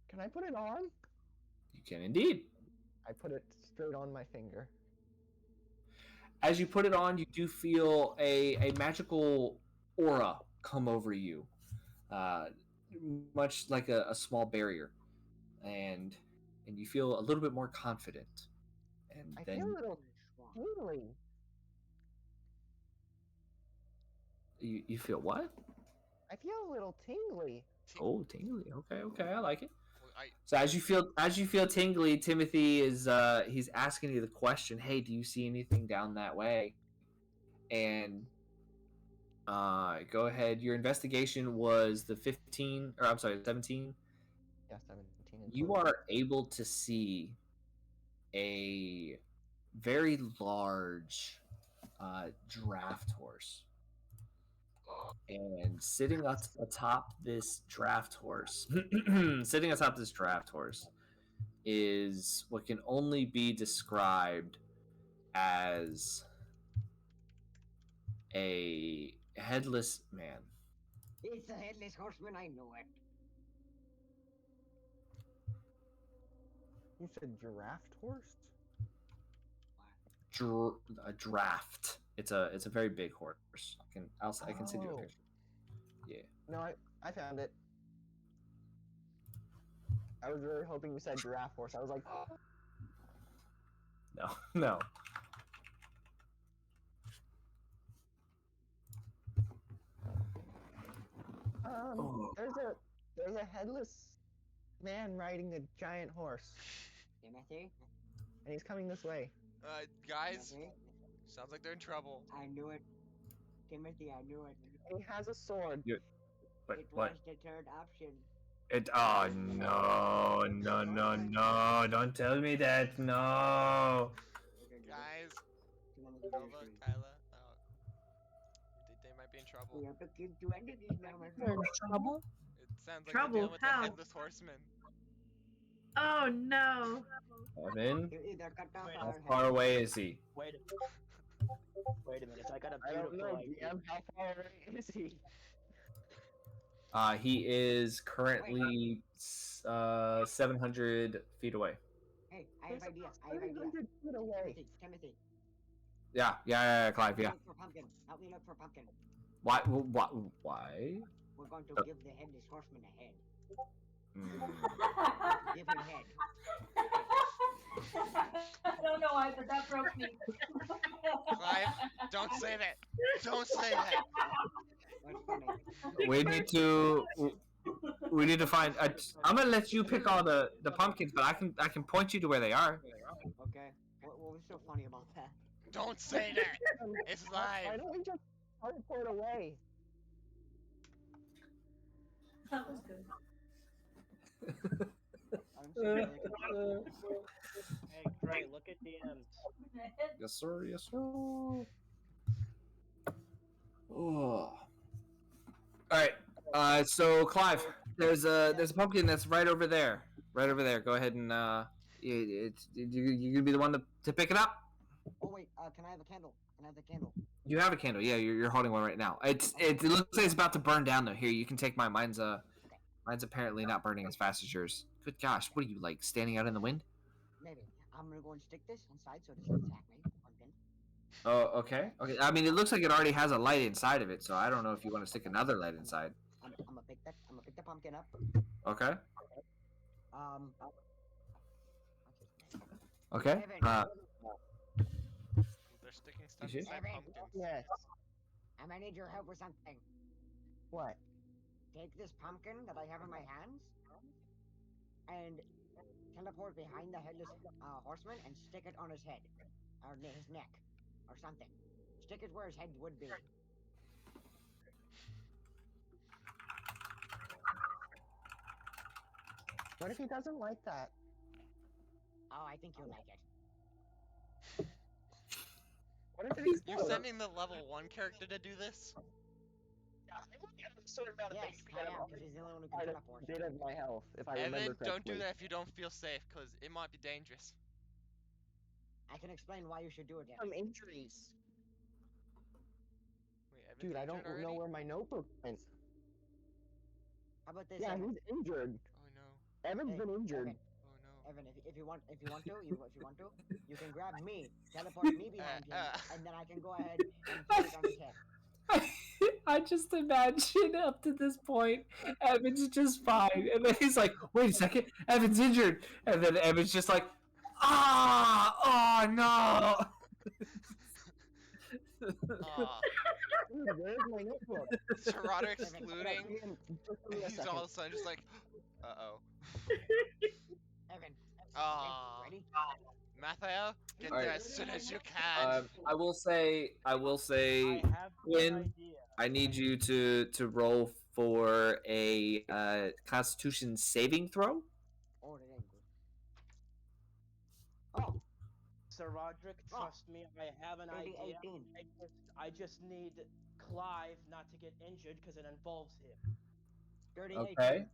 can I put it on? You can indeed. I put it straight on my finger. As you put it on, you do feel a magical aura come over you, uh, much like a small barrier, and you feel a little bit more confident. And I feel a then little tingly. you feel what? I feel a little tingly. Oh, tingly. Okay, okay, I like it. Well, So as you feel tingly, Timothy is he's asking you the question, "Hey, do you see anything down that way?" And go ahead. Your investigation was the 15, or I'm sorry, 17. Yeah, 17 and You 20. are able to see a very large draft horse, and sitting atop this draft horse, sitting atop this draft horse, is what can only be described as a headless man. It's the headless horseman, I know it. You said giraffe horse? A draft. It's a very big horse. I can send you a Oh. picture. Yeah. No, I found it. I was really hoping you said giraffe horse. I was like, No, no. Oh. there's a headless man riding a giant horse, Timothy? and he's coming this way. guys, Timothy? sounds like they're in trouble. I knew it. Timothy, I knew it. And he has a sword. But It what? was the third option. Oh no! Don't tell me that. No. Guys, Nova, Nova, Kyla, they might be in trouble. we have to keep doing this now, my They're in friend. trouble. It sounds like they're Trouble? dealing with the How? headless horseman. Oh no. Evan, You either cut off Wait, how our far head. away is he? Wait a minute. I got a I don't beautiful know, idea. DM. How far away is he? He is currently 700 feet away. Hey, I have He's idea. I have idea. 700 feet away. Timothy, Yeah, Clive. Yeah. look for pumpkin. Help me look for pumpkin. Why? Why? We're going to give the headless horseman a head. Mm. Give him head. I don't know why, but that broke me. Clive, don't say that. Don't say that. That's funny. We need to. We need to find. I'm gonna let you pick all the pumpkins, but I can point you to where they are. Okay. What was so funny about that? Don't say that. It's Why live. don't we just teleport away? That was good. I'm so really confused. Hey, Trey, look at DMs. Yes, sir. Yes, sir. Oh. All right. So Clive, there's a pumpkin that's right over there. Right over there. Go ahead and you gonna be the one to pick it up. Oh wait, can I have a candle? Can I have the candle? You have a candle. Yeah, you're holding one right now. It looks like it's about to burn down though. Here, you can take mine. Mine's apparently not burning as fast as yours. Good gosh, what are you like standing out in the wind? Maybe. I'm gonna go and stick this inside so it doesn't attack me. Pumpkin. Oh, okay. Okay. I mean, it looks like it already has a light inside of it, so I don't know if you want to stick another light inside. I'm gonna pick that. I'm gonna pick the pumpkin up. Okay. Um. Okay. Evan, They're sticking stuff You see? inside Evan. pumpkins. Yes. I'm gonna need your help with something. What? Take this pumpkin that I have in my hands and teleport behind the headless horseman and stick it on his head or his neck or something. Stick it where his head would be. What if he doesn't like that? Oh, I think you'll like it. What if it You're explodes? sending the level 1 character to do this? Yeah, I only have a certain amount of Yes, HP I that am, I'm because he's the only one who can part of teleport. bit of my health, if I remember Evan, don't do correctly. that if you don't feel safe, because it might be dangerous. I can explain why you should do it. Some injuries. Wait, Evan's Dude, I injured don't know already? where my notebook went. How about this, Yeah, Evan? he's injured. Oh no. Evan's Hey, been injured. Evan, Oh no. Evan, if you want to, you can grab me, teleport me behind him, and then I can go ahead and put it on his head. I just imagine up to this point, Evan's just fine, and then he's like, "Wait a second, Evan's injured," and then Evan's just like, "Ah, oh no!" Aw. Dude, where's my notebook? Sir Roderick's Evan, looting, Just give me and a he's second. all of a sudden just like, uh-oh. Evan, Aw. ready? Mathael, get All there right. as soon as you can. I will say, I have an Quinn, idea. I need you to roll for a Constitution saving throw. Oh, that ain't good. Oh, Sir Roderick, Oh. trust me, I have an Dirty idea. 18. I just need Clive not to get injured because it involves him. Dirty Okay, 18.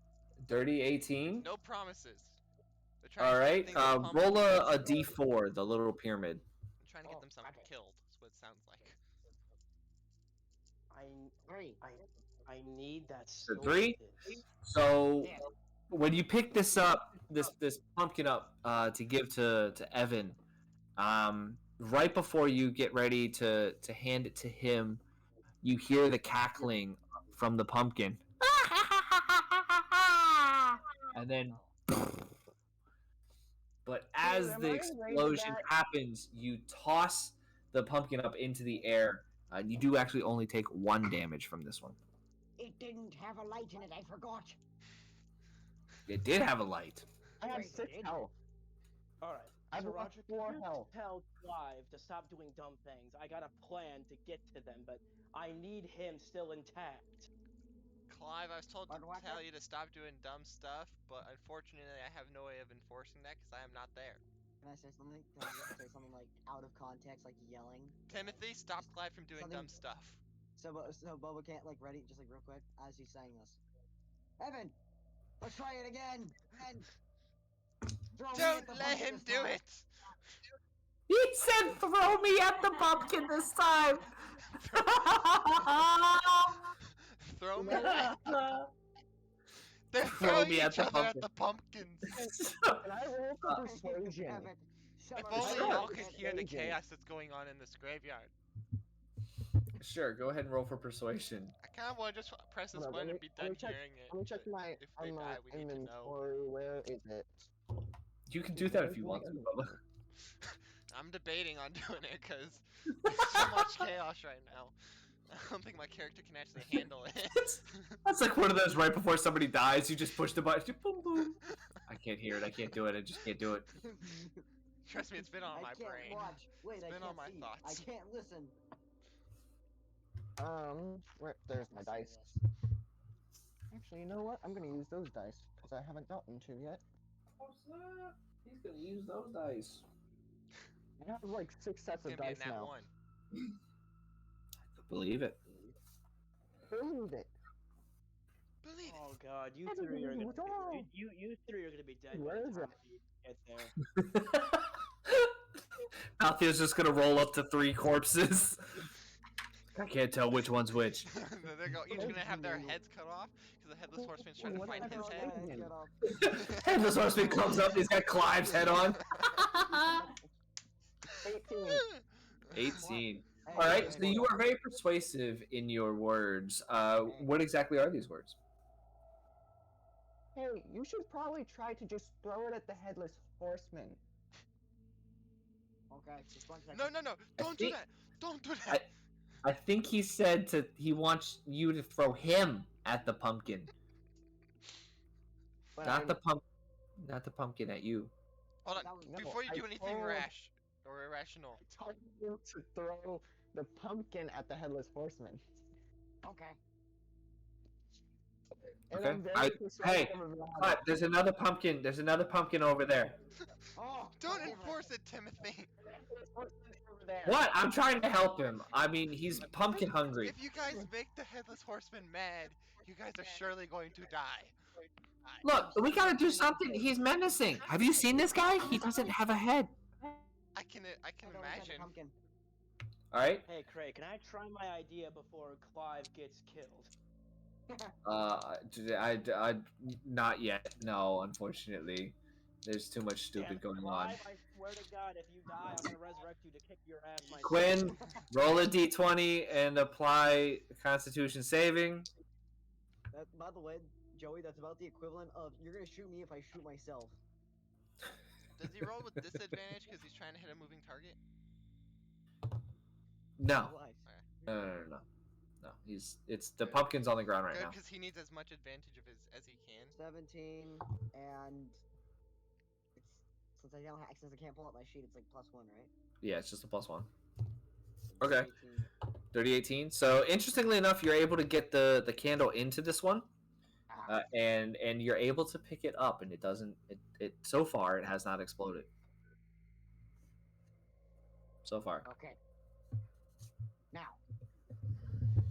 dirty 18. No promises. They're All trying to right, get things pumped. roll a d4, the little pyramid. I'm trying to get Oh, them some got it. killed. That's what it sounds like. I 3. I need that So 3. solstice. So Yes. when you pick this up, this pumpkin up to give to Evan, right before you get ready to hand it to him, you hear the cackling from the pumpkin, and then. But as Dude, am the I explosion that? happens, you toss the pumpkin up into the air. You do actually only take 1 damage from this one. It didn't have a light in it, I forgot. It did have a light. I have Wait, 6 did? health. Alright. I've Sir lost Roderick, 4 can you health. tell Clive to stop doing dumb things? I got a plan to get to them, but I need him still intact. Clive, I was told to But what tell the- you to stop doing dumb stuff, but unfortunately I have no way of enforcing that because I am not there. Can I say something? Can I just say something like out of context, like yelling? Timothy, stop Clive from doing Something- dumb stuff. So Boba can't like ready, just like real quick as he's saying this. Evan, let's try it again. And throw me at Don't the let pumpkin him this do time. it! He said, "Throw me at the pumpkin this time." Throw me at They're Throw throwing me at each the other at the pumpkins! Can I roll for persuasion? Evan, If someone only throw y'all me could at- hear the Persuasion. chaos that's going on in this graveyard. Sure, go ahead and roll for persuasion. I kind of want to just press this Hold on, button and be let me done check- hearing it. Let me check but my if they die, we need to know. inventory. Where is it? You can do that if you want to, Bubba. I'm debating on doing it because there's so much chaos right now. I don't think my character can actually handle it. That's like one of those right before somebody dies, you just push the button, boom, boom. I can't hear it, I can't do it, I just can't do it. Trust me, it's been on I my can't brain. watch. Wait, It's I been can't on my see. thoughts. I can't listen. There's my Listen to dice. this. Actually, you know what? I'm gonna use those dice because I haven't gotten to yet. What's that? He's gonna use those dice. I have like 6 sets It's of gonna be a dice nat now. 1. Believe it. Believe it. Believe it. Oh god, you I don't three are believe gonna it all. be, you three are gonna be dead by Where the is time it? we get there. Althea's just gonna roll up to 3 corpses. I can't tell which one's which. They're each gonna have their heads cut off because the headless horseman's trying to What find if I his throw head. that Get up. Headless horseman comes up, he's got Clive's head on. 18. 18. Hey, Alright, hey, so you are very persuasive in your words. What exactly are these words? Hey, you should probably try to just throw it at the headless horseman. Okay, just 1 second. No! Don't do think- that! Don't do that! I think he said he wants you to throw him at the pumpkin. But Not the pumpkin at you. Hold That on. was- No, Before you I do anything told- rash or irrational, told you to throw the pumpkin at the headless horseman. Okay. And Okay. I'm very persuasive about Clive, it. there's another pumpkin. There's another pumpkin over there. Oh, Don't okay, enforce it, Timothy. Horseman's over there. What? I'm trying to help him. I mean, he's pumpkin hungry. If you guys make the Headless Horseman mad, you guys are surely going to die. Look, we gotta do something. He's menacing. Have you seen this guy? He doesn't have a head. I can I thought we had the imagine. pumpkin. All right. Hey, Craig, can I try my idea before Clive gets killed? Not yet. No, unfortunately, there's too much Damn stupid it, going on. Clive, I swear to God, if you die, I'm gonna resurrect you to kick your ass myself. Quinn, roll a d20 and apply Constitution saving. By the way, Joey, that's about the equivalent of you're gonna shoot me if I shoot myself. Does he roll with disadvantage because he's trying to hit a moving target? No, Lies. no. It's the pumpkin's on the ground right Good, now. because he needs as much advantage of as he can. 17 and it's since I can't pull up my sheet, it's like +1, right? Yeah, it's just a +1. So Okay. 18. Dirty 18. So interestingly enough, you're able to get the candle into this one, and you're able to pick it up, and it doesn't. It so far it has not exploded. So far. Okay. Now,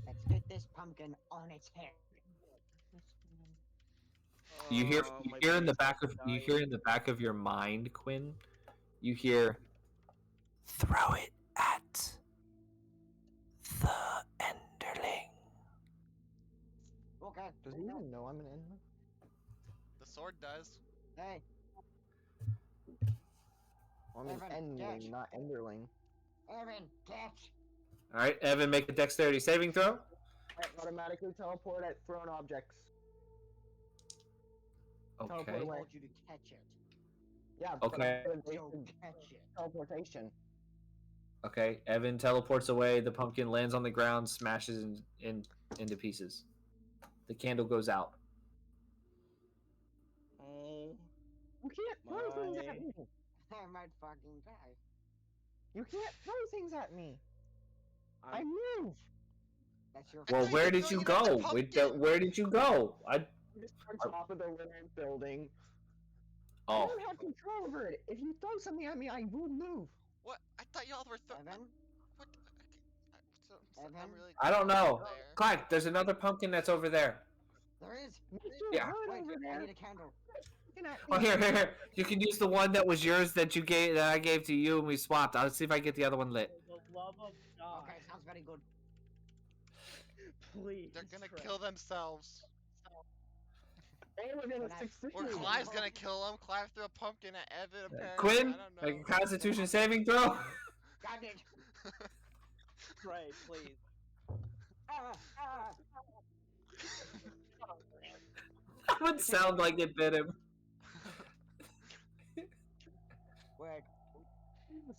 let's get this pumpkin on its head. You hear Oh, you my hear in the brain's back of you dying. hear in the back of your mind, Quinn. You hear, throw it at the Enderling. Okay. Does he even know I'm an enemy? The sword does. Hey, I'm an Evan, catch. endling, not enderling. Evan, catch. All right, Evan, make a dexterity saving throw. I automatically teleport at thrown objects. Teleport Okay. I away. told you to catch it. Yeah. Okay. But So I'm catch it. teleportation. Okay. Evan teleports away. The pumpkin lands on the ground, smashes into pieces. The candle goes out. Oh, You can't throw things at me. I might fucking die. You can't throw things at me. I I'm- move. That's your Well, thought where you did were you throwing it at the go? pumpkin. Where did you go? Just on top of the living building. I Oh, don't have control over it. If you throw something at me, I will move. What? I thought y'all were Evan. What? I'm Evan? really. I don't know. There. Clive, there's another pumpkin that's over there. There is. Mr. Yeah. Hood Wait, over I there. need a candle. looking at Oh, me. here. You can use the one that was yours that I gave to you, and we swapped. I'll see if I can get the other one lit. for the love of God, Okay, sounds very good. please. They're gonna Trey. kill themselves. And we're gonna But I- succeed. Or Clive's gonna kill him. Clive threw a pumpkin at Evan, apparently. Quinn, I don't know. make a Constitution saving throw. Got it. Trey, please. Ah, ah. That would sound like it bit him. Wait.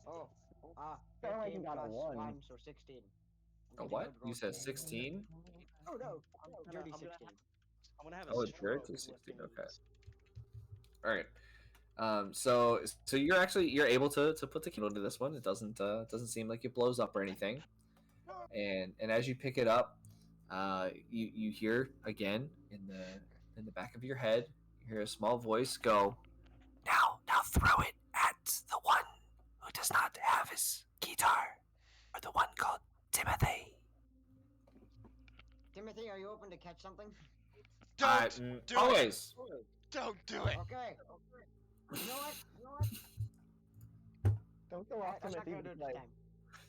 Oh. Ah. Sound like 15 you got a plus one. 1, so 16. A what? You said 16? Oh no. I'm Dirty gonna 16. I'm gonna have a Oh, it's stroke dirty 16, listening to okay. this. All right. So you're able to put the candle into this one. It doesn't seem like it blows up or anything. And as you pick it up, you hear again in the back of your head, you hear a small voice go, Now throw it at the one who does not have his guitar, or the one called Timothy. Timothy, are you open to catch something? Don't do it. Always. Don't do it. Okay. You know what? Don't go Alright, off I'm not Timothy gonna do to it play. this time.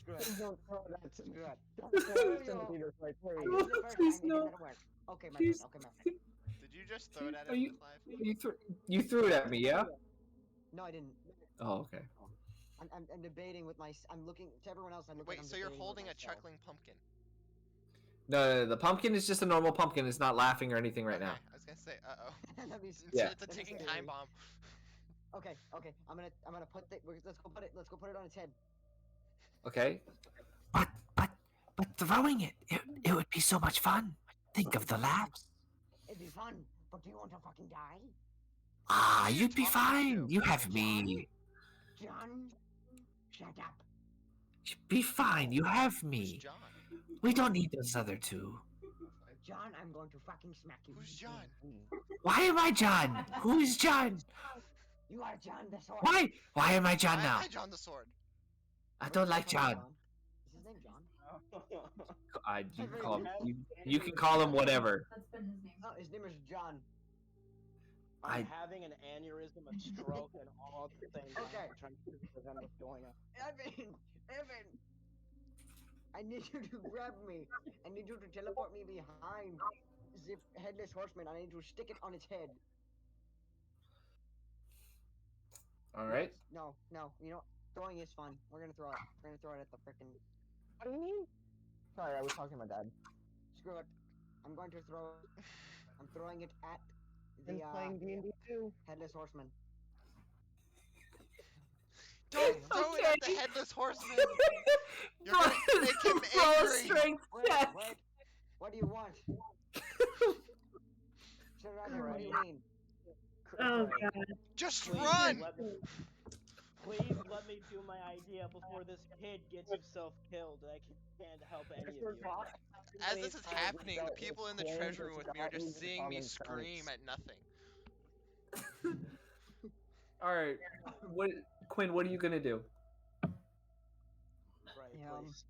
Screw it. Don't throw that to me. Screw it. Don't throw Yo. Timothy to play, I please. did it first Please, time, no. maybe that'll work. Okay, my Please. friend. Okay, my friend. Did you just throw it at Are him, you- Clive? You threw it at me, yeah? No, I didn't. Oh, okay. I'm debating with my. I'm looking to everyone else. I'm looking. Wait, so you're holding a chuckling pumpkin? No, the pumpkin is just a normal pumpkin. It's not laughing or anything right Okay, now. I was gonna say, Let me It's, see. Yeah. it's a Let me ticking see. time bomb. Okay. I'm gonna put the. Let's go put it. Let's go put it on its head. Okay. But throwing it would be so much fun. Think of the laughs. It'd be fun, but do you want to fucking die, Ah, you'd be fine. You have me. John? Shut up. Be fine. You have Who's me. John? We don't need those other two. John, I'm going to fucking smack you. Who's John? Why am I John? Who is John? You are John the Sword. Why? Why am I John Why am now? I John the Sword? I don't like John. Is his name John? You can call him. You can call him whatever. That's been his name. Oh, his name is John. I'm having an aneurysm, a stroke, and all at the same time. Okay. I'm trying to prevent what's going on. Evan, I need you to grab me. I need you to teleport me behind the headless horseman. I need to stick it on its head. All right. No. You know, throwing is fun. We're gonna throw it. We're gonna throw it at the frickin'. What do you mean? Sorry, I was talking to my dad. Screw it. I'm going to throw it. I'm throwing it at Been the playing D&D too. headless horseman. Don't throw it at the headless horseman. You're Roll- gonna make him roll a angry. strength check. Wait. What do you want? Sir Roger, what do you mean? Oh Craig, god. Just please run. Please let me do my idea before this kid gets himself killed. I can't help any of you. As this is happening, the people in the treasure room with me are just seeing me scream at nothing. All right. What, Quinn? What are you gonna do? Right, Yeah. please.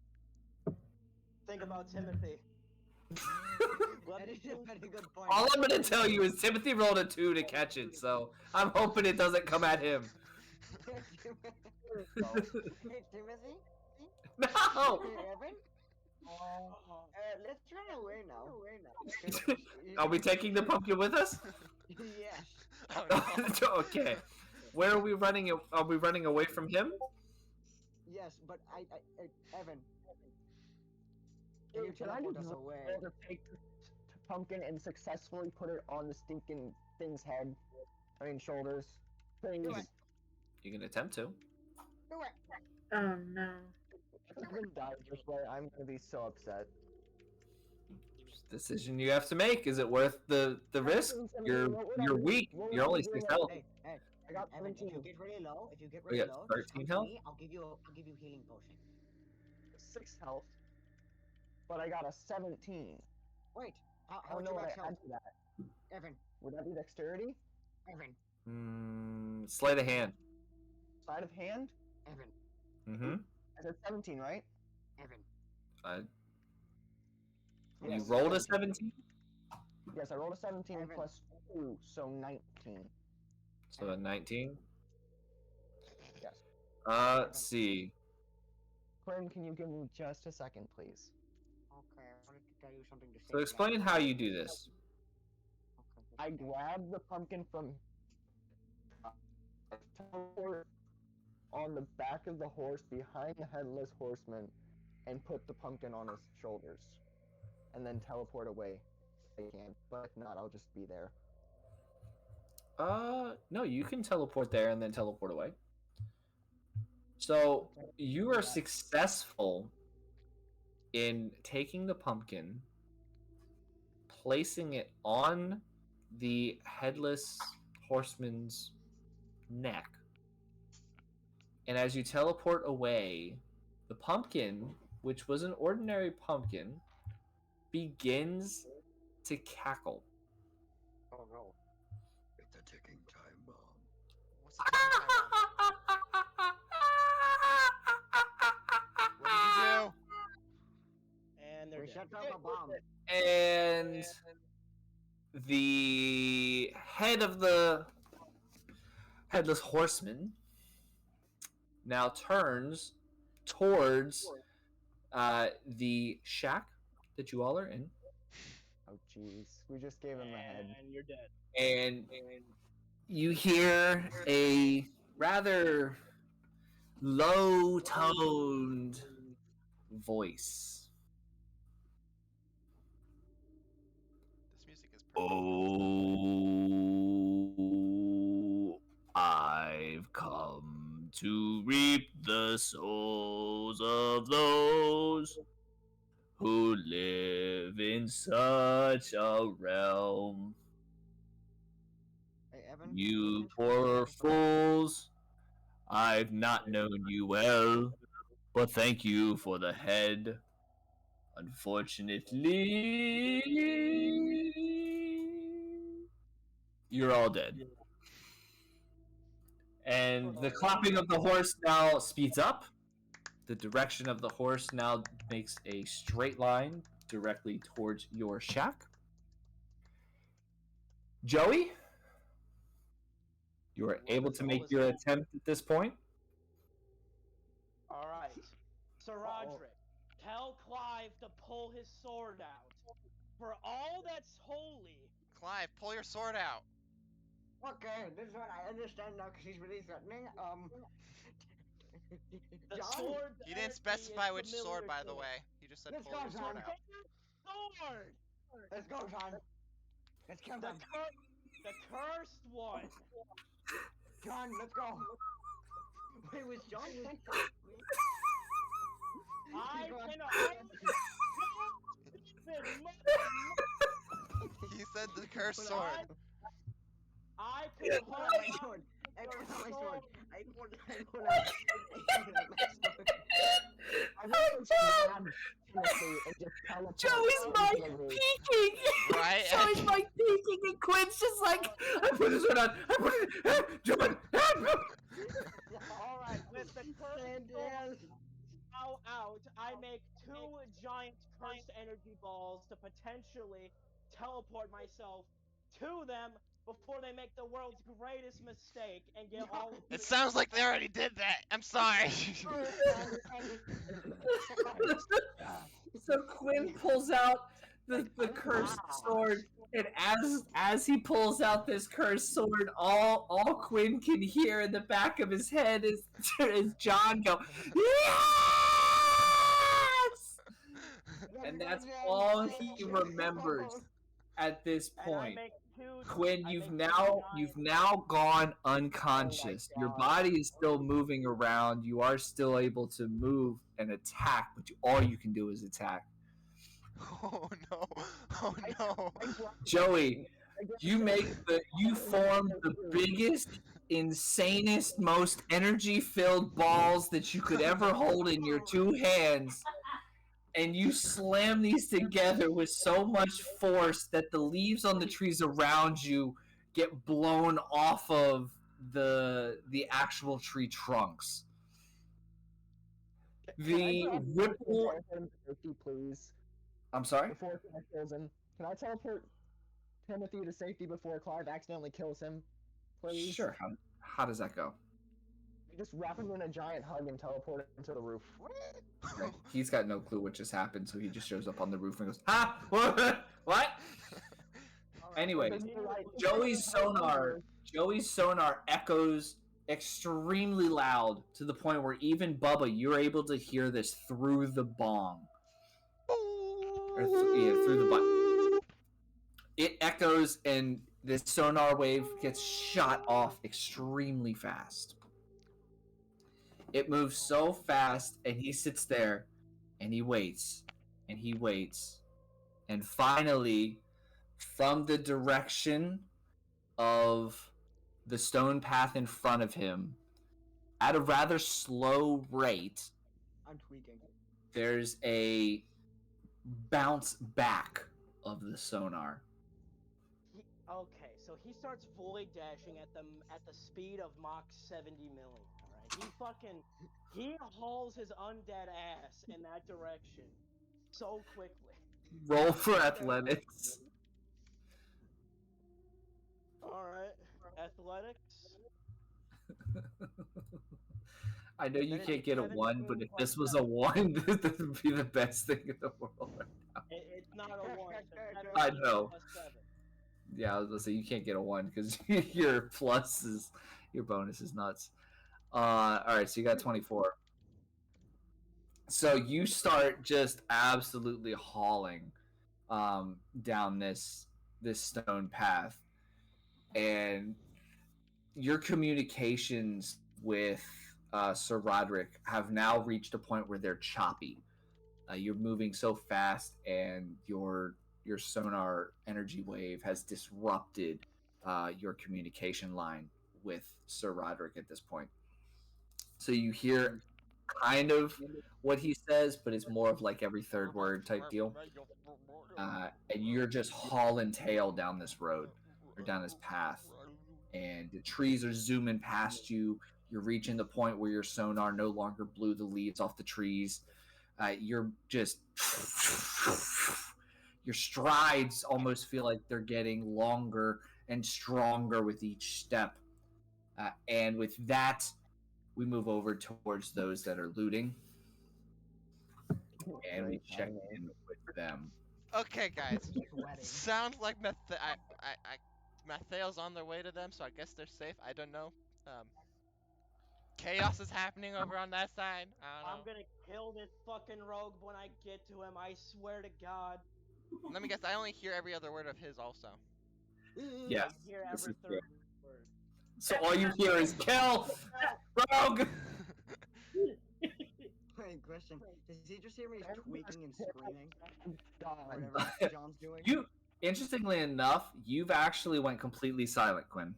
Think about Timothy. Let That me is a very good point. All I'm gonna tell you is Timothy rolled a 2 to catch it, so I'm hoping it doesn't come at him. Hey, Timothy? No. Hey, Evan? Let's run away now. Are we taking the pumpkin with us? Yes. Oh, no. Okay. Where are we running? Are we running away from him? Yes, but Evan. Can you Can I teleport just us away? roll to take the pumpkin and successfully put it on the stinking thing's head? I mean, shoulders. Please. Do it. You can attempt to. Do it. Oh no. If Evan dies this way, I'm gonna be so upset. Decision you have to make. Is it worth the risk? You're weak. You're only 6 health. Hey, I got Evan, if 17. you get really low, We just got come 13 to health? me, I'll give you healing potion. 6 health. But I got a 17. Wait, I how don't would know you what max I health? add to that. Evan, Would that be dexterity? Evan, Sleight of hand. Sleight of hand? Evan, Mm-hmm. I said 17, right? Evan. You Yes, rolled a 17. 17, Yes, I rolled a 17 Evan. plus 2, so 19. so a 19. Yes. Let's see. Quinn, can you give me just a second, please? Okay, I wanted to tell you something to say. So explain how you do this. I grab the pumpkin from teleport on the back of the horse behind the headless horseman and put the pumpkin on his shoulders. And then teleport away. I can, but if not, I'll just be there. No, you can teleport there and then teleport away. So you are successful in taking the pumpkin, placing it on the headless horseman's neck. And as you teleport away, the pumpkin, which was an ordinary pumpkin, begins to cackle. Oh no. It's a ticking time bomb. What's the time bomb? What did you do? And they're We dead. set off a bomb. And the head of the headless horseman now turns towards the shack that you all are in, Oh, jeez. We just gave him the head. And you're dead. and you hear a rather low-toned voice. This music is perfect. Oh, I've come to reap the souls of those who live in such a realm. Hey, Evan. You poor fools, I've not known you well, but thank you for the head. Unfortunately, you're all dead. And the clapping of the horse now speeds up. The direction of the horse now makes a straight line directly towards your shack. Joey, you are Where able this to all make is your going. attempt at this point. All right, Sir Roderick, tell Clive to pull his sword out. For all that's holy, Clive, pull your sword out. Okay, this is what I understand now because he's really threatening. the John, sword He didn't energy is specify which sword, familiar by to the me. way. He just said let's pull go, your sword John. out. Sword! Let's go, John. Let's kill The, them. the cursed one! John, let's go. Wait, was John trying to hit me? I Go on. can only stupid He said the cursed Hold sword. on. I I can pulled out my hold sword. I pulled out my your sword. sword. I pulled out my sword. I'm gonna grab Timothy and just teleport Joey's into mic the room. peeking. Right? Joey's mic peeking, and Quinn's just like, I put his sword on. I put it. John, Alright, with the cursed Stand sword down. now out, I make 2 giant cursed energy balls to potentially teleport myself to them before they make the world's greatest mistake and get all of It the sounds like they already did that. I'm sorry. So Quinn pulls out the cursed sword, and as he pulls out this cursed sword, all Quinn can hear in the back of his head is John go, yes! And that's all he remembers at this and I point. make 2 Quinn, I you've make 2 now gone Oh my unconscious. Your god. body is still moving around. You are still able to move and attack, but all you can do is attack. Oh no. Oh no. Joey, you form the biggest, insanest, most energy-filled balls that you could ever hold in your two hands, and you slam these together with so much force that the leaves on the trees around you get blown off of the actual tree trunks. Can I The teleport ripple. him to safety, please? I'm sorry. Before Clive kills him. Can I teleport Timothy to safety before Clive accidentally kills him? Please? Sure. How does that go? You just wrap him in a giant hug and teleport him to the roof. Right. He's got no clue what just happened, so he just shows up on the roof and goes, "Ha! What?" Anyway, Joey's sonar echoes extremely loud to the point where even Bubba, you're able to hear this through the bong. Through the bong. It echoes, and this sonar wave gets shot off extremely fast. It moves so fast, and he sits there, and he waits, and he waits, and finally, from the direction of the stone path in front of him, at a rather slow rate, I'm tweaking. there's a bounce back of the sonar. Okay, so he starts void dashing at the speed of Mach 70 million. All right, he hauls his undead ass in that direction so quickly. Roll for athletics. All right, athletics. I know you Then can't it's get a 17 1, but if plus this was a 1, this would be the best thing in the world right now. It's not a 1. So I 17 know. plus 7. Yeah, I was gonna say you can't get a 1 because your bonus is nuts. Alright, so you got 24. So you start just absolutely hauling down this stone path, and your communications with Sir Roderick have now reached a point where they're choppy. You're moving so fast, and your sonar energy wave has disrupted your communication line with Sir Roderick at this point. So you hear kind of what he says, but it's more of like every third word type deal. And you're just hauling tail down this road or down this path, and the trees are zooming past you. You're reaching the point where your sonar no longer blew the leaves off the trees. You're just your strides almost feel like they're getting longer and stronger with each step. And with that, we move over towards those that are looting, and we check in with them. Okay, guys. Sweating. Sounds like Mathael's on their way to them, so I guess they're safe. I don't know. Chaos is happening over on that side. I don't know. I'm gonna kill this fucking rogue when I get to him. I swear to God. Let me guess. I only hear every other word of his also. Yes, I hear this every is true. third word. So all you hear is kill, rogue. Wait, question. Does he just hear me tweaking and screaming? God. Whatever John's doing? You, interestingly enough, you've actually went completely silent, Quinn.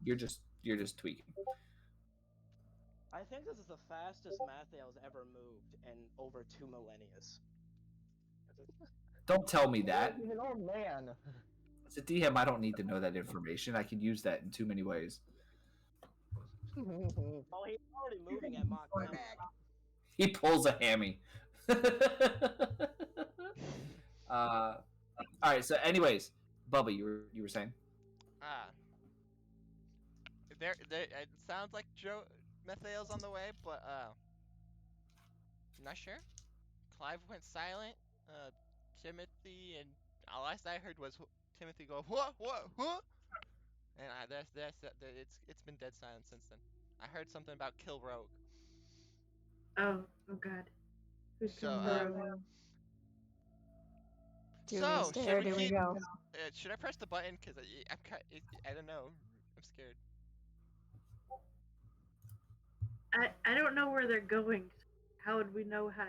You're just tweaking. I think this is the fastest Mathael's ever moved in over 2 millennia. Don't tell me that. He's an old man. As a DM, I don't need to know that information. I can use that in too many ways. Oh, he's already moving at Mach 10. He pulls a hammy. All right. So, anyways, Bubba, you were saying? It sounds like Mathael's on the way, but not sure. Clive went silent. Timothy and all I heard was Timothy go what, and it's been dead silent since then. I heard something about kill rogue. Oh God. Who's So, coming rogue? Do we stay or do we go? Should I press the button? Cause I don't know. I'm scared. I don't know where they're going. How would we know how?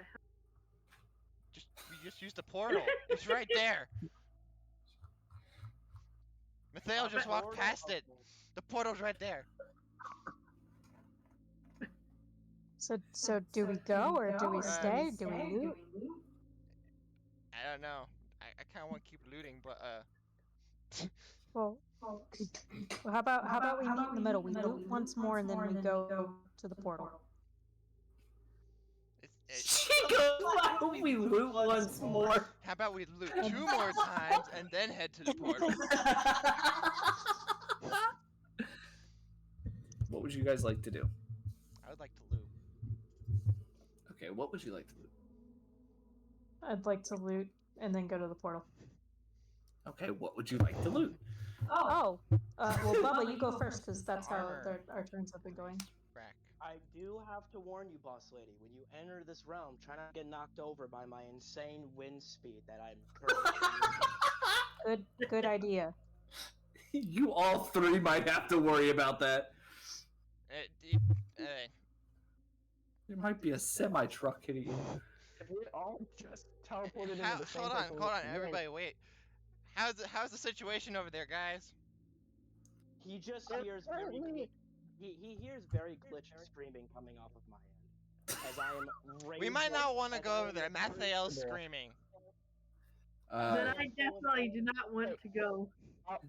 We just use the portal. It's right there. Mathael just walked past it. The portal's right there. So do we go or do we stay? Do we loot? I don't know. I kind of want to keep looting, but Well, how about we meet in the middle? We loot once more and then we go to the portal. She goes, why don't we loot once more? How about we loot 2 more times and then head to the portal? What would you guys like to do? I would like to loot. Okay, what would you like to do? I'd like to loot and then go to the portal. Okay, what would you like to loot? Well, Bubba, you go first because that's how our turns have been going. Rack. I do have to warn you, boss lady, when you enter this realm, try not to get knocked over by my insane wind speed that I'm currently Good idea. You all three might have to worry about that. There might be a semi-truck hitting you. If we all just teleported into the same Hold place on, everybody, wait. How's the situation over there, guys? He just hears he hears very glitchy screaming coming off of my end. As I am We might not want to go over there. Mathael's screaming. Then I definitely do not want to go.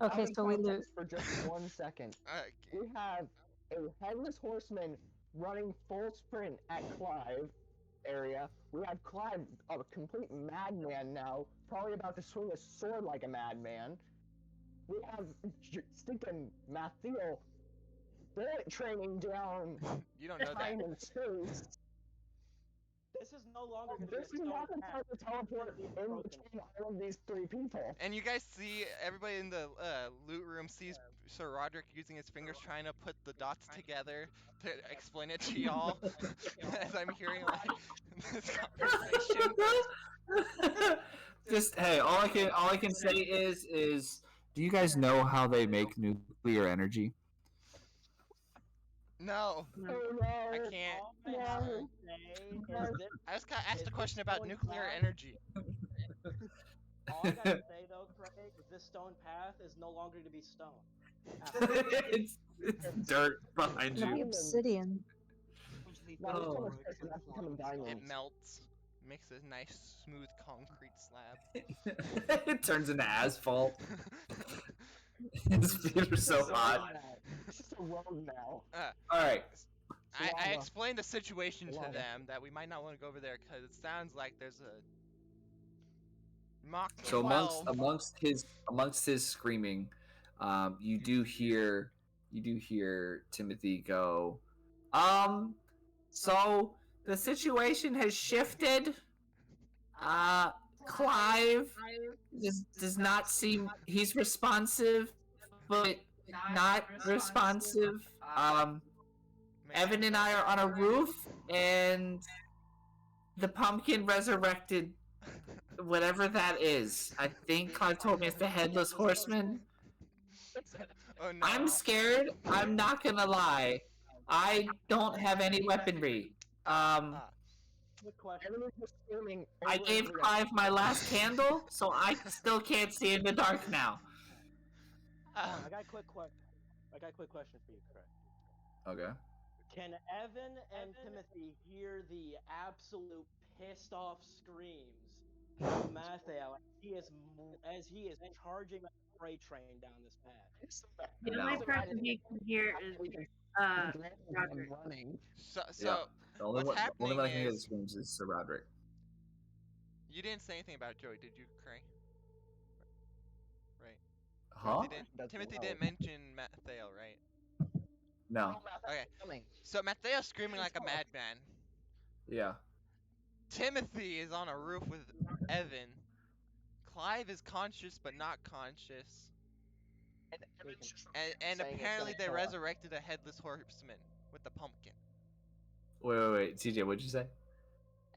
Okay, so we loot. For just 1 second. We have a headless horseman running full sprint at Clive area. We have Clive, a complete madman now, probably about to swing a sword like a madman. We have stinking Mathael bullet training down You don't know time that. and space. This is no longer going to This be is a not stone the time path. to teleport in between all of these three people. And you guys see everybody in the loot room sees Sir Roderick using his fingers trying to put the dots together to explain it to y'all as I'm hearing like this conversation. Just hey, all I can say is do you guys know how they make nuclear energy? No, Oh, no. I can't. All I have to say is this, I just got asked a question about nuclear energy. all I gotta say though, Craig, is this stone path is no longer to be stone. It's dirt behind No, you. obsidian. Essentially No, it's flying so much bricks better with not becoming flying It diamonds. melts, makes a nice smooth concrete slab. It turns into asphalt. His feet are so hot. It's just a road now. All right. I Lava. explained the situation to Lava. them that we might not want to go over there because it sounds like there's a Mach So 12. amongst his screaming, you do hear Timothy go, so the situation has shifted. Clive does not seem he's responsive, but not responsive. Evan and I are on a roof, and the pumpkin resurrected whatever that is. I think Clive told me it's the headless horseman. Oh no. I'm scared. I'm not gonna lie. I don't have any weaponry. Quick question. Everyone's just screaming. I over and gave over again. Clive my last candle, so I still can't see in the dark now. I got a quick question for you, Craig. Okay. Can Evan and Timothy hear the absolute pissed off screams of Matthew as he is charging a freight train down this path? The No. only person he can hear is Roderick. Running. So Yeah. The only what's one, happening that can hear the is screams is Sir Roderick. you didn't say anything about Joey, did you, Cray? Right. Huh? Timothy didn't mention Mathael, right? No. Okay. So Mathael's screaming like a madman. Yeah. Timothy is on a roof with Evan. Clive is conscious but not conscious. And saying it's apparently gonna they kill us. resurrected a headless horseman with the pumpkin. Wait. CJ, what'd you say?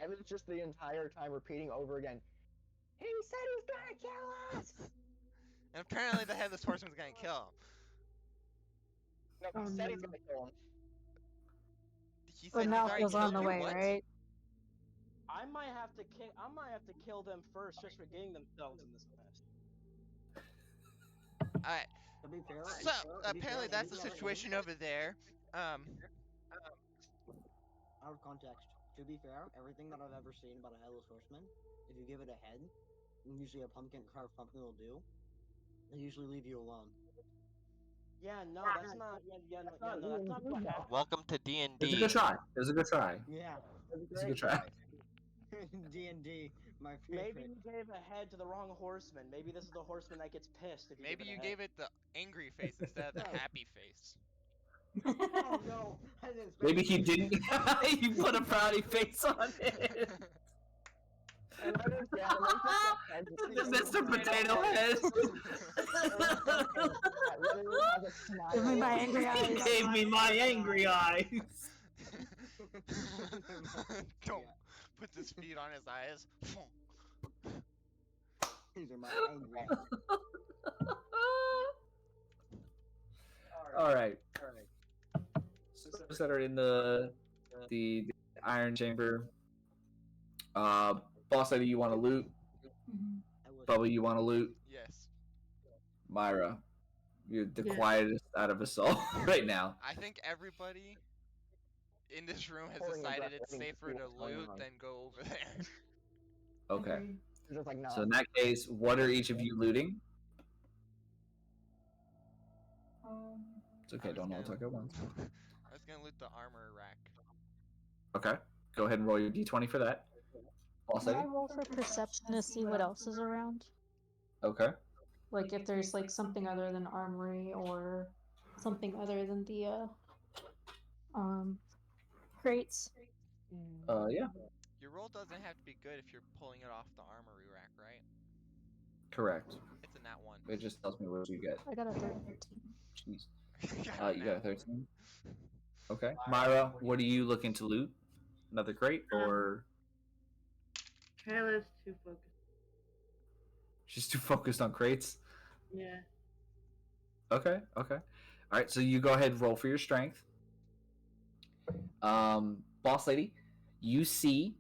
Evan's just the entire time repeating over again. He said he's gonna kill us. And apparently the headless horseman's gonna kill him. No, Oh, he said no. he's gonna kill him. He But said now he's already feels on killed the you, way, what? right? I might have to kill them first just for getting themselves in this mess. Alright. To be fair, So apparently that's the situation over there. Out of context. To be fair, everything that I've ever seen about a headless horseman, if you give it a head, usually a carved pumpkin will do. They usually leave you alone. Yeah, no, that's not. No, that's not what happened. Welcome to It was a D&D. good try. It was a good try. Yeah. It was a good try. D&D, my Maybe favorite. you gave a head to the wrong horseman. Maybe this is the horseman that gets pissed if you Maybe give it you a gave head. it the angry face instead of the No. happy face. Oh no, I didn't expect Maybe he it. didn't. You put a frowny face on it. And Evan's the animation that has The Mr. Potato Head. literally has a smile. Give me my angry He eyes. gave me my angry eyes. Don't put his feet on his eyes. These are my angry eyes. All right. So those that are in the iron chamber. Boss lady, you want to loot? Mhm. I wish. Bubba, you want to loot? Yes. Myra, you're the Yeah. quietest out of us all right now. I think everybody in this room has Holding your decided breath, it's waiting to safer see to what's going loot on. than go over there. Okay. Agreed. He's just like, no. So in that case, what are each of you looting? It's okay. I was Don't all gonna- talk at once. I was gonna loot the armor rack. Okay. Go ahead and roll your d20 for that. Boss Can I lady. roll for perception to see what else is around? Okay. Like if there's like something other than armory or something other than the crates. Yeah. Your roll doesn't have to be good if you're pulling it off the armory rack, right? Correct. It's a nat 1. It just tells me what you get. I got a 13. Jeez. Got You nat got a one. 13. Okay. Myra, what are you looking to loot? Another crate, or Kayla's too focused. she's too focused on crates? Yeah. Okay. All right. So you go ahead and roll for your strength. Boss lady, you see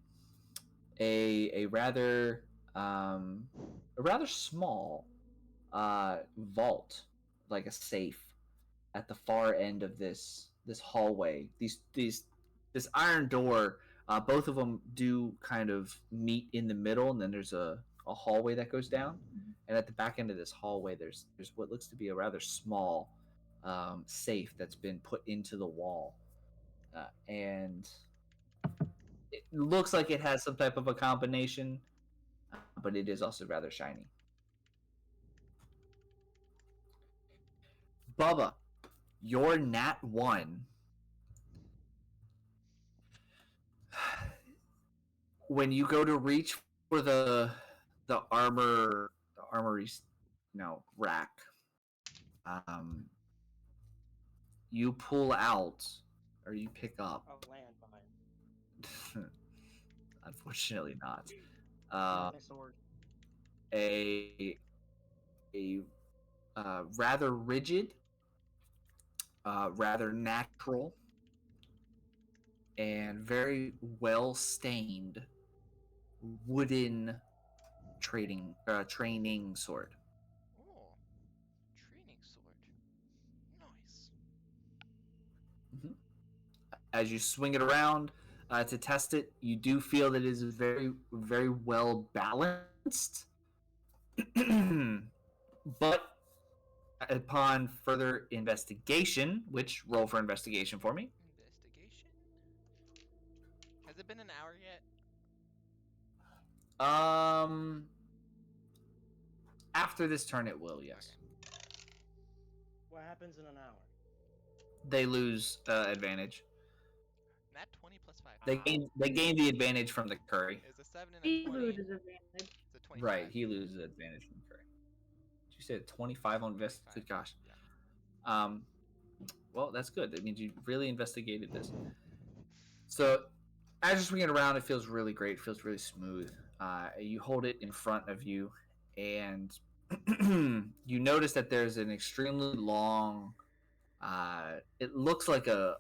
a rather small vault, like a safe, at the far end of this hallway. This iron door. Both of them do kind of meet in the middle, and then there's a hallway that goes down. And at the back end of this hallway, there's what looks to be a rather small safe that's been put into the wall, and it looks like it has some type of a combination, but it is also rather shiny. Bubba, your nat 1. When you go to reach for the armory, rack, um, you pull out or you pick up. A landmine. Unfortunately, not. My sword. A rather rigid, rather natural, and very well stained wooden training sword. Oh, training sword. Nice. Mm-hmm. As you swing it around to test it, you do feel that it is very, very well balanced. But upon further investigation, which roll for investigation for me. Investigation. Has it been an hour yet? After this turn, it will. Yes. Okay. What happens in an hour? They lose advantage. Nat 20 plus 5. They gain the advantage from the curry. Is a 7 and a He 20. loses advantage. It's a 25. Right, he loses advantage from the curry. You said 25 on invest. Good gosh. Yeah. Well, that's good. That means you really investigated this. So, as you're swinging around, it feels really great. It feels really smooth. You hold it in front of you, and you notice that there's an extremely long. It looks like a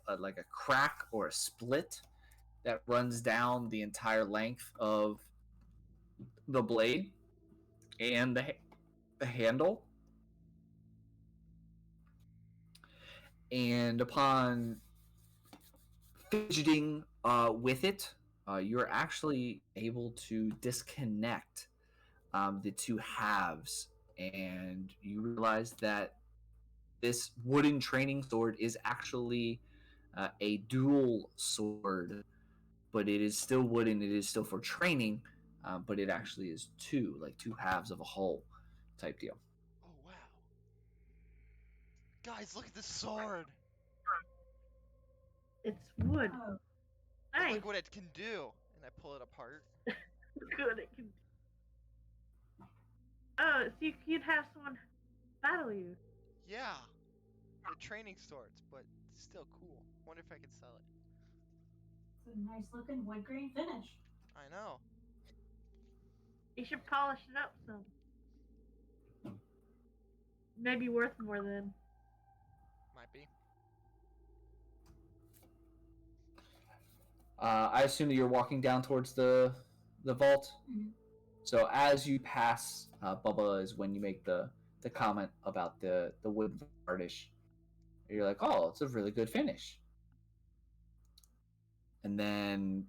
crack or a split that runs down the entire length of the blade and the handle. And upon fidgeting with it, you're actually able to disconnect the two halves, and you realize that this wooden training sword is actually a dual sword, but it is still wooden. It is still for training, but it actually is two halves of a whole type deal. Oh, wow. Guys, look at this sword. It's wood. Oh, But Nice. look what it can do. And I pull it apart. Good. It can. Oh, so you'd have someone battle you. Yeah. The training swords, but still cool. Wonder if I could sell it. it's a nice looking wood grain finish. I know. You should polish it up some. Maybe worth more than. Might be. I assume that you're walking down towards the vault. Mhm. So as you pass, Bubba is when you make the comment about the wood varnish. You're like, oh, it's a really good finish. And then,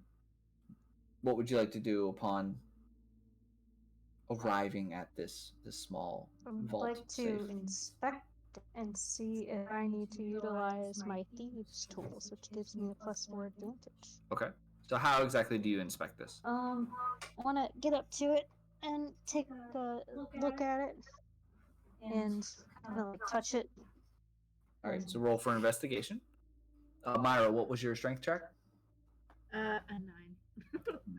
what would you like to do upon arriving at this small I'd vault like to safe? inspect and see if I need to utilize my thieves tools, which gives me a +4 advantage. Okay. So how exactly do you inspect this? I want to get up to it and take a look at it and kind of like touch it. All right. So roll for investigation. Myra, what was your strength check? A 9.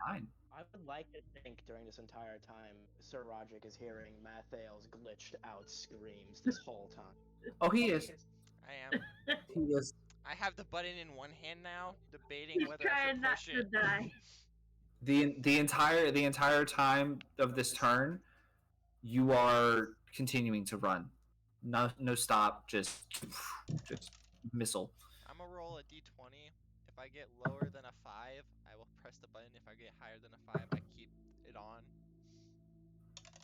9. I would like to think during this entire time, Sir Roderick is hearing Mathael's glitched out screams this whole time. Oh, he is. I am. He is. I have the button in one hand now, debating He's whether I trying should not push to it. die. The entire time of this turn, you are continuing to run. No stop. Just missile. I'm gonna roll a d20. If I get lower than a 5, I will press the button. If I get higher than a 5, I keep it on.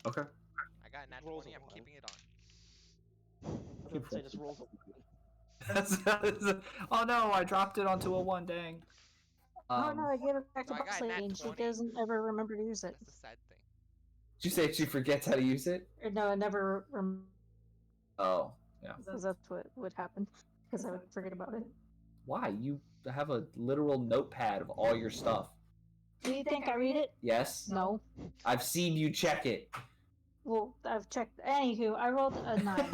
Okay. I got a nat Rolls 20. a I'm one. keeping it on. I was gonna say just rolls a Oh no, I dropped it onto a 1. Dang. Oh no, I gave it back to No, I Boss got a Lady nat and she 20. doesn't ever remember to use it. That's the sad thing. Did you say she forgets how to use it? Or no, I never remember. Oh, yeah. Because that's what would happen. Because I would forget about it. Why? You have a literal notepad of all your stuff. Do you think I read it? Yes. No. I've seen you check it. Well, I've checked. Anywho, I rolled a 9.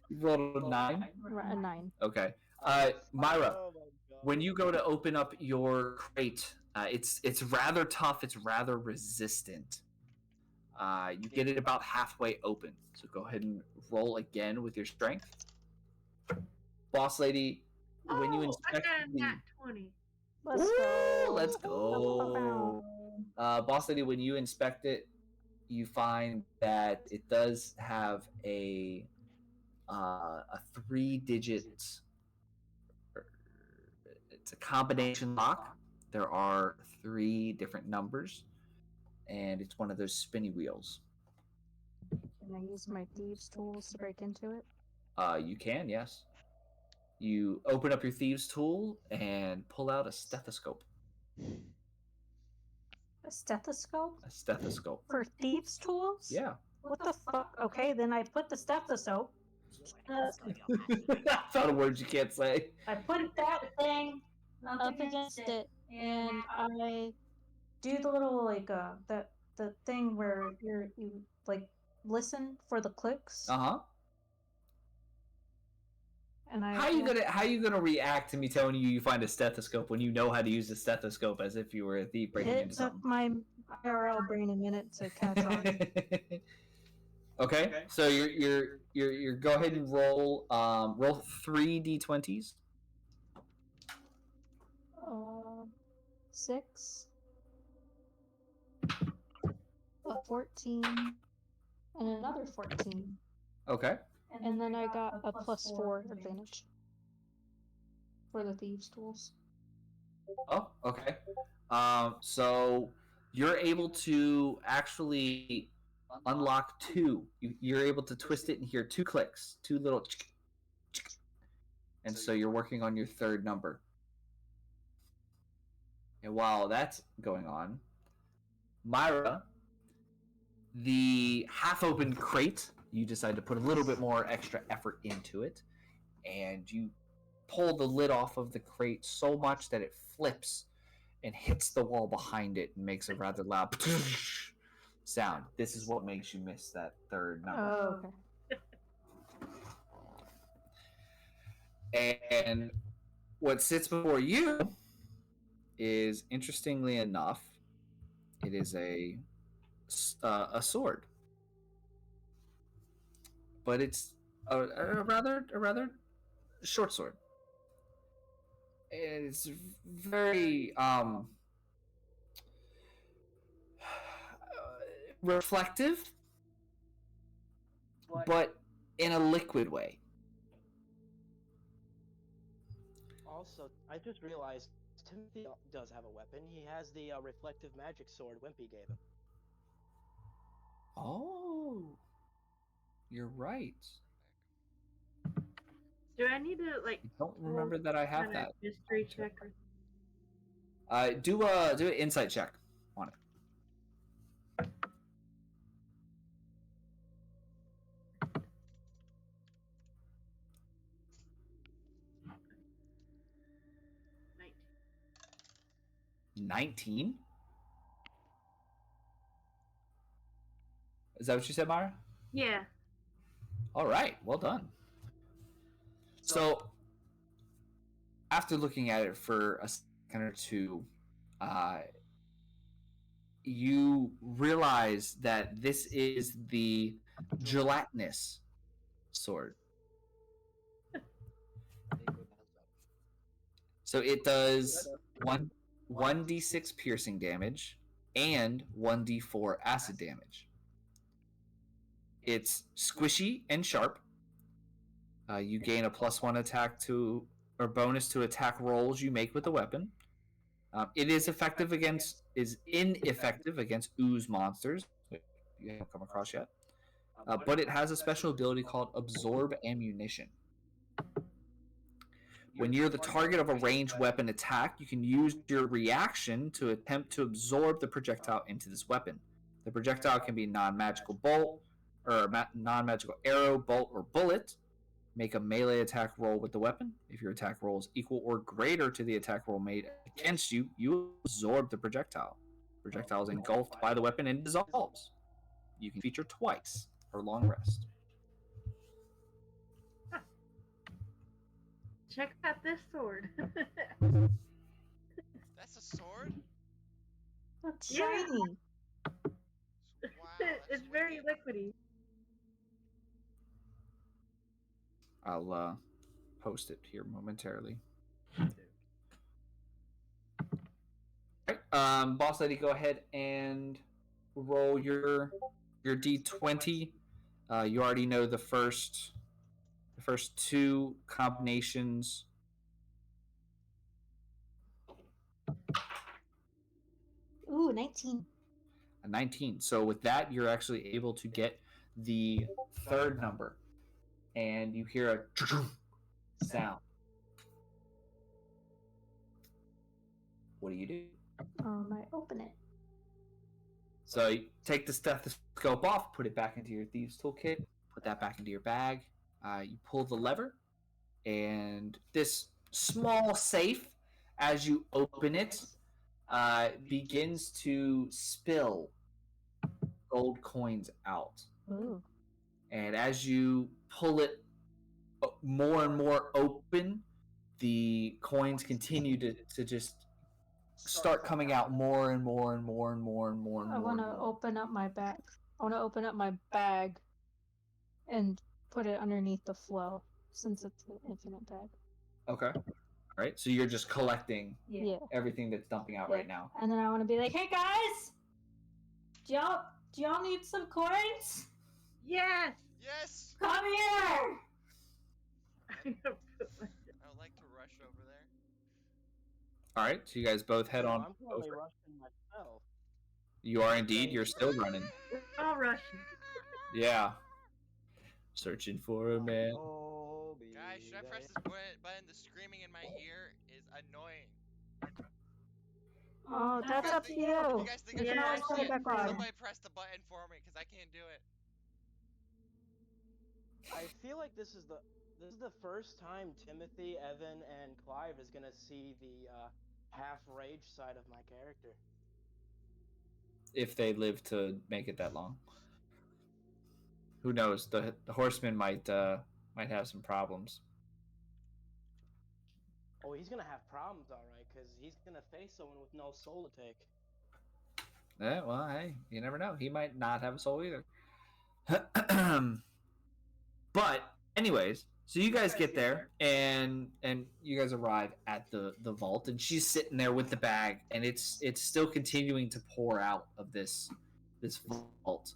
You rolled a 9? A 9. Okay. Myra, Oh my god. when you go to open up your crate, it's rather tough. It's rather resistant. You get it about halfway open. So go ahead and roll again with your strength. Boss Lady, when you I inspect got a the... nat 20. Let's Woo, go. let's go. Boss Lady, when you inspect it, you find that it does have a 3-digit. It's a combination lock. There are 3 different numbers, and it's one of those spinny wheels. Can I use my thieves' tools to break into it? You can, yes. You open up your thieves' tool and pull out a stethoscope. A stethoscope? A stethoscope. For thieves' tools? Yeah. What the fuck? Okay, then I put the stethoscope. I found words you can't say. I put that thing up against it, and I do the little the thing where you like listen for the clicks. Uh-huh. And I How you gonna react to me telling you find a stethoscope when you know how to use a stethoscope as if you were a thief breaking It into took something? my IRL brain a minute to catch on. Okay, so you're go ahead and roll 3 d20s. 6, a 14, and another 14. Okay. And then I got a +4 advantage for the thieves' tools. Oh, okay. So you're able to actually unlock 2. You're able to twist it and hear 2 clicks, 2 little, and so you're working on your 3rd number. And while that's going on, Myra, the half-open crate, you decide to put a little bit more extra effort into it, and you pull the lid off of the crate so much that it flips and hits the wall behind it and makes a rather loud sound. This is what makes you miss that 3rd number. Oh, okay. And what sits before you is, interestingly enough, it is a sword, but it's a rather short sword. It's very reflective, but in a liquid way. Also, I just realized Timothy does have a weapon. He has the reflective magic sword Wimpy gave him. Oh, you're right. Do I need to like? I don't remember that I have kinda that. Mystery check or Do an insight check on it. night. 19? Is that what you said, Myra? Yeah. All right, well done. So, after looking at it for a second or two, you realize that this is the gelatinous sword. So it does 1d6 piercing damage and 1d4 acid damage. It's squishy and sharp. You gain a +1 attack to or bonus to attack rolls you make with the weapon. It is ineffective against ooze monsters, which you haven't come across yet. But it has a special ability called Absorb Ammunition. When you're the target of a ranged weapon attack, you can use your reaction to attempt to absorb the projectile into this weapon. The projectile can be non-magical bolt, or non-magical arrow, bolt, or bullet. Make a melee attack roll with the weapon. If your attack roll is equal or greater to the attack roll made against you, you absorb the projectile. The projectile is engulfed by the weapon and dissolves. You can feature twice for long rest. Check out this sword. That's a sword? That's Yeah. shiny. Wow, that's It's very wicked. liquidy. I'll post it here momentarily. Boss lady, go ahead and roll your d20. You already know the first two combinations. Ooh, 19. A 19. So with that, you're actually able to get the third number, and you hear a sound. What do? I open it. So you take the stethoscope off, put it back into your thieves toolkit, put that back into your bag. You pull the lever, and this small safe, as you open it, begins to spill gold coins out. Ooh. And as you pull it more and more open, the coins continue to just start coming out more and more and more and more and more and I more. want to open up my bag. I want to open up my bag and put it underneath the flow, since it's an infinite bag. Okay. All right. So you're just collecting Yeah. everything that's dumping out right now. And then I want to be like, hey guys, do y'all need some coins? Yes. Yes! Come here! I'm gonna put my. I would like to rush over there. All right. So you guys both head on. I'm currently rushing myself. You are indeed. You're still running. We're all rushing. Yeah. Searching for a man. Guys, should I press this button? The screaming in my ear is annoying. Oh, that's up to you. You guys think I You should can always press put it it? back on. Somebody press the button for me, because I can't do it. I feel like this is the first time Timothy, Evan, and Clive is gonna see the half rage side of my character. If they live to make it that long. Who knows? The horseman might have some problems. Oh, he's gonna have problems, all right, because he's gonna face someone with no soul to take. Yeah, well, hey, you never know. He might not have a soul either. But anyways, so you guys get there, and you guys arrive at the vault, and she's sitting there with the bag, and it's still continuing to pour out of this vault,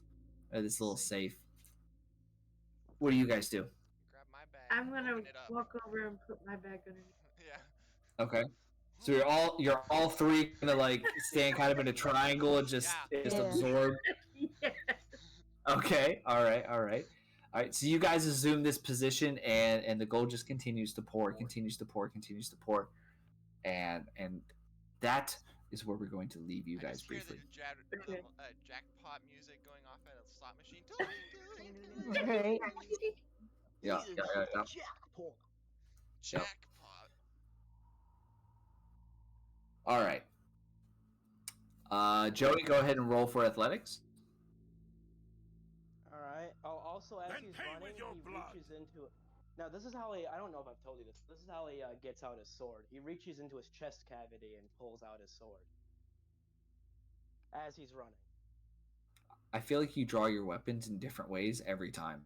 this little safe. What do you guys do? Grab my bag. I'm gonna open it up. walk over and put my bag underneath. Yeah. Okay. So you're all three gonna like stand kind of in a triangle and just absorb. Yeah. Okay. All right. So you guys assume this position, and the gold just continues to pour, and that is where we're going to leave you guys briefly. I just hear the jackpot music going off at a slot machine. Right. Yeah. Jackpot. Jackpot. All right. Joey, go ahead and roll for athletics. Alright. Oh, also, as Then he's pay running, with your he blood. reaches into it. Now, this is how I don't know if I've told you this. This is how he gets out his sword. He reaches into his chest cavity and pulls out his sword. As he's running. I feel like you draw your weapons in different ways every time.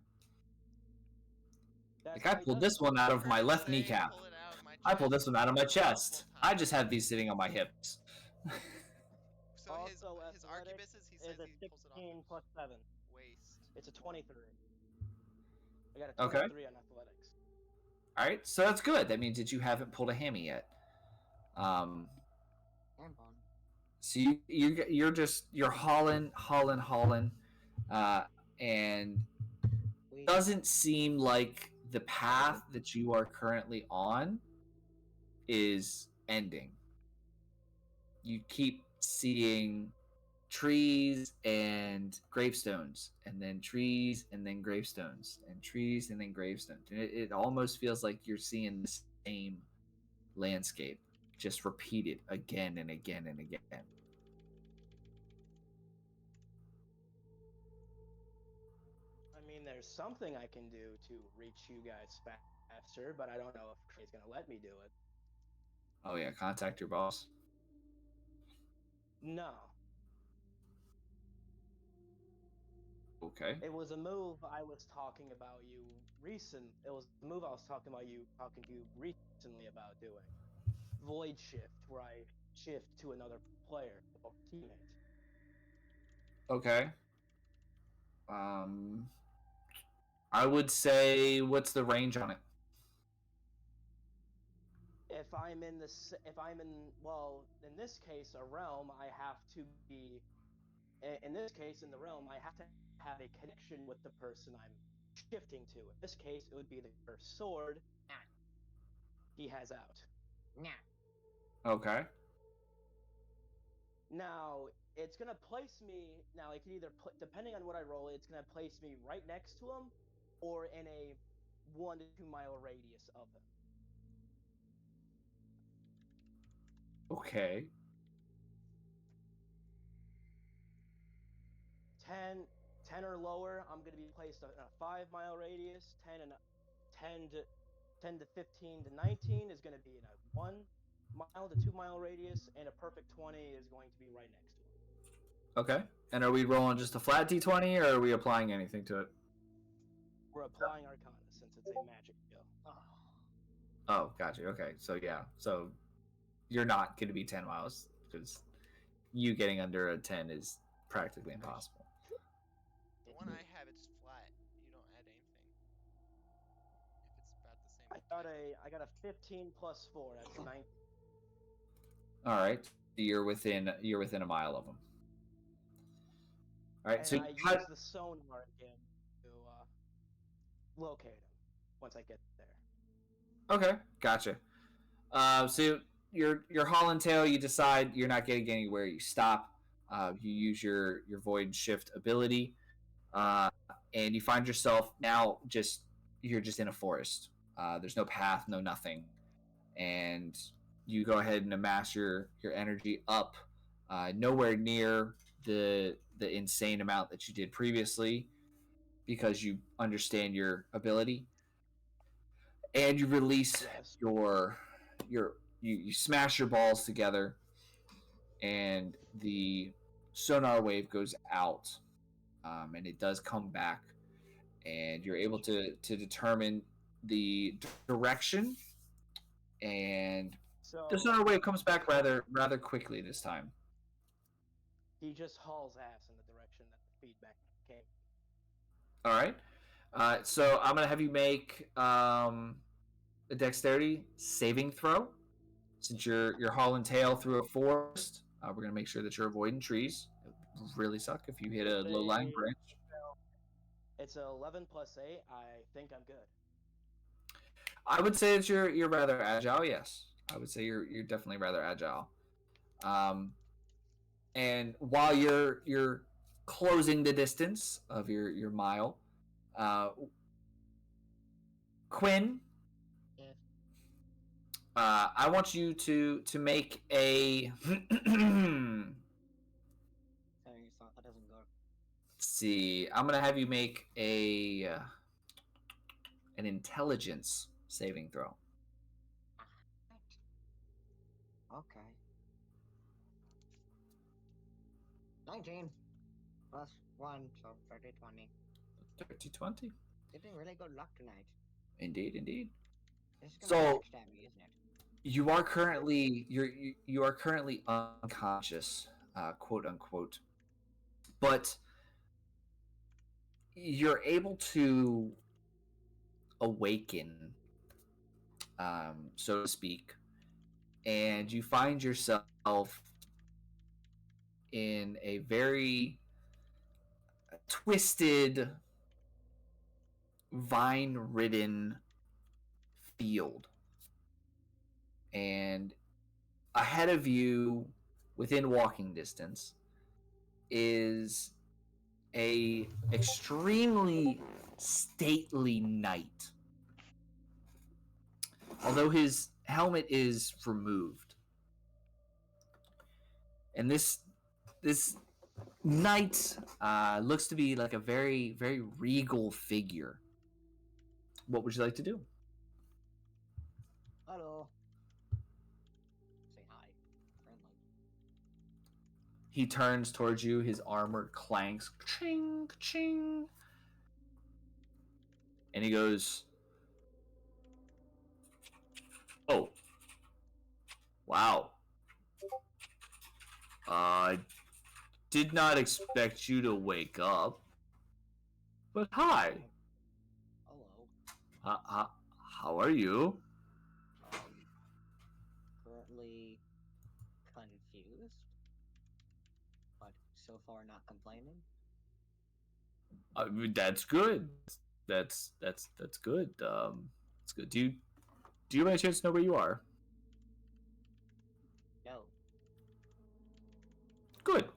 That's Like I how he pulled does this one out of my left Say, kneecap. pull it out of my I pulled chest this one out of my multiple chest. I times. just have these sitting on my hips. So his Also, arquebuses, he says is a he pulls it off 16 plus 7. waist. It's a 23. I got a Okay. 23 on athletics. All right, so that's good. That means that you haven't pulled a hammy yet. So you're hauling, and doesn't seem like the path that you are currently on is ending. You keep seeing trees and gravestones, and then trees and then gravestones, and trees and then gravestones. And it almost feels like you're seeing the same landscape just repeated again and again and again. I mean, there's something I can do to reach you guys faster, but I don't know if Trey's gonna let me do it. Oh yeah, contact your boss. No, Okay. it was a move I was talking about you recent. It was a move I was talking to you recently about doing. Void shift, where I shift to another player or teammate. Okay. Um, I would say, what's the range on it? If I'm in, well, in this case, a realm, I have to be. In this case, in the realm, I have to have a connection with the person I'm shifting to. In this case, it would be the cursed sword he has out. Nah. Okay. Now, it's gonna place me. Now, I can either depending on what I roll, it's gonna place me right next to him, or in a 1 to 2 mile radius of him. Okay. 10, 10 or lower, I'm gonna be placed in a 5 mile radius. 10 to 15 to 19 is gonna be in a 1 mile to 2 mile radius, and a perfect 20 is going to be right next to him. Okay. And are we rolling just a flat d20, or are we applying anything to it? We're applying Arcana since it's a magic skill. Oh, gotcha. Okay. So yeah. So you're not going to be 10 miles because you getting under a 10 is practically impossible. The one I have, it's flat. You don't add anything. If it's about the same height. I got a 15 plus 4. That's 19. All right. You're within a mile of them. All right. And So I use the sonar again to locate him once I get there. okay. Gotcha. So your haul and tail, you decide you're not getting anywhere. You stop. You use your void shift ability, uh, and you find yourself now you're just in a forest. There's no path, no nothing, and you go ahead and amass your energy up, nowhere near the insane amount that you did previously because you understand your ability, and you release Yes. your you smash your balls together, and the sonar wave goes out, and it does come back, and you're able to determine the direction, and the So sonar wave comes back rather quickly this time. he just hauls ass in the direction that the feedback came. All right. So I'm gonna have you make a dexterity saving throw. Since you're hauling tail through a forest, we're gonna make sure that you're avoiding trees. It would really suck if you hit It's a low lying a branch. it's a 11 plus 8. I think I'm good. I would say that you're rather agile. Yes, I would say you're definitely rather agile. Um, and while you're closing the distance of your mile, uh, Quinn, Yes. I want you to make a Sorry, so that doesn't go. let's see. I'm gonna have you make a an intelligence saving throw. Okay. 19 plus 1, so 30, 20. 30-20. Getting really good luck tonight. Indeed, indeed. This is gonna So backstab me, isn't it? you are currently unconscious, quote unquote, but you're able to awaken, so to speak, and you find yourself in a very twisted, vine-ridden field. and ahead of you, within walking distance, is a extremely stately knight. Although his helmet is removed, and this knight looks to be like a very very regal figure. What would you like to do? Hello. Say hi. Friendly. He turns towards you. His armor clanks, ching ching, and he goes, "Oh, wow! I did not expect you to wake up. But hi, Hello. how are you? Currently confused, but so far not complaining. I mean, that's good. That's good. That's good. Do you by chance know where you are? No. Good,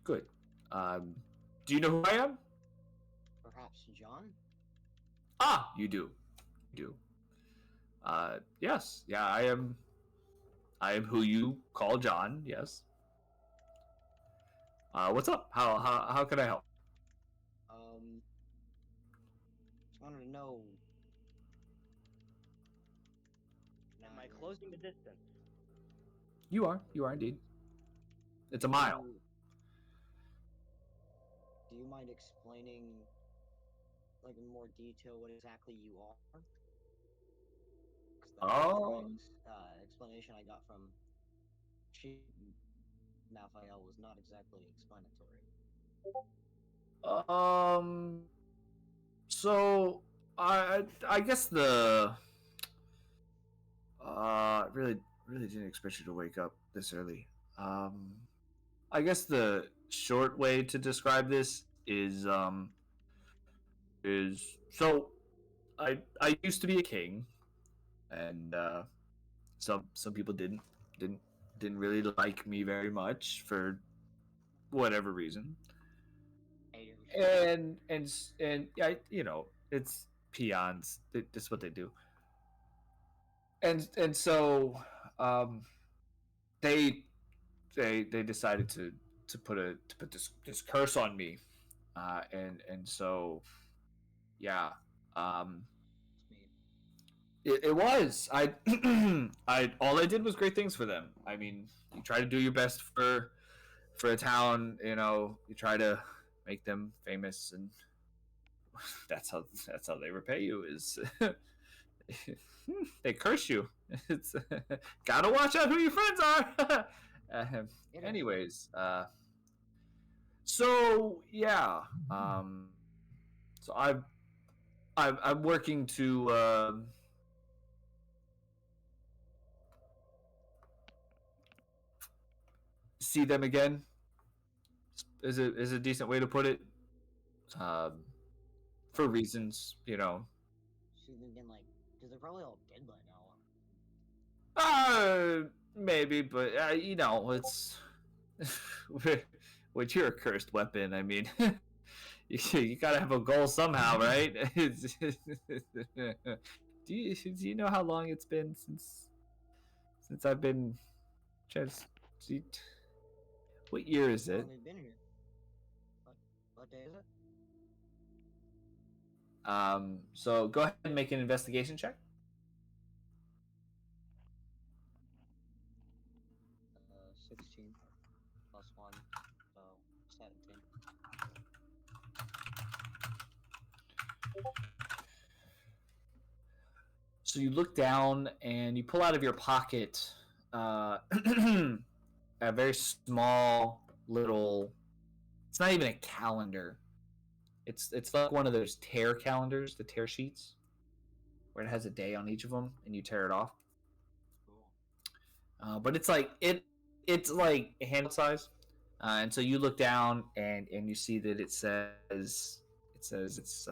good. Do you know who I am? Perhaps John? Ah, you do. You do. Yes. Yeah, I am. I am who you call John. Yes. What's up? How can I help? Just wanted to know. Am I closing the distance? You are. You are indeed. It's a Do mile. you, do you mind explaining, like in more detail, what exactly you are? Because the Oh. explanation I got from Chief Raphael was not exactly explanatory. Um. So I guess the really didn't expect you to wake up this early. Um. I guess the short way to describe this is so I used to be a king, and some people didn't didn't really like me very much for whatever reason. Haters. And yeah, you know, it's peons. That's what they do. And so um, they they decided to put this curse on me, and so yeah, um, It's me. it was I all I did was great things for them. I mean, you try to do your best for a town, you know, you try to make them famous, and that's how they repay you is they curse you. It's gotta watch out who your friends are. It is. Anyways, so yeah, so I'm working to see them again. Is a decent way to put it. Um, for reasons, you know. So then again, like, because they're probably all dead by now. Maybe, but you know, it's when you're a cursed weapon. I mean, you gotta have a goal somehow, right? Do you know how long it's been since I've been just what year is How it? long have you been here? What day is it? So go ahead and make an investigation check. 16 plus 1, so 17. So you look down and you pull out of your pocket uh, a very small little. It's not even a calendar. It's like one of those tear calendars, the tear sheets, where it has a day on each of them, and you tear it off. Cool. But it's like a hand size, and so you look down and you see that it says it's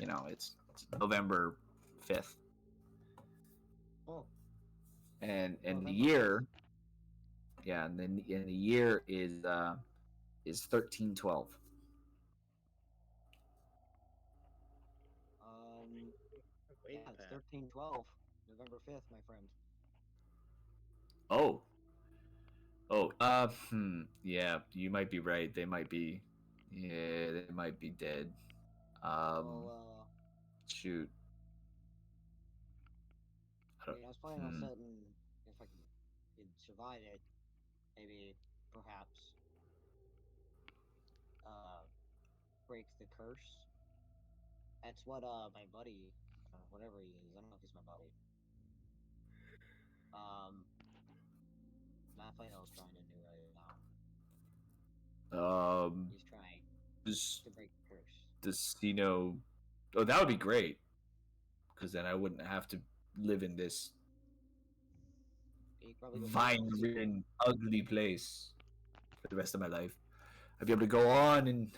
you know it's November 5th. Oh, and the November 5th. year, yeah, and then the year is 1312. Yeah, Wait, it's Pat. 1312, November 5th, my friend. Oh, yeah, you might be right. They might be dead. Um, Well, shoot, I don't, I was planning on hmm. setting, if I could survive it, maybe, perhaps, uh, break the curse. That's what, my buddy, whatever he is, I don't know if he's my buddy. Um, Raphael's trying to do right now. Um, He's trying does to break the curse. does he know? Oh, that would be great, because then I wouldn't have to live in this He probably go somewhere else. vine-ridden, ugly place for the rest of my life. I'd be able to go on and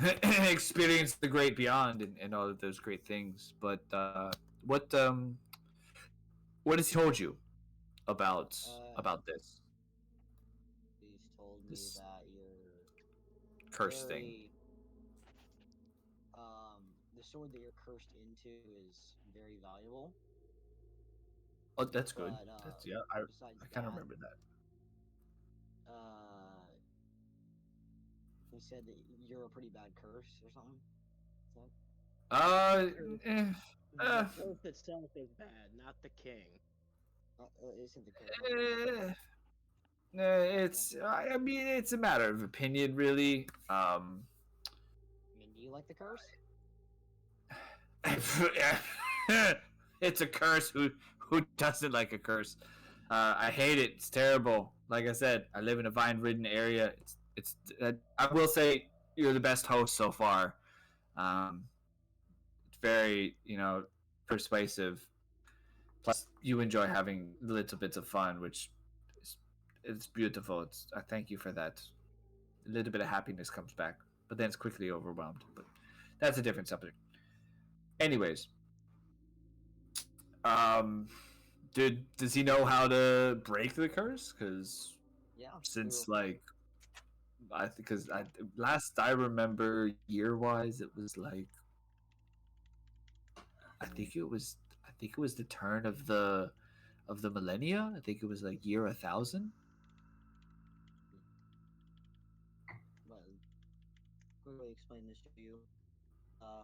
experience the great beyond and all of those great things. But what what has he told you about Uh, this he's told me this that you're curse thing? very, the sword that you're cursed into is very valuable. Oh, that's good. But, That's yeah. I besides kind of that, remember that. uh, he said that you're a pretty bad curse or something. Is that, Uh, The eh, uh, curse itself is bad, not the king. isn't the curse, not the king? eh, Okay. it's I mean it's a matter of opinion, really. I mean, do you like the curse? It's a curse. Who doesn't like a curse? I hate it. It's terrible. Like I said, I live in a vine-ridden area. I will say you're the best host so far. It's very persuasive. Plus, you enjoy having little bits of fun, which is it's beautiful. I thank you for that. A little bit of happiness comes back, but then it's quickly overwhelmed. But that's a different subject. Anyways, um, does he know how to break the curse? Because Yeah. since like because last I remember year wise, it was like I think it was the turn of the millennia. I think it was like year 1,000. But quickly explain this to you.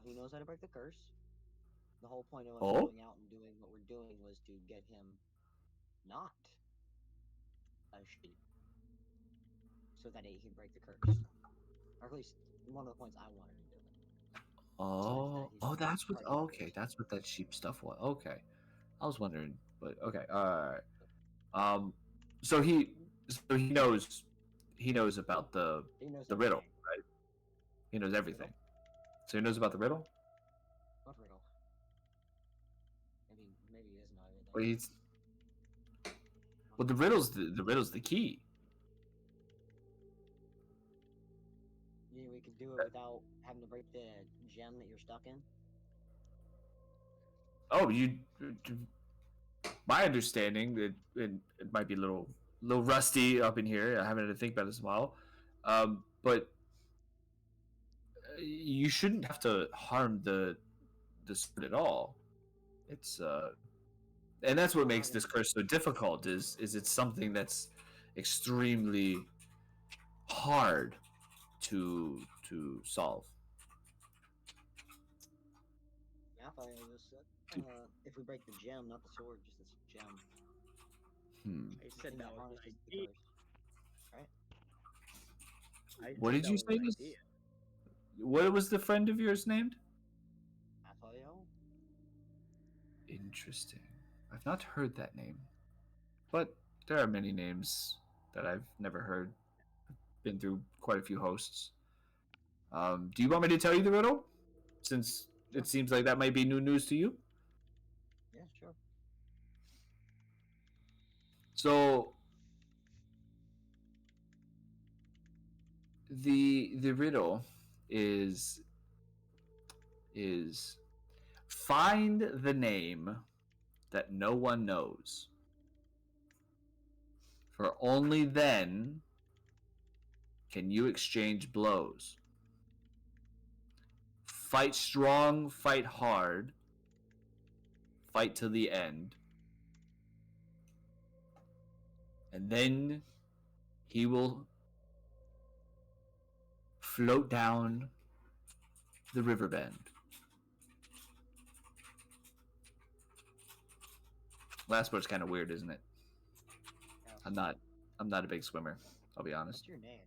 He knows how to break the curse. The whole point of us Oh, going out and doing what we're doing was to get him not a sheep, so that he can break the curse. Or at least one of the points I wanted to do it. Besides that, he's That's what. part of the Okay, curse. that's what that sheep stuff was. Okay, I was wondering, but okay, all right. Um, so he knows about He knows the riddle, everything. right? He knows everything. Riddle? So he knows about the riddle. What riddle? Maybe he doesn't know everything. Well, he's What the riddle? riddle's the key. You we could do it without having to break the gem that you're stuck in. Oh, my understanding it might be a little rusty up in here. I haven't had to think about this in a while, but you shouldn't have to harm the sword at all. It's and that's what Well, makes this curse so difficult. Is it's something that's extremely hard to solve. yeah, I thought it was if we break the gem, not the sword, just the gem. Hmm. I The said thing that that was an harnesses the idea. curse. Right? I What said did that you was say? an idea. What was the friend of yours named? Raphael? Interesting. I've not heard that name, but there are many names that I've never heard. Been through quite a few hosts. Do you want me to tell you the riddle? Since Sure. it seems like that might be new news to you. Yeah, sure. So the riddle is find the name that no one knows For only then can you exchange blows. Fight strong, fight hard, fight to the end. And then he will float down the river bend. Last part's kind of weird, isn't it? Yes. I'm not a big swimmer, I'll be honest. What's your name?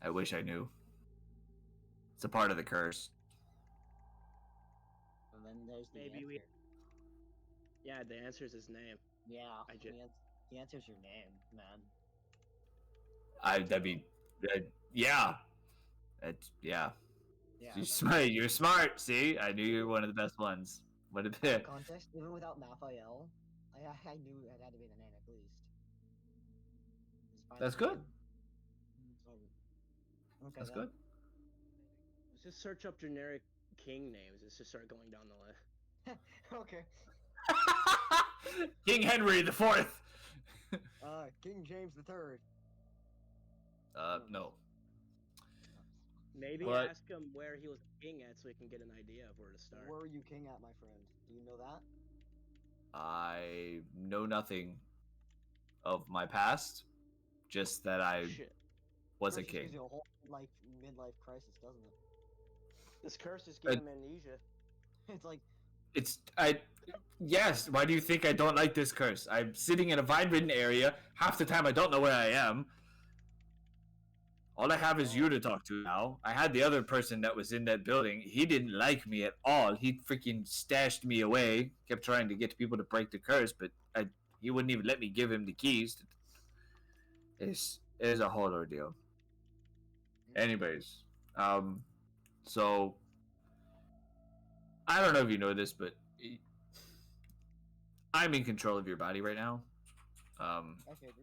I wish I knew. It's a part of the curse. And then there's the Maybe answer. we. Yeah, the answer is his name. Yeah, I just. the answer's your name, man. That'd be, yeah. Yeah. Yeah. You're smart. You're smart. See, I knew you were one of the best ones. What a For bit. context, even without Raphael, I knew it had to be the name at least. That's good. Okay, That's then. good. Let's just search up generic king names. Let's just start going down the list. Okay. King Henry the Fourth. King James the Third. No. Maybe But- ask him where he was king at, so we can get an idea of where to start. Where were you king at, my friend? Do you know that? I know nothing of my past, just that I Shit. was a Curse just gives king. you a whole midlife crisis, doesn't it? This curse just gave him amnesia. It's like, Yes, why do you think I don't like this curse? I'm sitting in a vine-ridden area. Half the time I don't know where I am. All I have is you to talk to now. I had the other person that was in that building. He didn't like me at all. He freaking stashed me away. Kept trying to get people to break the curse, but he wouldn't even let me give him the keys. It is a whole ordeal. Anyways, so I don't know if you know this, but I'm in control of your body right now. I figured.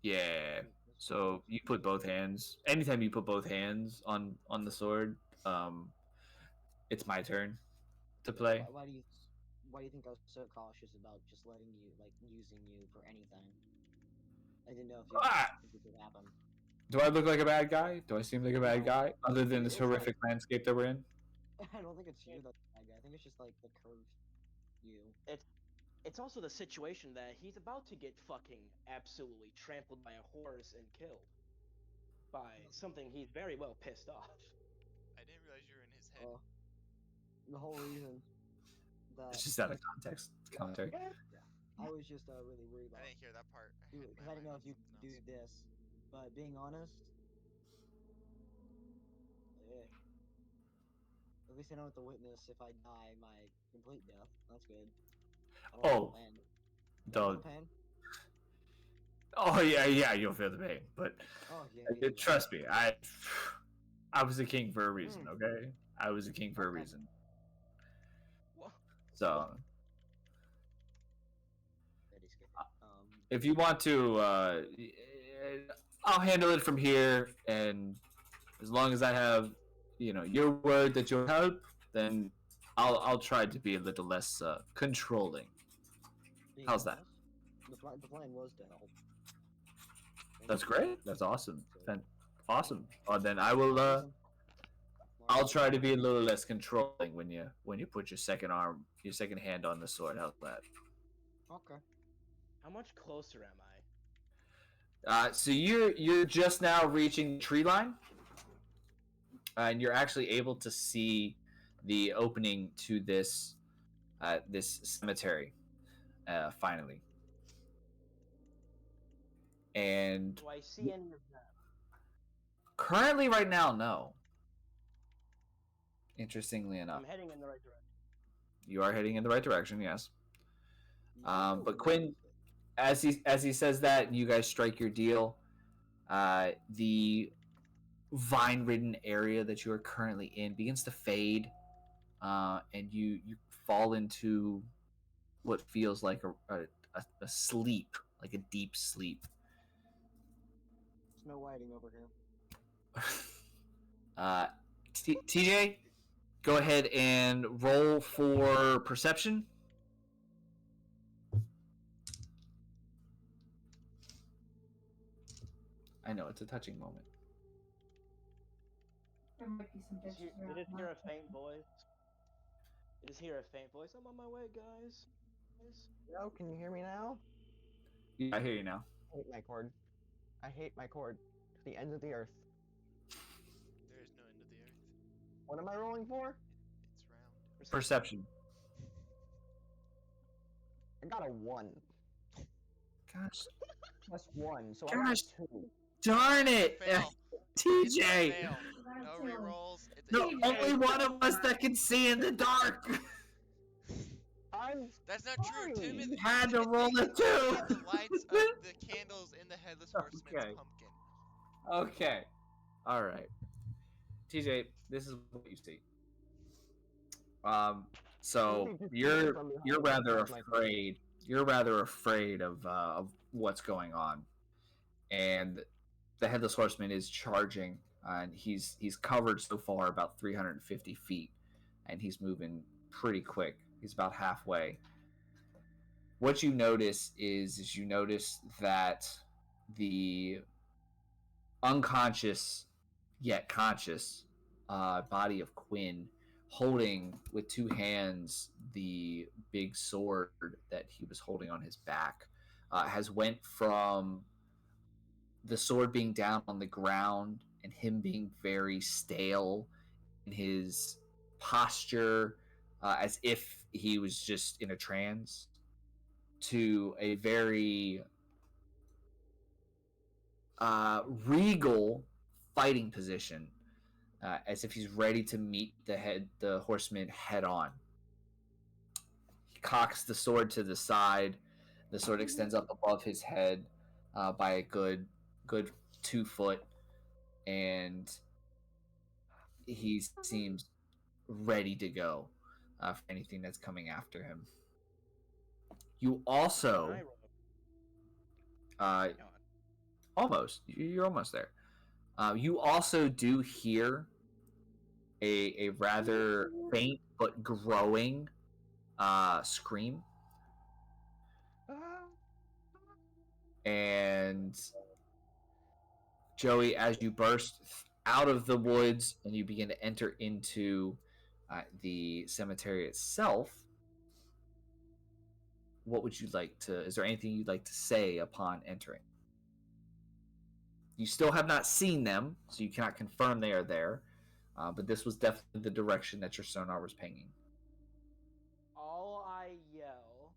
Yeah. So you put both hands. Anytime you put both hands on the sword, it's my turn to play. Why do you think I was so cautious about just letting you, like, using you for anything? I didn't know if it could happen. Do I look like a bad guy? Do I seem like a bad No. guy? Other than this It's like- horrific landscape that we're in? I don't think it's you that's the bad guy. I think it's just like the curved you. It's also the situation that he's about to get fucking absolutely trampled by a horse and killed by something he's very well pissed off. I didn't realize you were in his head. The whole reason that It's just out of context commentary. I was just really worried I about didn't hear that part. because I didn't know if you could do this. But being honest, at least I don't have to witness if I die my complete death. That's good. I don't Oh, feel pain. don't. Pain? Oh yeah, you'll feel the pain, but Oh yeah. trust me, I was a king for a reason. Okay, I was a king for a Okay. reason. What? So That is good. if you want to, I'll handle it from here, and as long as I have, your word that you'll help, then I'll try to be a little less controlling. Being How's that? honest, the plan was to help. That's great. That's awesome. Awesome. Then I will. I'll try to be a little less controlling when you put your second hand on the sword. How's that? Okay. How much closer am I? So you're just now reaching the tree line, and you're actually able to see the opening to this cemetery, finally. And Do I see any of them? currently, right now, no. Interestingly enough, I'm heading in the right direction. you are heading in the right direction. Yes. You But Quinn, as he says that, you guys strike your deal. The vine-ridden area that you are currently in begins to fade, and you fall into what feels like a sleep, like a deep sleep. Snow Whiting over here. TJ, go ahead and roll for perception. I know it's a touching moment. There might be some You bitches just around. hear a faint voice. You just hear a faint voice. I'm on my way, guys. Yo, can you hear me now? Yeah, I hear you now. I hate my cord. I hate my cord. To the ends of the earth. There is no end of the earth. What am I rolling for? It's round. Perception. I got a 1. Gosh, Plus 1, so I Gosh. got 2. darn it, Fail. It's a TJ. fail. No rerolls. No, only one of us that can see in the dark. I'm That's not true. sorry. Timothy You had to roll can a 2. see the lights of the candles in the Headless Horseman's Okay. pumpkin. Okay. All right. TJ, this is what you see. So Timothy just you're came from behind you're and rather grabbed my afraid. You're rather afraid of what's going on, and the Headless Horseman is charging, and he's covered so far about 350 feet, and he's moving pretty quick. He's about halfway. What you notice is you notice that the unconscious yet conscious body of Quinn, holding with two hands the big sword that he was holding on his back, has went from the sword being down on the ground and him being very stale in his posture, as if he was just in a trance, to a very regal fighting position, as if he's ready to meet the horseman head on. He cocks the sword to the side. The sword extends up above his head by a good 2 foot, and he seems ready to go for anything that's coming after him. You also almost you're almost there. You also do hear a rather faint but growing scream, and Joey, as you burst out of the woods and you begin to enter into the cemetery itself, what would you like to? Is there anything you'd like to say upon entering? You still have not seen them, so you cannot confirm they are there. But this was definitely the direction that your sonar was pinging. All I yell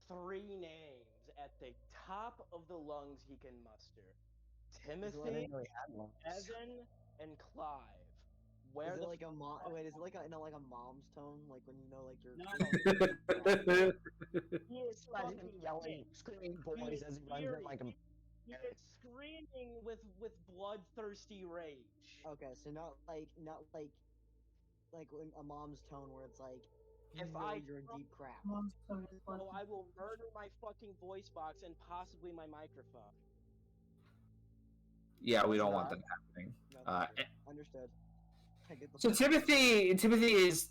3 names at the top of the lungs he can muster. Timothy, Evan, and Clive. Where Is it the like a mom? Wait, is it like a like a mom's tone? Like when you know, like you're. No. He is Imagine him fucking yelling, pissed. screaming boys as he runs in like a. He is screaming with bloodthirsty rage. Okay, so not like when a mom's tone where it's like you If know I you're in deep crap. Oh, I will murder my fucking voice box and possibly my microphone. Yeah, we don't want that happening. Understood. So Timothy is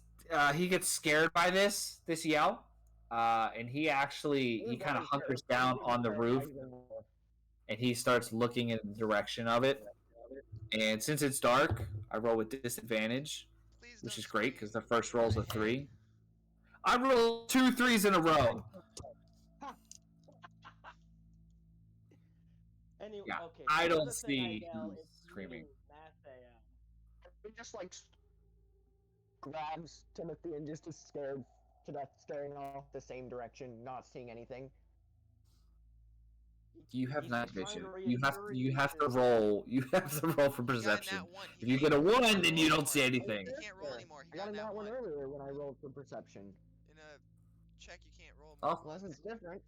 he gets scared by this yell, and he kind of hunkers down on the roof, and he starts looking in the direction of it. And since it's dark, I roll with disadvantage, which is great because the first roll's a 3. I rolled 2 3s in a row. Anyway, Yeah, okay. I don't another thing I see yell who's is screaming. Mathael. He just like grabs Timothy and just is scared to death, staring off the same direction, not seeing anything. You have He's night trying vision. to You have reassure to roll. You have to roll for He got a perception. nat 1. If you get a 1, then you don't see anything. He can't roll anymore. He I got got a a nat nat 1. earlier when I rolled for perception. In a check, you can't roll Oh. more Unless ones. it's different.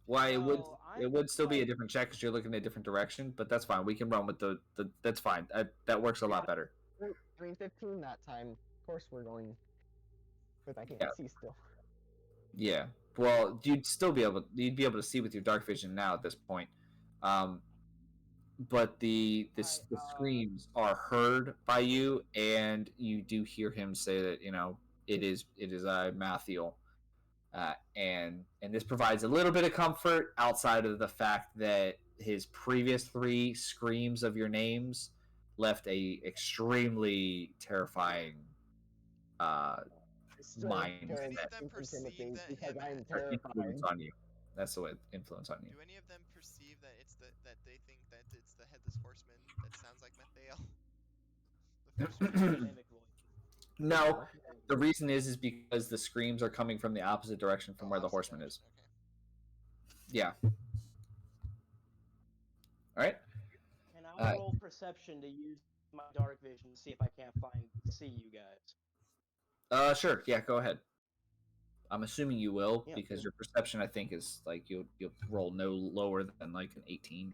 Why So, it would still be a different check because you're looking in a different direction, but that's fine. We can run with the that's fine. That works a lot better. I mean, 15 that time. Of course, we're going. But I can't see still. Yeah. Well, you'd be able to see with your dark vision now at this point. But the screams are heard by you, and you do hear him say that it is Matthew, And this provides a little bit of comfort outside of the fact that his previous 3 screams of your names left a extremely terrifying mind Do any that of them perceive that because I am influence terrified. on you. That's the way influence on you. Do any of them perceive that that they think that it's the headless horseman that sounds like Mathael? The first I scream. can mimic voice. No, the reason is because the screams are coming from the opposite direction from Oh, where the opposite horseman is. direction. Okay. Yeah. All right. Can I roll perception to use my dark vision to see if I can't see you guys? Sure. Yeah, go ahead. I'm assuming you will Yeah. because your perception, I think, is like you'll roll no lower than like an 18.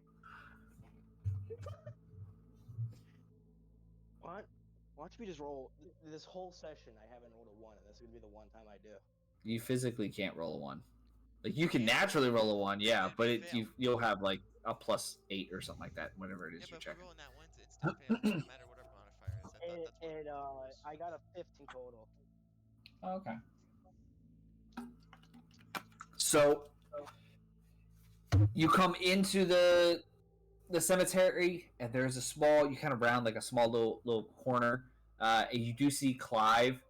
Why don't we just roll this whole session? I haven't rolled a 1, and this is gonna be the one time I do. You physically can't roll a 1. Like you can Can't? naturally roll a 1, yeah, That'd but be fail. you'll have like a +8 or something like that, whatever it is Yeah, you're but if we're checking. rolling that once, it's still fail, no matter what our modifier is. I thought that's what it was. I got a 15 total. Okay. So you come into the cemetery, and there's a small. You kind of round like a small little corner, and you do see Clive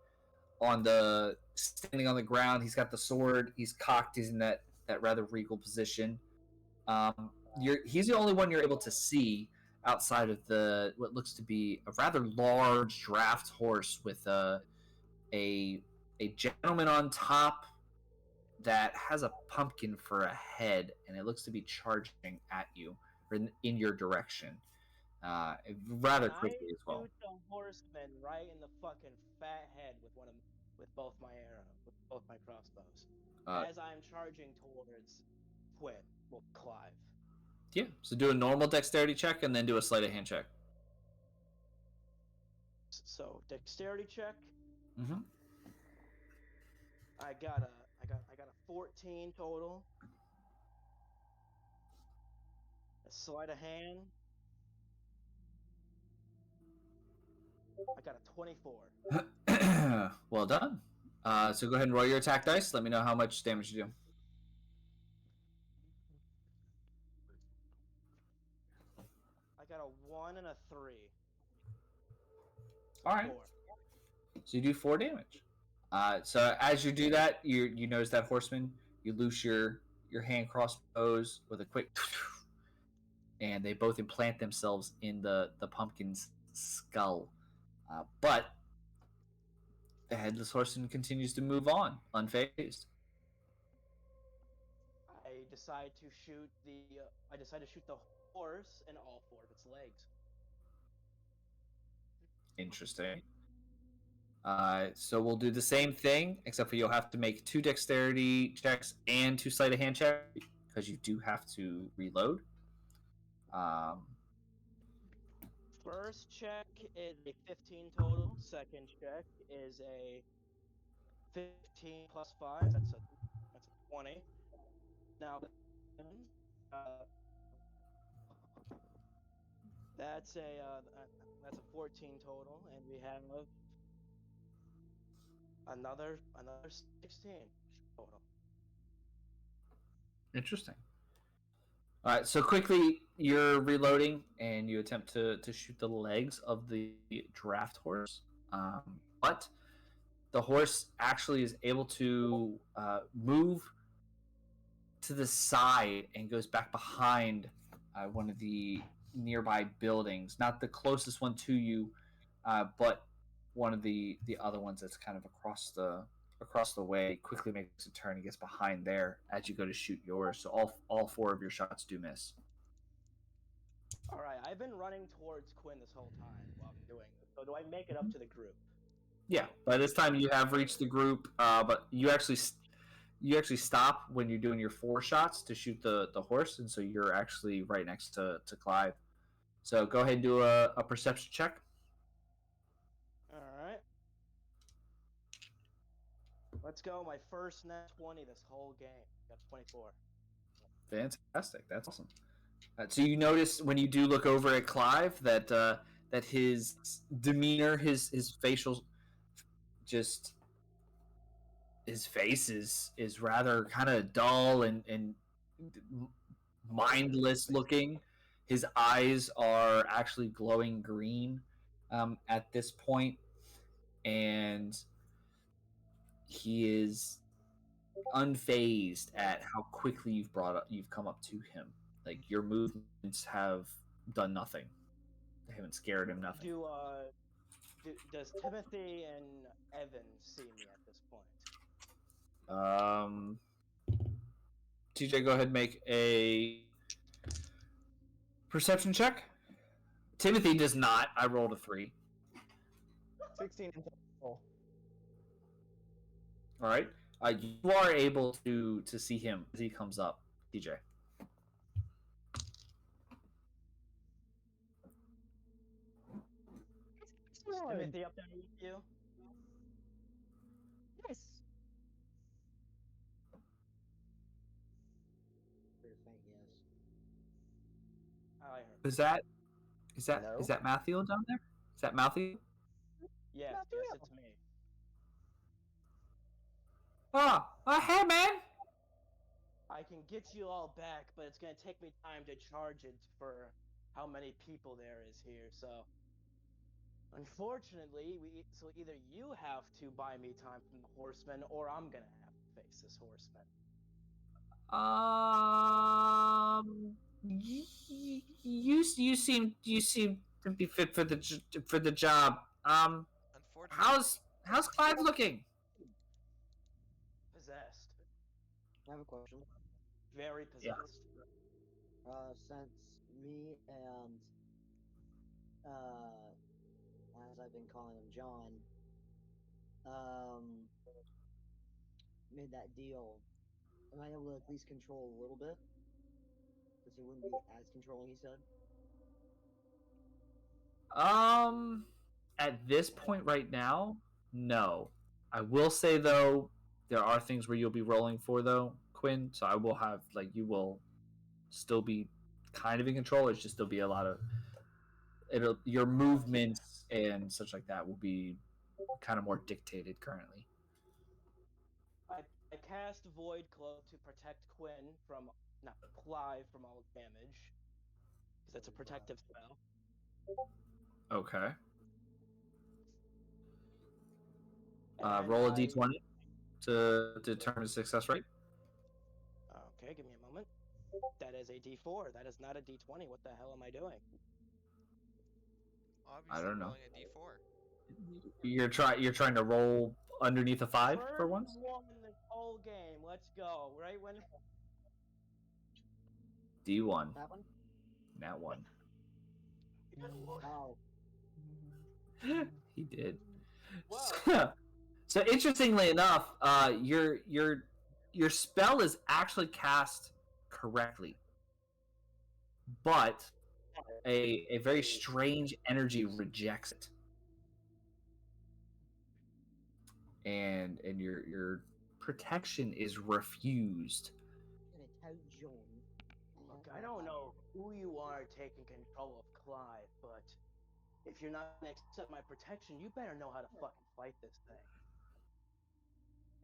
on the standing on the ground. He's got the sword. He's cocked. He's in that rather regal position. He's the only one you're able to see outside of the what looks to be a rather large draft horse with a gentleman on top that has a pumpkin for a head, and it looks to be charging at you or in your direction, rather quickly as well. Shoot the horseman right in the fucking fat head with both my crossbows, as I'm charging towards Clive. Yeah, so do a normal dexterity check and then do a sleight of hand check. So dexterity check. Mm-hmm. I got a 14 total. A sleight of hand. I got a 24. Well done. So go ahead and roll your attack dice. Let me know how much damage you do. I got a 1 and a 3. All right. 4. So you do 4 damage. So as you do that, you notice that horseman. You loose your hand crossbows with a quick, and they both implant themselves in the pumpkin's skull. But the headless horseman continues to move on, unfazed. I decide to shoot the horse in all 4 of its legs. Interesting. So we'll do the same thing, except for you'll have to make 2 dexterity checks and 2 sleight of hand checks because you do have to reload. First check is a 15 total. Second check is a 15 plus 5. That's a 20. Now, that's a 14 total, and we have another 16 total. Interesting. All right, so quickly you're reloading and you attempt to shoot the legs of the draft horse, but the horse actually is able to move to the side and goes back behind one of the nearby buildings. Not the closest one to you, but one of the other ones that's kind of across the way. Quickly makes a turn and gets behind there as you go to shoot yours. So all 4 of your shots do miss. All right, I've been running towards Quinn this whole time while I'm doing this. So do I make it up to the group? Yeah, by this time you have reached the group, but you actually stop when you're doing your 4 shots to shoot the horse, and so you're actually right next to Clive. So go ahead and do a perception check. All right. Let's go. My first net 20 this whole game. Got 24. Fantastic. That's awesome. So you notice when you do look over at Clive that that his demeanor, his facial, just his face is rather kind of dull and mindless looking. His eyes are actually glowing green at this point, and he is unfazed at how quickly you've come up to him. Like your movements have done nothing. They haven't scared him nothing. Does Timothy and Evan see me at this point? TJ, go ahead and make a perception check. Timothy does not. I rolled a 3. 16 in total. All right. You are able to see him as he comes up, TJ. Is Timothy up there with you? Yes. Pretty faint, yes. I heard. No. Is that Matthew down there? Is that Matthew? Yes, Matthew. yes, it's me. Hey man. I can get you all back, but it's gonna take me time to charge it for how many people there is here. So, unfortunately, so either you have to buy me time from the horseman, or I'm gonna have to face this horseman. You seem to be fit for the job. Unfortunately, How's Clive looking? Possessed, I have a question. very Yeah. possessed. Since me and as I've been calling him John, made that deal, am I able to at least control a little bit? Because he wouldn't be as controlling, he said. At this point right now, no. I will say though, there are things where you'll be rolling for though, Quinn. So I will have you will still be kind of in control. It's just there'll be a lot of your movements and such like that will be kind of more dictated currently. I cast Void Cloak to protect Quinn from, not Clive, from all damage, because it's a protective spell. Okay. And Roll a d20 to determine success rate. Okay, give me a moment. That is a D4. That is not a D20. What the hell am I doing? I obviously don't know. rolling a d4. You're trying to roll underneath a 5 First for once. one in this whole game. Let's go. Right when. D1. That one? Nat 1. Oh. He did. Whoa. So interestingly enough, your spell is actually cast correctly, but a very strange energy rejects it, and your protection is refused. I'm gonna tell John. Look, I don't know who you are taking control of Clive, but if you're not gonna accept my protection, you better know how to fucking fight this thing.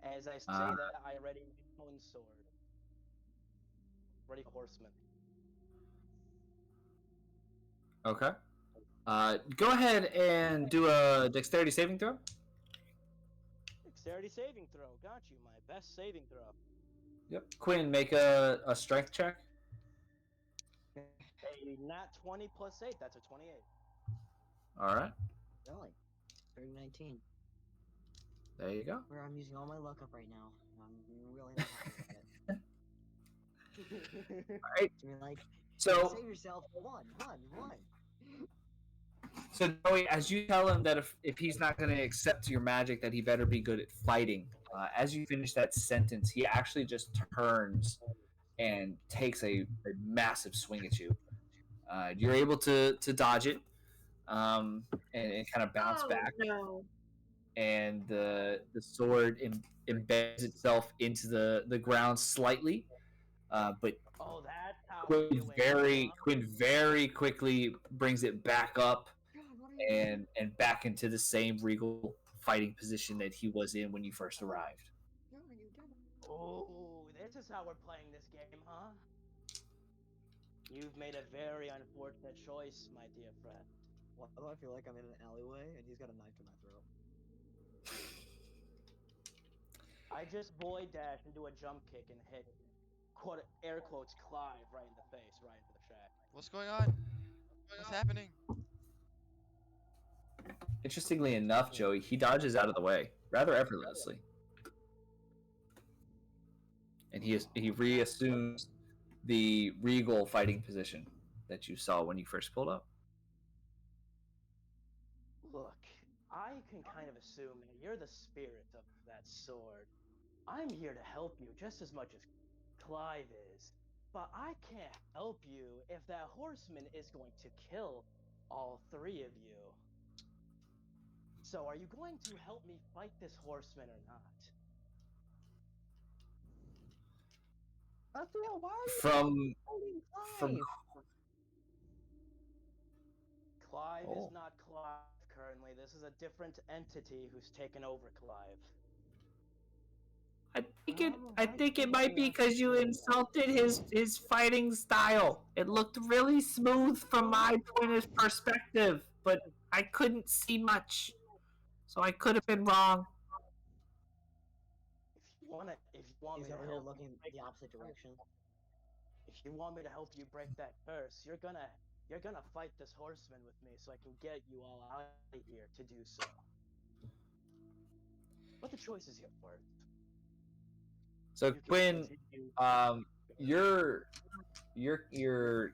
As I say that, I ready my own sword. Ready for horseman. Okay. Go ahead and do a dexterity saving throw. Dexterity saving throw. Got you. My best saving throw. Yep. Quinn, make a strength check. A nat 20 plus 8. That's a 28. All right. Really? 19. There you go. Where I'm using all my luck up right now. I'm really not happy about it. All right. You're like, So save yourself. One. So Joey, as you tell him that if he's not going to accept your magic, that he better be good at fighting. As you finish that sentence, he actually just turns and takes a massive swing at you. You're able to dodge it and kind of bounce back, No. and the sword embeds itself into the ground slightly, but Oh, that's how we're doing Quinn very quickly brings it back up and back into the same regal fighting position that he was in when you first arrived. Oh, this is how we're playing this game, huh? You've made a very unfortunate choice, my dear friend. Why do I feel like I'm in an alleyway and he's got a knife to my throat? I just void dash and do a jump kick and hit quote air quotes Clive right in the face, right into the shack. What's going on? What's happening? Interestingly enough, Joey, he dodges out of the way rather effortlessly, and he reassumes the regal fighting position that you saw when you first pulled up. Look, I can kind of assume that you're the spirit of that sword. I'm here to help you just as much as Clive is, but I can't help you if that horseman is going to kill all three of you. So, are you going to help me fight this horseman or not? Raphael, why are you From fighting from Clive? Clive is oh, not Clive currently. This is a different entity who's taken over Clive. I think it might be because you insulted his fighting style. It looked really smooth from my point of perspective, but I couldn't see much, so I could have been wrong. If you want He's me to over here help you looking break the that opposite curse, direction. if you want me to help you break that curse, you're gonna fight this horseman with me so I can get you all out of here to do so. But the choice is yours. So You can Quinn, continue. your your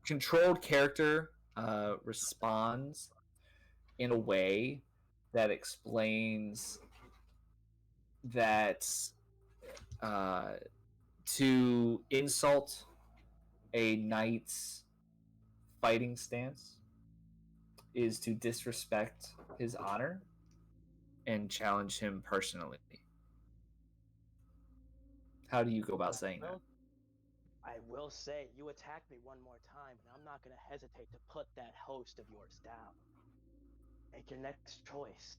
controlled character responds in a way that explains that to insult a knight's fighting stance is to disrespect his honor and challenge him personally. How do you go about saying that? I will say, you attack me one more time, and I'm not gonna hesitate to put that host of yours down. Make your next choice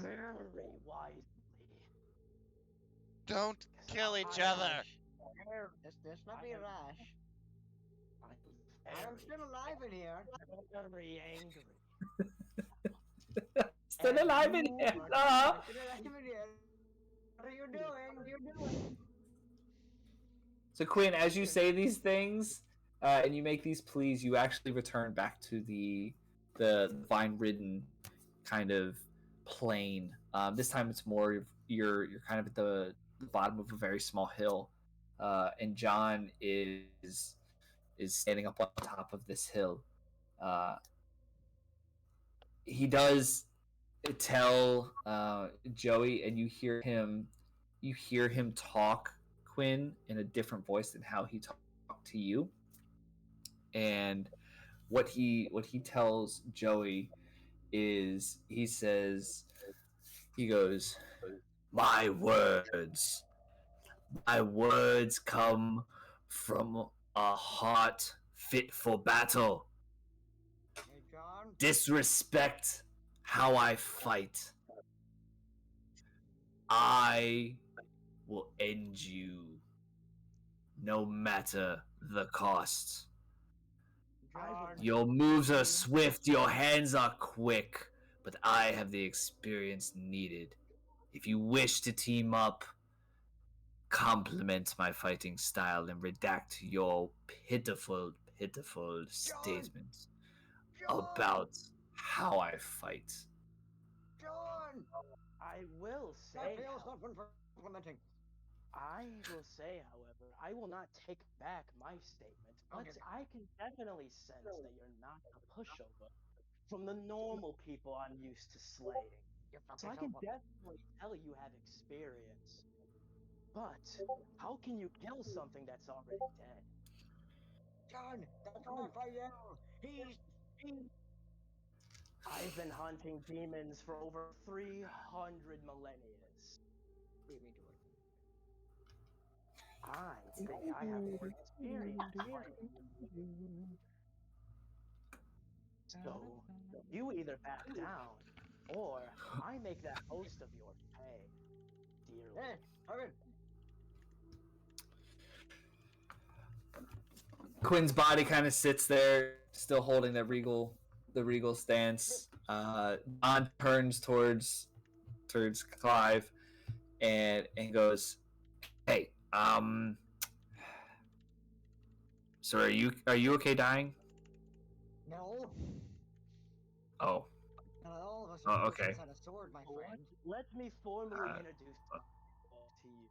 very wisely. Don't 'Cause kill each I am, other. Let's not I be am, rash. I'm I'm very, still alive in here. very angry. Still And alive in you, here. I'm still alive in here. What are you doing? So Quinn, as you say these things and you make these pleas, you actually return back to the vine-ridden kind of plain. This time it's more you're kind of at the bottom of a very small hill, and John is standing up on top of this hill. Uh, he does tell Joey, and you hear him talk, Quinn, in a different voice than how he talked to you. And what he tells Joey is he goes, my words come from a heart fit for battle. Hey, John. Disrespect how I fight. I will end you no matter the cost. John. Your moves are swift, your hands are quick, but I have the experience needed. If you wish to team up, compliment my fighting style and redact your pitiful statements about how I fight. John. I will That say, feels not for implementing. I will say, however, I will not take back my statement, but Okay. I can definitely sense that you're not a pushover from the normal people I'm used to slaying. You fuck So I yourself can up. definitely tell you have experience. But how can you kill something that's already dead? John, that's Raphael. He's I've been hunting demons for over 300 millennia. beat me to it. I think I have more experience fighting than you. So you either back down, or I make that host of yours pay dearly. Hey, Harvard. Quinn's body kind of sits there, still holding the regal stance. Don turns towards Clive and goes, "Hey, so are you okay dying? No, Oh, not all of us are oh, supposed to okay. inside a sword, my friend. Let me formally Uh, introduce myself to you.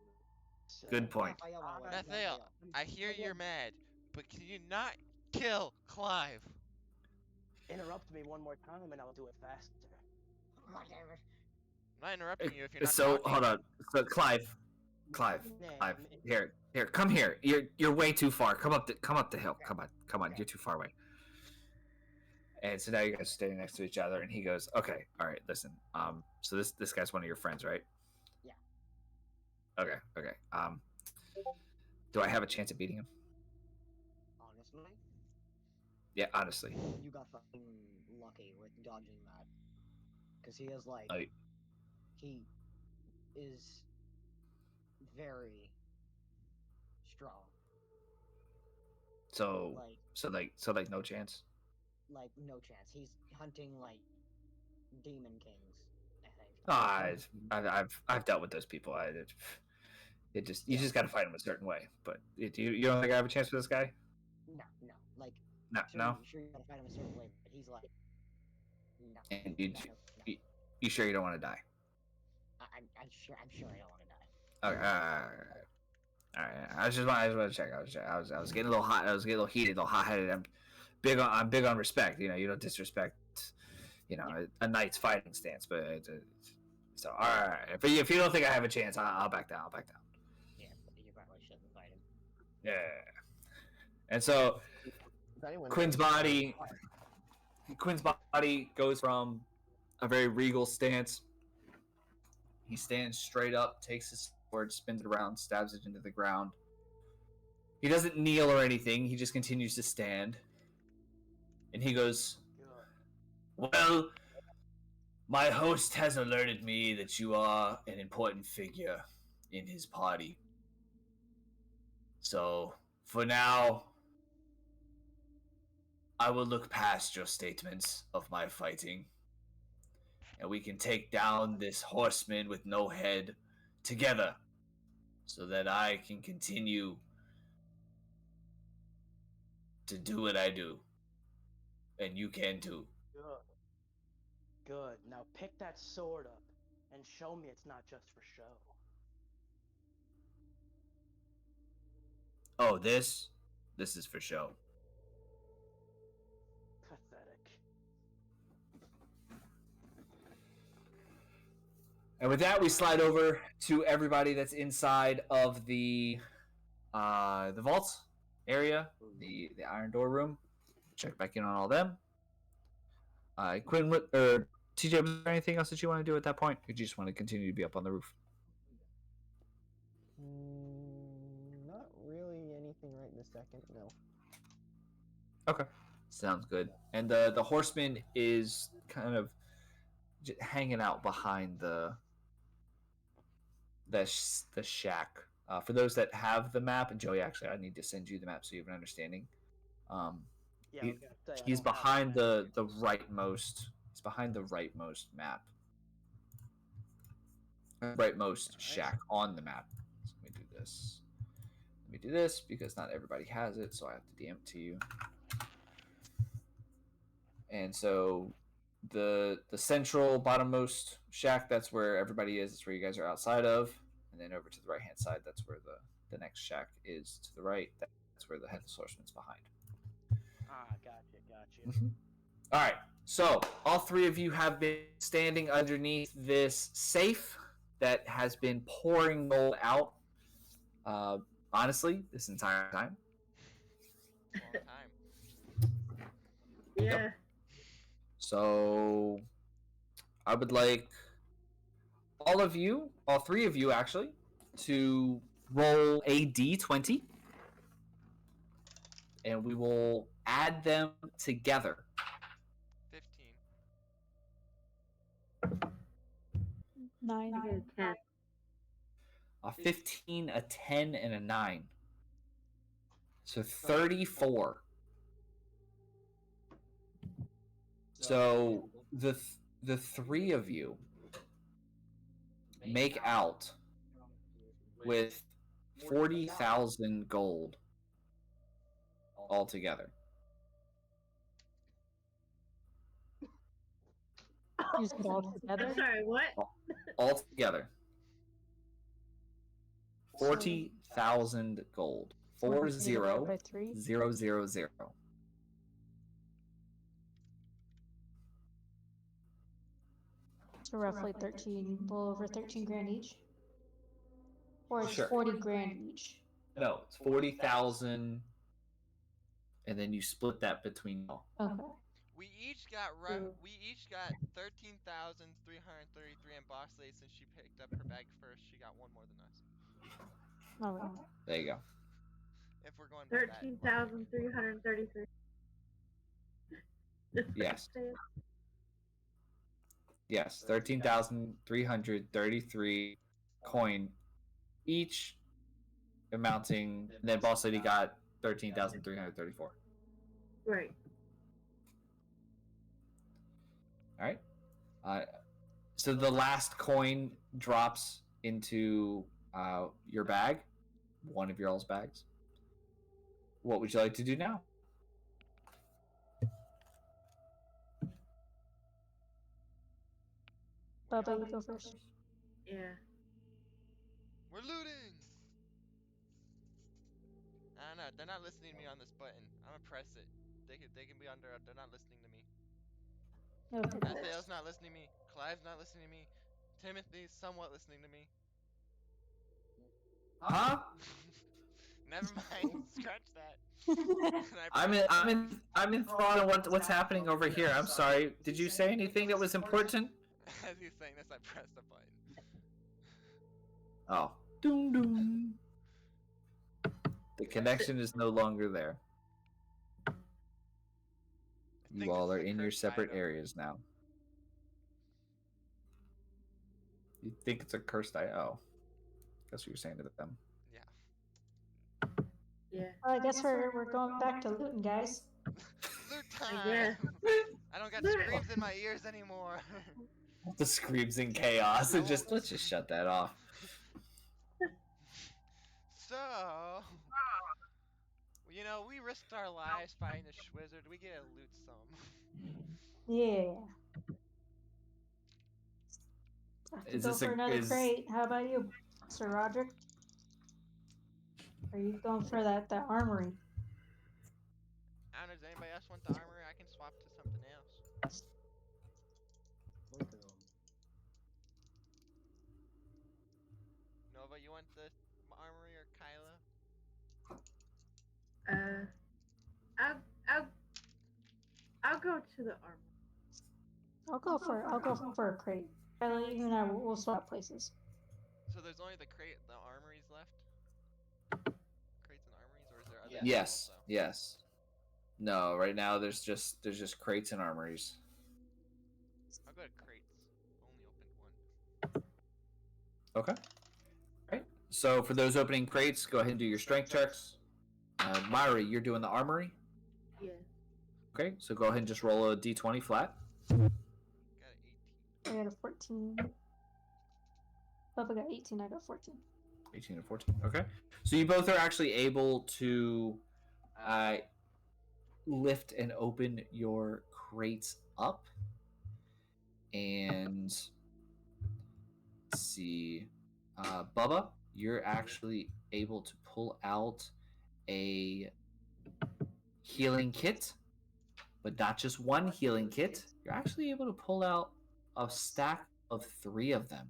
So, Good point. Raphael went away. Methael, I hear you're mad, but can you not kill Clive? interrupt me one more time and I'll do it faster. Whatever. I'm not interrupting you if you're not So talking. hold on. So Clive, Name is here, come here. You're way too far. Come up the hill. Come on. You're too far away. And so now you guys are standing next to each other, and he goes, "Okay, all right, listen. So this guy's one of your friends, right? Yeah. Okay. Do I have a chance at beating him? Honestly, Yeah, honestly. you got fucking lucky with dodging that. Because he is like, Like, he is very strong. so Like, no chance. like no chance. He's hunting like demon kings, I think. I've dealt with those people. You Yeah. just got to fight them a certain way. But you don't think I have a chance with this guy? No. Like, No. sure you gotta fight him a certain way, but he's like, no. And No. you sure you don't want to die? I'm sure I don't want to die. Okay. All right. I just want to check. I was getting a little hot. I was getting a little heated, a little hot headed. I'm big on respect. You don't disrespect. A knight's fighting stance. But so all right. If you don't think I have a chance, I'll back down. Yeah, you probably shouldn't fight him. Yeah. And so If anyone Quinn's knows- body goes from a very regal stance. He stands straight up, takes his sword, spins it around, stabs it into the ground. He doesn't kneel or anything. He just continues to stand. And he goes, "Well, my host has alerted me that you are an important figure in his party. So, for now, I will look past your statements of my fighting, and we can take down this horseman with no head together, so that I can continue to do what I do, and you can too." Good. Now pick that sword up and show me it's not just for show. Oh, this is for show. Pathetic. And with that, we slide over to everybody that's inside of the vault area, the iron door room. Check back in on all them. Quinn, or TJ, was there anything else that you want to do at that point? Or do you just want to continue to be up on the roof? Not really anything right this second. No. Okay, sounds good. And the horseman is kind of hanging out behind the shack. For those that have the map, and Joey, actually, I need to send you the map so you have an understanding. Yeah, He, I was gonna say, I he's don't have behind that. the rightmost. He's behind the rightmost map. Rightmost shack on the map. So let me do this. Let me do this because not everybody has it, so I have to DM it to you. And so the central bottommost shack, that's where everybody is. That's where you guys are outside of. And then over to the right hand side, that's where the next shack is to the right. That's where the headless horseman's behind. Gotcha. All right. So all three of you have been standing underneath this safe that has been pouring gold out. Honestly, this entire time. Long time. Yeah. Yep. So I would like all three of you actually, to roll a d20, and we will add them together. 15. 9. I get a 10. A 15, a 10, and a 9. So 34. So the three of you make out with 40,000 gold altogether. Use it all together. I'm sorry, what? Altogether. 40,000 gold. 40 by 3. 40,000. So roughly 13, a little over 13 grand each. Or it's Sure. 40 grand each. No, it's 40,000, and then you split that between y'all. Okay. We each got 13,333, and Boss Lady, since she picked up her bag first, she got one more than us. All right. There you go. If we're going by that logic. 13,333. Yes. Yes, 13,333 coin each, amounting. And then Boss Lady got 13,334. Right. All right. So the last coin drops into your bag, one of your all's bags. What would you like to do now? Bubba, you go first. Yeah. We're looting! I don't know. They're not listening to me on this button. I'm gonna press it. They can be under. They're not listening to me. Okay. Mattheo's not listening to me. Clive's not listening to me. Timothy's somewhat listening to me. Huh? Never mind. Scratch that. I'm in thought on what's happening over here. I'm sorry. Did you say anything that was important? As he's saying this, I pressed the button. Oh. Doom doom. The connection is no longer there. You all are in your separate areas now. You think it's a cursed item? Oh. That's what you're saying to them. Yeah. Yeah. Well, I guess we're going back to looting, guys. Loot I time! guess. I don't got screams in my ears anymore. The screams and chaos. And let's just shut that off. So, you know, we risked our lives fighting the Schwizzard. We get to loot some. Yeah. I have to go for another crate. How about you, Sir Roderick? Are you going for that armory? I don't know, does anybody else want the armory? I can swap to something else. Nova, you want the armory or Kyla? I'll go to the armor. I'll go for a crate. Kyla, you and I will swap places. So there's only the armories left? Crates and armories, or is there other? Yes. Also? Yes. No, right now there's just crates and armories. I'll go to crates. Only opened one. Okay. Right. So for those opening crates, go ahead and do your strength checks. Myri, you're doing the armory? Yeah. Okay, so go ahead and just roll a d20 flat. Got an 18. I got a 14. Bubba got 18, I got 14. 18 and 14. Okay. So you both are actually able to lift and open your crates up. And let's see. Bubba, you're actually able to pull out a healing kit, but not just one healing kit. You're actually able to pull out a stack of 3 of them.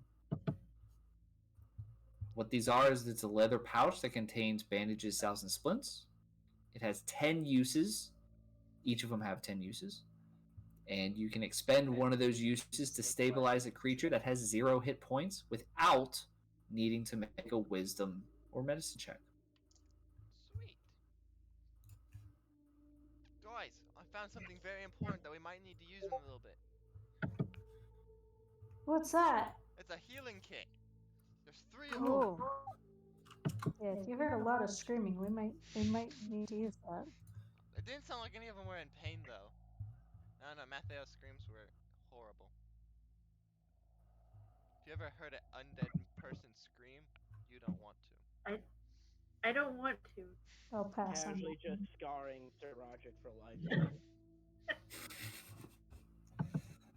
What these are is it's a leather pouch that contains bandages, salves, and splints. It has 10 uses. Each of them have 10 uses. And you can expend one of those uses to stabilize a creature that has 0 hit points without needing to make a wisdom or medicine check. Sweet. Guys, I found something very important that we might need to use in a little bit. What's that? It's a healing kit. There's 3 of them. Oh. Yeah, if you heard a lot of screaming, we might need to use that. It didn't sound like any of them were in pain though. I don't know. Mattheo's screams were horrible. If you ever heard an undead person scream, you don't want to. I don't want to. I'll pass on Casually that. just scarring Sir Roderick for life.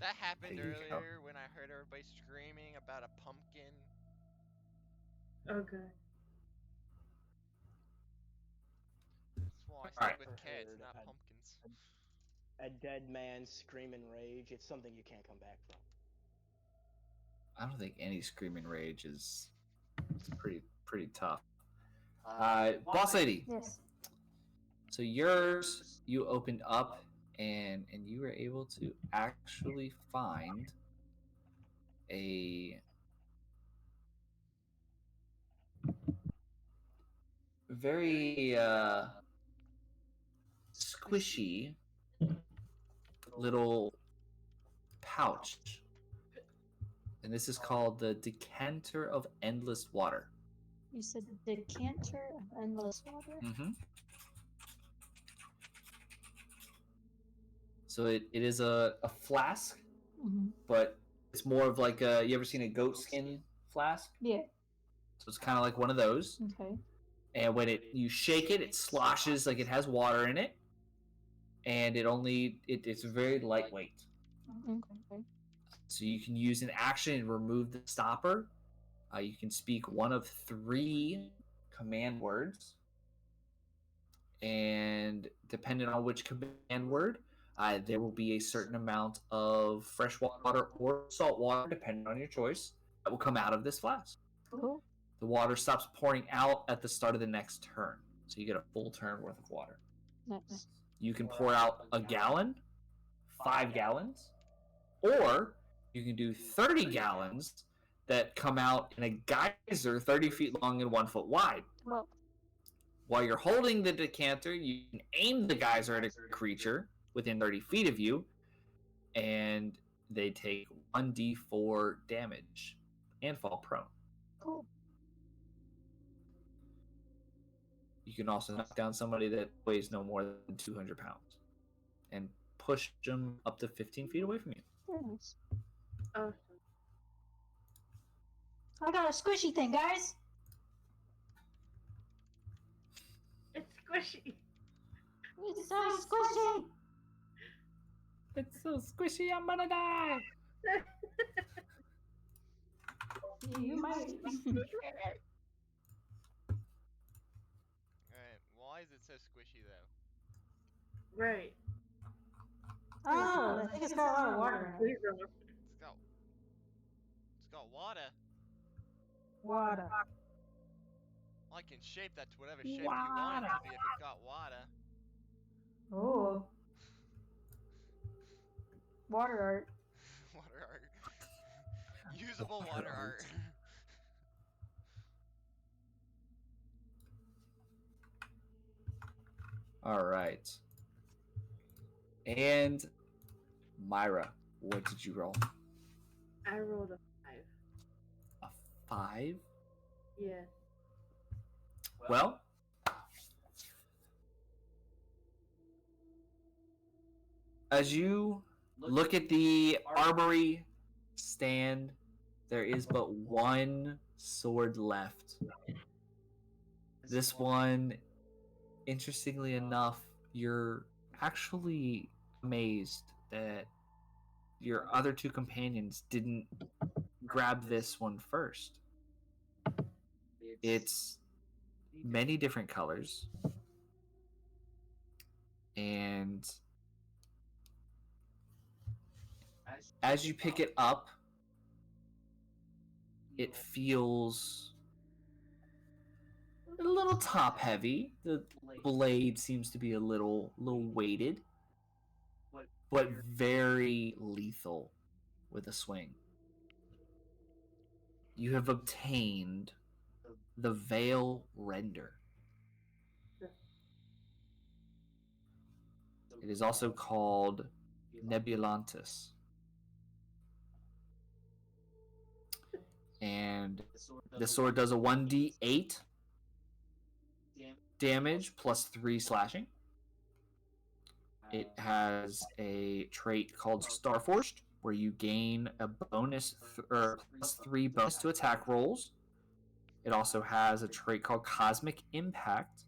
That happened There you go. earlier when I heard everybody screaming about a pumpkin. Oh god. That's why I stick Alright. with cats, Heard not a- pumpkins. A dead man scream in rage. It's something you can't come back from. I don't think any screaming rage is pretty tough. Boss lady. Yes. So yours, you opened up, and you were able to actually find a very squishy little pouch, and this is called the Decanter of Endless Water. You said decanter of endless water? Mm-hmm. So it is a flask, but it's more of like a, you ever seen a goat skin flask? Yeah. So it's kind of like one of those. Okay. And when you shake it, it sloshes like it has water in it, and it's very lightweight. Okay. So you can use an action and remove the stopper. You can speak one of 3 command words, and depending on which command word, there will be a certain amount of fresh water or salt water, depending on your choice, that will come out of this flask. Cool. The water stops pouring out at the start of the next turn, so you get a full turn worth of water. Nice. You can pour out a gallon, 5 gallons, or you can do 30 gallons that come out in a geyser 30 feet long and 1 foot wide. Well, While you're holding the decanter, you can aim the geyser at a creature within 30 feet of you, and they take 1d4 damage and fall prone. cool. You can also knock down somebody that weighs no more than 200 pounds and push them up to 15 feet away from you. Very nice. Awesome. I got a squishy thing, guys. It's squishy. It's so squishy. It's so squishy, I'm gonna die! You might. Alright, why is it so squishy though? Right. Oh, I think it's got a lot of water in it. It's got water. Water. Well, I can shape that to whatever shape you want it to be if it's got water. Oh. Water art. Water art. Usable water art. All right. And Myra, what did you roll? I rolled a 5. A 5? Yeah. Well, as you look at the armory stand, there is but one sword left. This one, interestingly enough, you're actually amazed that your other 2 companions didn't grab this one first. It's many different colors, and as you pick it up, it feels a little top heavy. The blade seems to be a little weighted, but very lethal with a swing. You have obtained the Veil Render. It is also called Nebulantis. And the sword does a 1d8 damage plus 3 slashing. It has a trait called Starforged, where you gain a bonus or plus 3 bonus to attack rolls. It also has a trait called Cosmic Impact.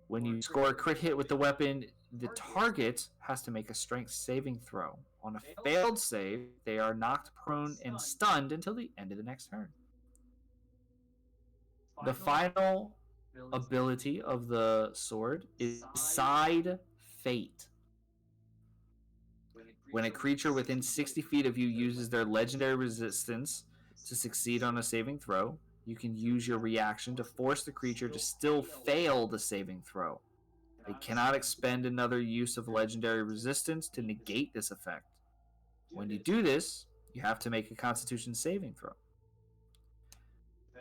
When you score a crit hit with the weapon, the target has to make a strength saving throw. On a failed save, they are knocked prone and stunned until the end of the next turn. The final ability of the sword is Side Fate. When a creature within 60 feet of you uses their legendary resistance to succeed on a saving throw, you can use your reaction to force the creature to still fail the saving throw. They cannot expend another use of legendary resistance to negate this effect. When you do this, you have to make a Constitution saving throw.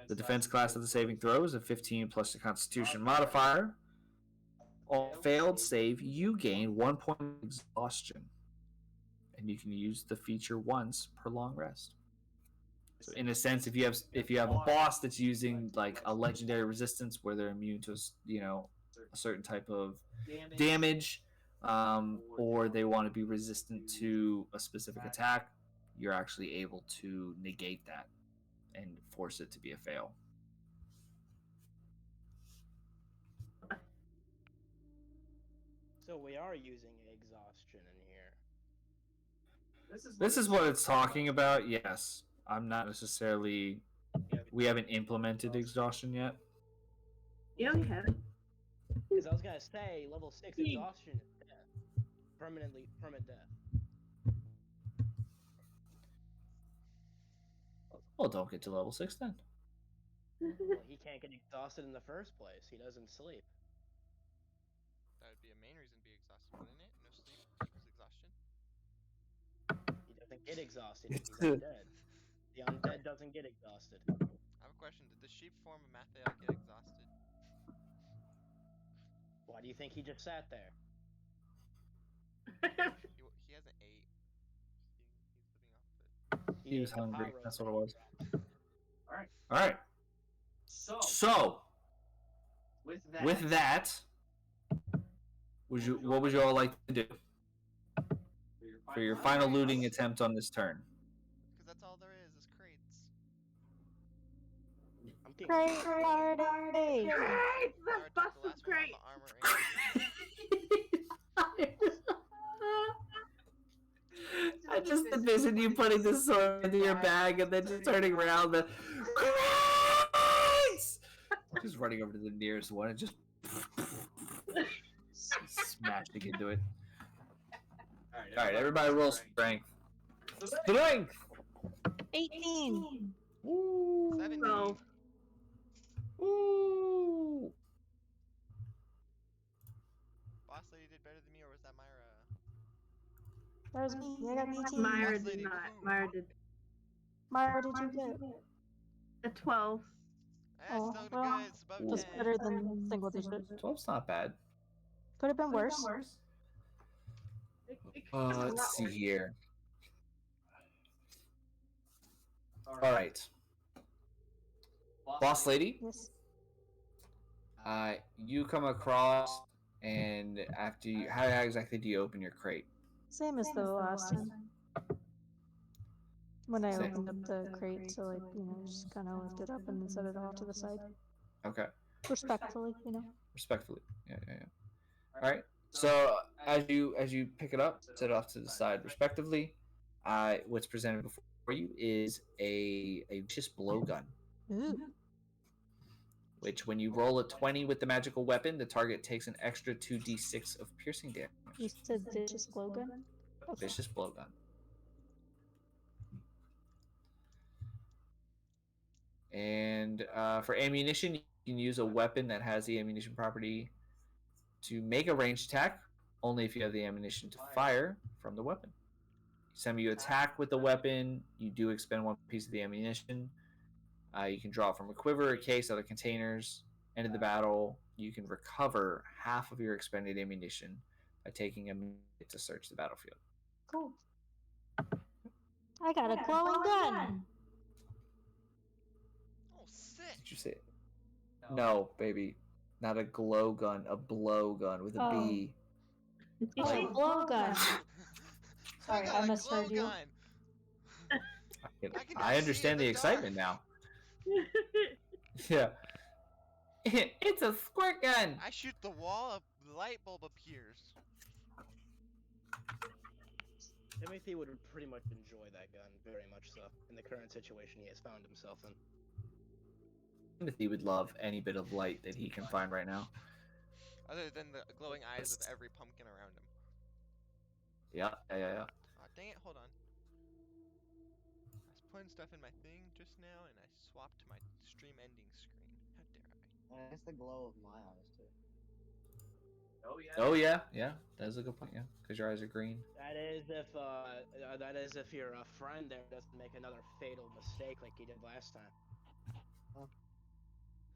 The defense class of the saving throw is a 15 plus the Constitution modifier. On failed save, you gain 1 point of exhaustion, and you can use the feature once per long rest. So, in a sense, if you have a boss that's using like a legendary resistance where they're immune to a certain type of damage, or they want to be resistant to a specific attack, you're actually able to negate that and force it to be a fail. So we are using exhaustion in here. This is what it's talking about. Yes, I'm not necessarily. We haven't implemented exhaustion yet. Yeah, we have. Because I was gonna say level 6 exhaustion is death. Permanent death. Well, don't get to level 6 then. Well, he can't get exhausted in the first place. He doesn't sleep. That would be a main reason to be exhausted, wouldn't it? No sleep equals exhaustion. He doesn't get exhausted if he's undead. The undead doesn't get exhausted. I have a question. Did the sheep form of Mathael get exhausted? Why do you think he just sat there? He hasn't ate. He's living off of it. He was hungry. Pyro That's what it was. thing. All right. So, with that, what would you all like to do for your final looting attempt on this turn? Because that's all there is crates. I'm getting Great party! Great! I The already bus took the was last one great! on the armor I just envision you putting the sword into your bag and then just turning around the crates! Just running over to the nearest one and just smashing into it. Alright, everybody roll strength. Strength! 18! Ooh. 17. So, Ooh. Boss lady did better than me, or was that Myra? That was me. I got 18. Myra Boss lady, did not. woohoo. Myra did Myra, did you get? a 12. Still well, good. It's above Just 10. better than single digit. 12's not bad. Could have been worse. Let's see here. Alright. Boss lady, Yes. you come across, and after you, how exactly do you open your crate? Same as the last time. When I Same. opened up the crate to, like, just kind of lift it up and then set it off to the side. Okay. Respectfully, Respectfully. Yeah. Alright. So as you pick it up, set it off to the side respectively, what's presented before you is a vicious blowgun. Ooh. Which, when you roll a 20 with the magical weapon, the target takes an extra 2d6 of piercing damage. You said vicious blowgun? Okay. Vicious blowgun. And for ammunition, you can use a weapon that has the ammunition property to make a ranged attack, only if you have the ammunition to fire from the weapon. Time you attack with the weapon, you do expend one piece of the ammunition. You can draw from a quiver, a case, other containers. End of the battle, you can recover half of your expended ammunition by taking a minute to search the battlefield. Cool. I got a glowing gun! Oh, sick! Did you say it? No, baby. Not a glow gun, a blow gun with a Oh. B. It's a Like- blowgun. Sorry, got I a misheard glow you. gun. I can I now see in understand the the excitement dark. now. Yeah. It's a squirt gun. I shoot the wall, a light bulb appears. Timothy would pretty much enjoy that gun very much so in the current situation he has found himself in. Timothy would love any bit of light that he can find right now. Other than the glowing eyes of every pumpkin around him. Yeah. Aw, dang it, hold on. I was putting stuff in my thing just now, and I swapped to my stream ending screen. How dare I? That's the glow of my eyes too. Oh yeah. That's a good point. Yeah, because your eyes are green. That is if your friend there doesn't make another fatal mistake like he did last time.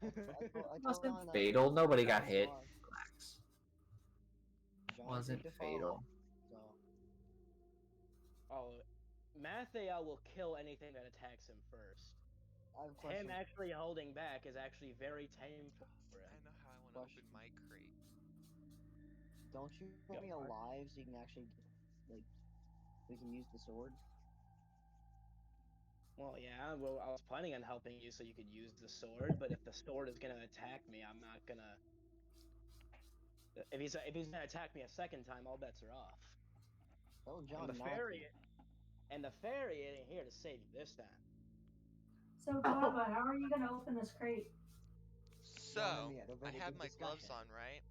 I told Wasn't John that Fatal. Nobody got was hit. far. Relax. John Wasn't took the fatal. fall, Oh, Mathael will kill anything that attacks him first. so I have a Him question. actually holding back is actually very tame for him. I know how I want to open my crate. Don't you put me alive so you can actually we can use the sword? Well, yeah, well, I was planning on helping you so you could use the sword, but if the sword is gonna attack me, I'm not gonna. If he's gonna attack me a second time, all bets are off. Oh, John, And the not fairy, ain't here to save you this time. So, Java, how are you gonna open this crate? So, we had a I very have good my gloves discussion. on, right?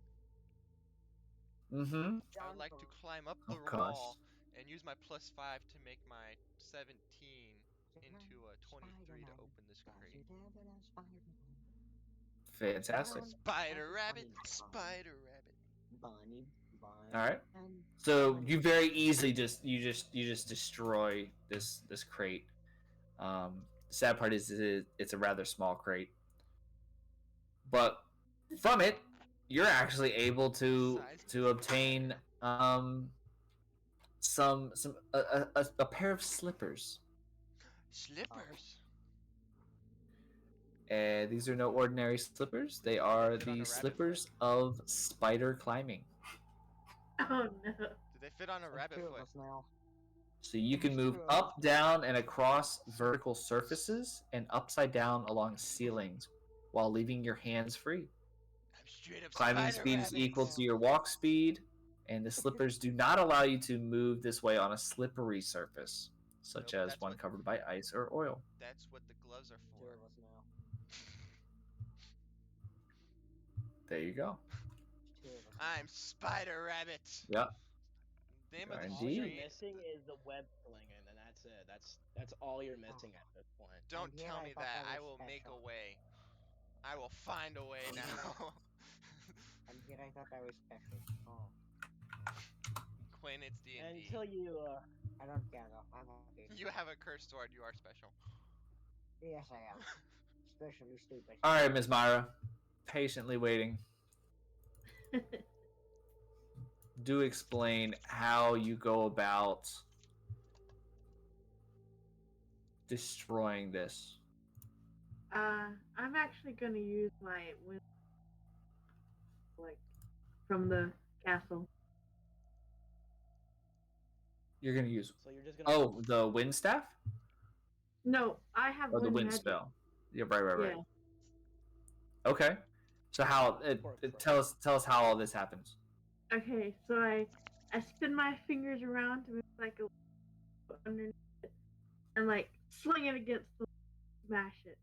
Mm-hmm. I would like to climb up the Of course. wall and use my +5 to make my 17 into a 23 to open this crate. Fantastic. Spider rabbit, spider rabbit. Bunny. All right. So you very easily just destroy this crate. Sad part is it's a rather small crate, but from it you're actually able to obtain some a pair of slippers. Slippers. And these are no ordinary slippers. They are Fit on the a rabbit slippers foot. of spider climbing. Oh no. Do they fit on a There's rabbit two of foot? us now. So you can There's move two of up, us. down, and across vertical surfaces and upside down along ceilings while leaving your hands free. I'm straight up Climbing spider speed is rabbit. equal to your walk speed, and the slippers do not allow you to move this way on a slippery surface, such Nope, as that's one what- covered by ice or oil. That's what the gloves are Two for. of us now. There you go. Two of us. I'm Spider Rabbit. Yep. Name of the All you're Indeed. street. missing is the web slinging, and that's it. That's all you're missing at this point. Don't And here tell I me thought that. I I was will make a special. way. I will find a way now. And here I thought I was special. Oh, Quinn, it's D&D. Until you I don't care though. I'm happy. You have a cursed sword. You are special. Yes, I am. Especially stupid. All right, Ms. Myra. Patiently waiting. Do explain how you go about destroying this. I'm actually gonna use my wind, from the castle. You're gonna use so you're just gonna the wind staff No, I have or the wind wind magic. spell. Yeah, right. Yeah. Okay. So how tell us how all this happens. Okay, so I spin my fingers around to make like a underneath it, and sling it against the smash it.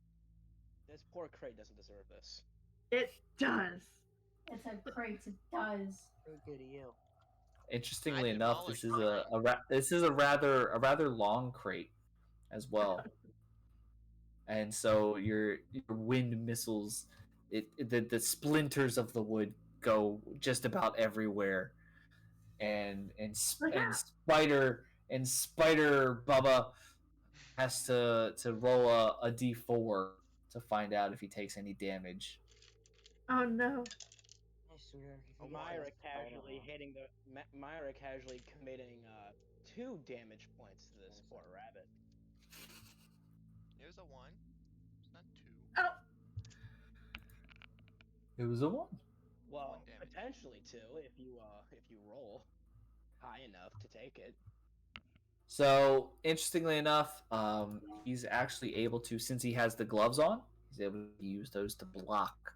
This poor crate doesn't deserve this. It does. It's a crate. It does. So good to you. Interestingly I enough, this demolished is a rather long crate as well. And so your wind missiles, the splinters of the wood go just about everywhere, and spider Bubba has to roll a d4 to find out if he takes any damage. Oh no. I swear. If you Myra guys- Myra casually committing 2 damage points to this poor rabbit. There's a 1. It's not 2. Oh. It was a 1. Well, One damage. potentially 2 if you roll high enough to take it. So, interestingly enough, he's actually able to, since he has the gloves on, he's able to use those to block,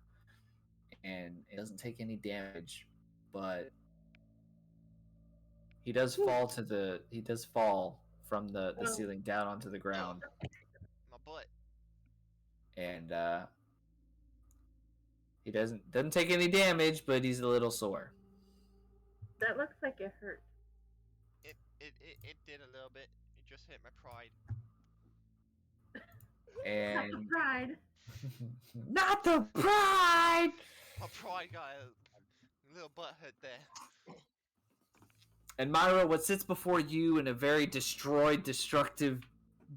and it doesn't take any damage. But he does fall from the ceiling down onto the ground, My butt. and he doesn't take any damage, but he's a little sore. That looks like it hurt. It did a little bit. It just hit my pride. Not the And pride. not the pride. My pride got a little butt hurt there. And Myra, what sits before you in a very destructive,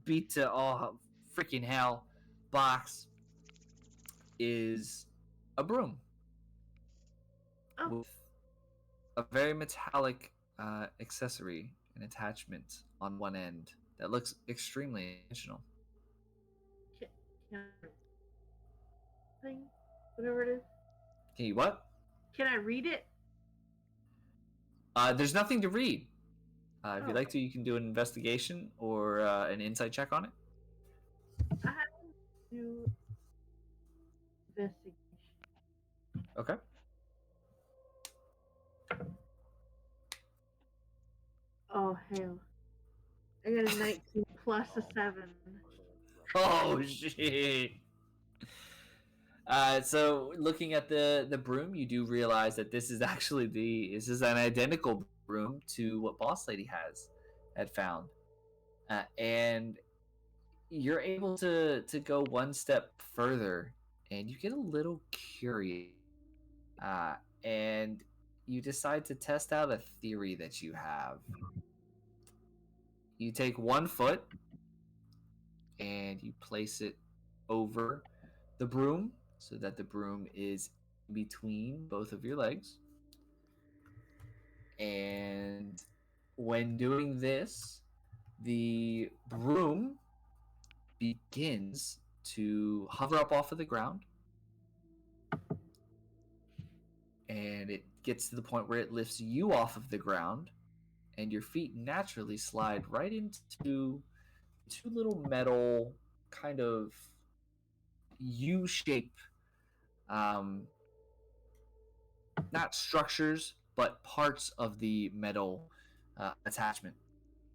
beat to freaking hell box is a broom with a very metallic accessory and attachment on one end that looks extremely intentional. Thing, whatever it is. Can you what? Can I read it? There's nothing to read. If you'd like to, you can do an investigation or an insight check on it. I have to do investigation. Okay. Oh hell! I got a 19 plus a 7. Oh shit. So looking at the broom, you do realize that this is actually an identical broom to what Boss Lady had found, and you're able to go one step further, and you get a little curious, and you decide to test out a theory that you have. You take 1 foot and you place it over the broom so that the broom is between both of your legs. And when doing this, the broom begins to hover up off of the ground. And it gets to the point where it lifts you off of the ground, and your feet naturally slide right into 2 little metal kind of U-shape, not structures, but parts of the metal attachment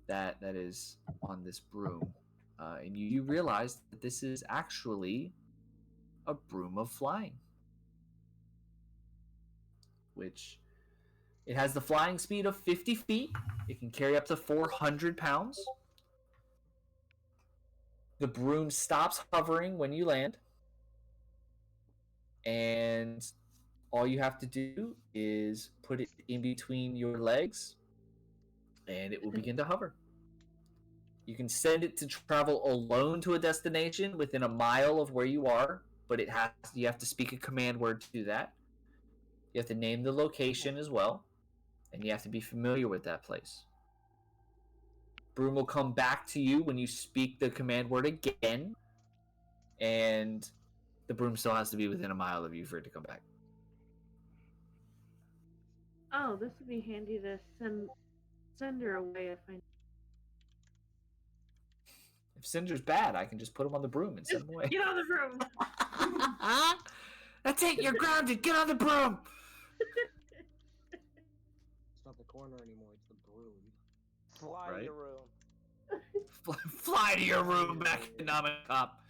that is on this broom. And you realize that this is actually a broom of flying, which it has the flying speed of 50 feet. It can carry up to 400 pounds. The broom stops hovering when you land, and all you have to do is put it in between your legs, and it will begin to hover. You can send it to travel alone to a destination within a mile of where you are, but you have to speak a command word to do that. You have to name the location as well, and you have to be familiar with that place. Broom will come back to you when you speak the command word again, and the broom still has to be within a mile of you for it to come back. Oh, this would be handy to send her away if I. If Cinder's bad, I can just put him on the broom and send him away. Get on the broom! That's it, you're grounded. Get on the broom. It's not the corner anymore, it's the broom. Fly to Right? your room. Fly to your room, back in Cop.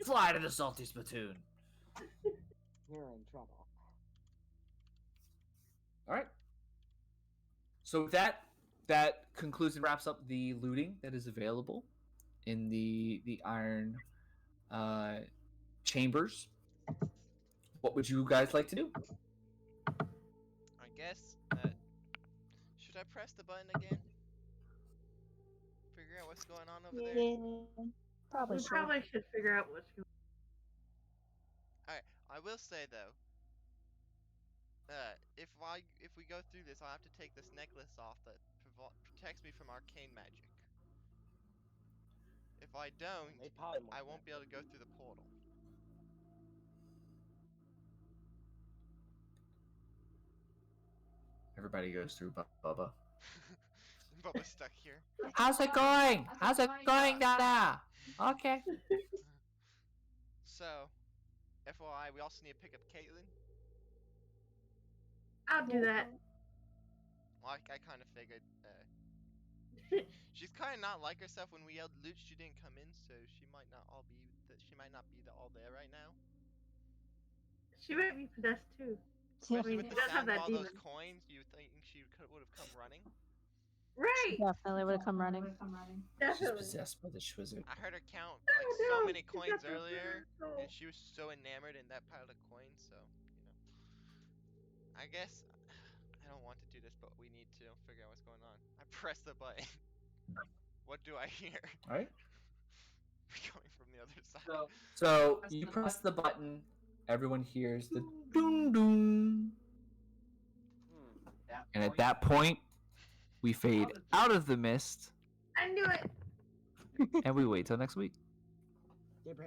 Fly to the salty spittoon. You're in trouble. All right. So with that concludes and wraps up the looting that is available in the iron chambers. What would you guys like to do? I guess. Should I press the button again? Figure out what's going on over there. Yeah, probably We should. probably should figure out what's going on. Alright, I will say though, if we go through this, I'll have to take this necklace off that protects me from arcane magic. If I don't, They polymorph I won't that. be able to go through the portal. Everybody goes through Bubba. Bubba's stuck here. How's it going? How's it going, Dada? Okay. So, FYI, we also need to pick up Caitlin. I'll do that. Well, I kind of figured. She's kind of not like herself. When we yelled loot, she didn't come in, so she might not be all there right now. She might be possessed too. Especially I mean, with she the does have sound of that all those demon. coins, you think she would have come running? Right. Definitely would have come running. She's Definitely. possessed by the Schwizard. I heard her count Oh, like so no, many she's coins got the earlier, silver soul. and she was so enamored in that pile of coins. So, I guess I don't want to do this, but we need to figure out what's going on. I press the button. What do I hear? All right. Coming from the other side. So you press the button. Everyone hears the doom doom. And at that point, we fade out of the mist. I knew it. And we wait till next week. Skipper.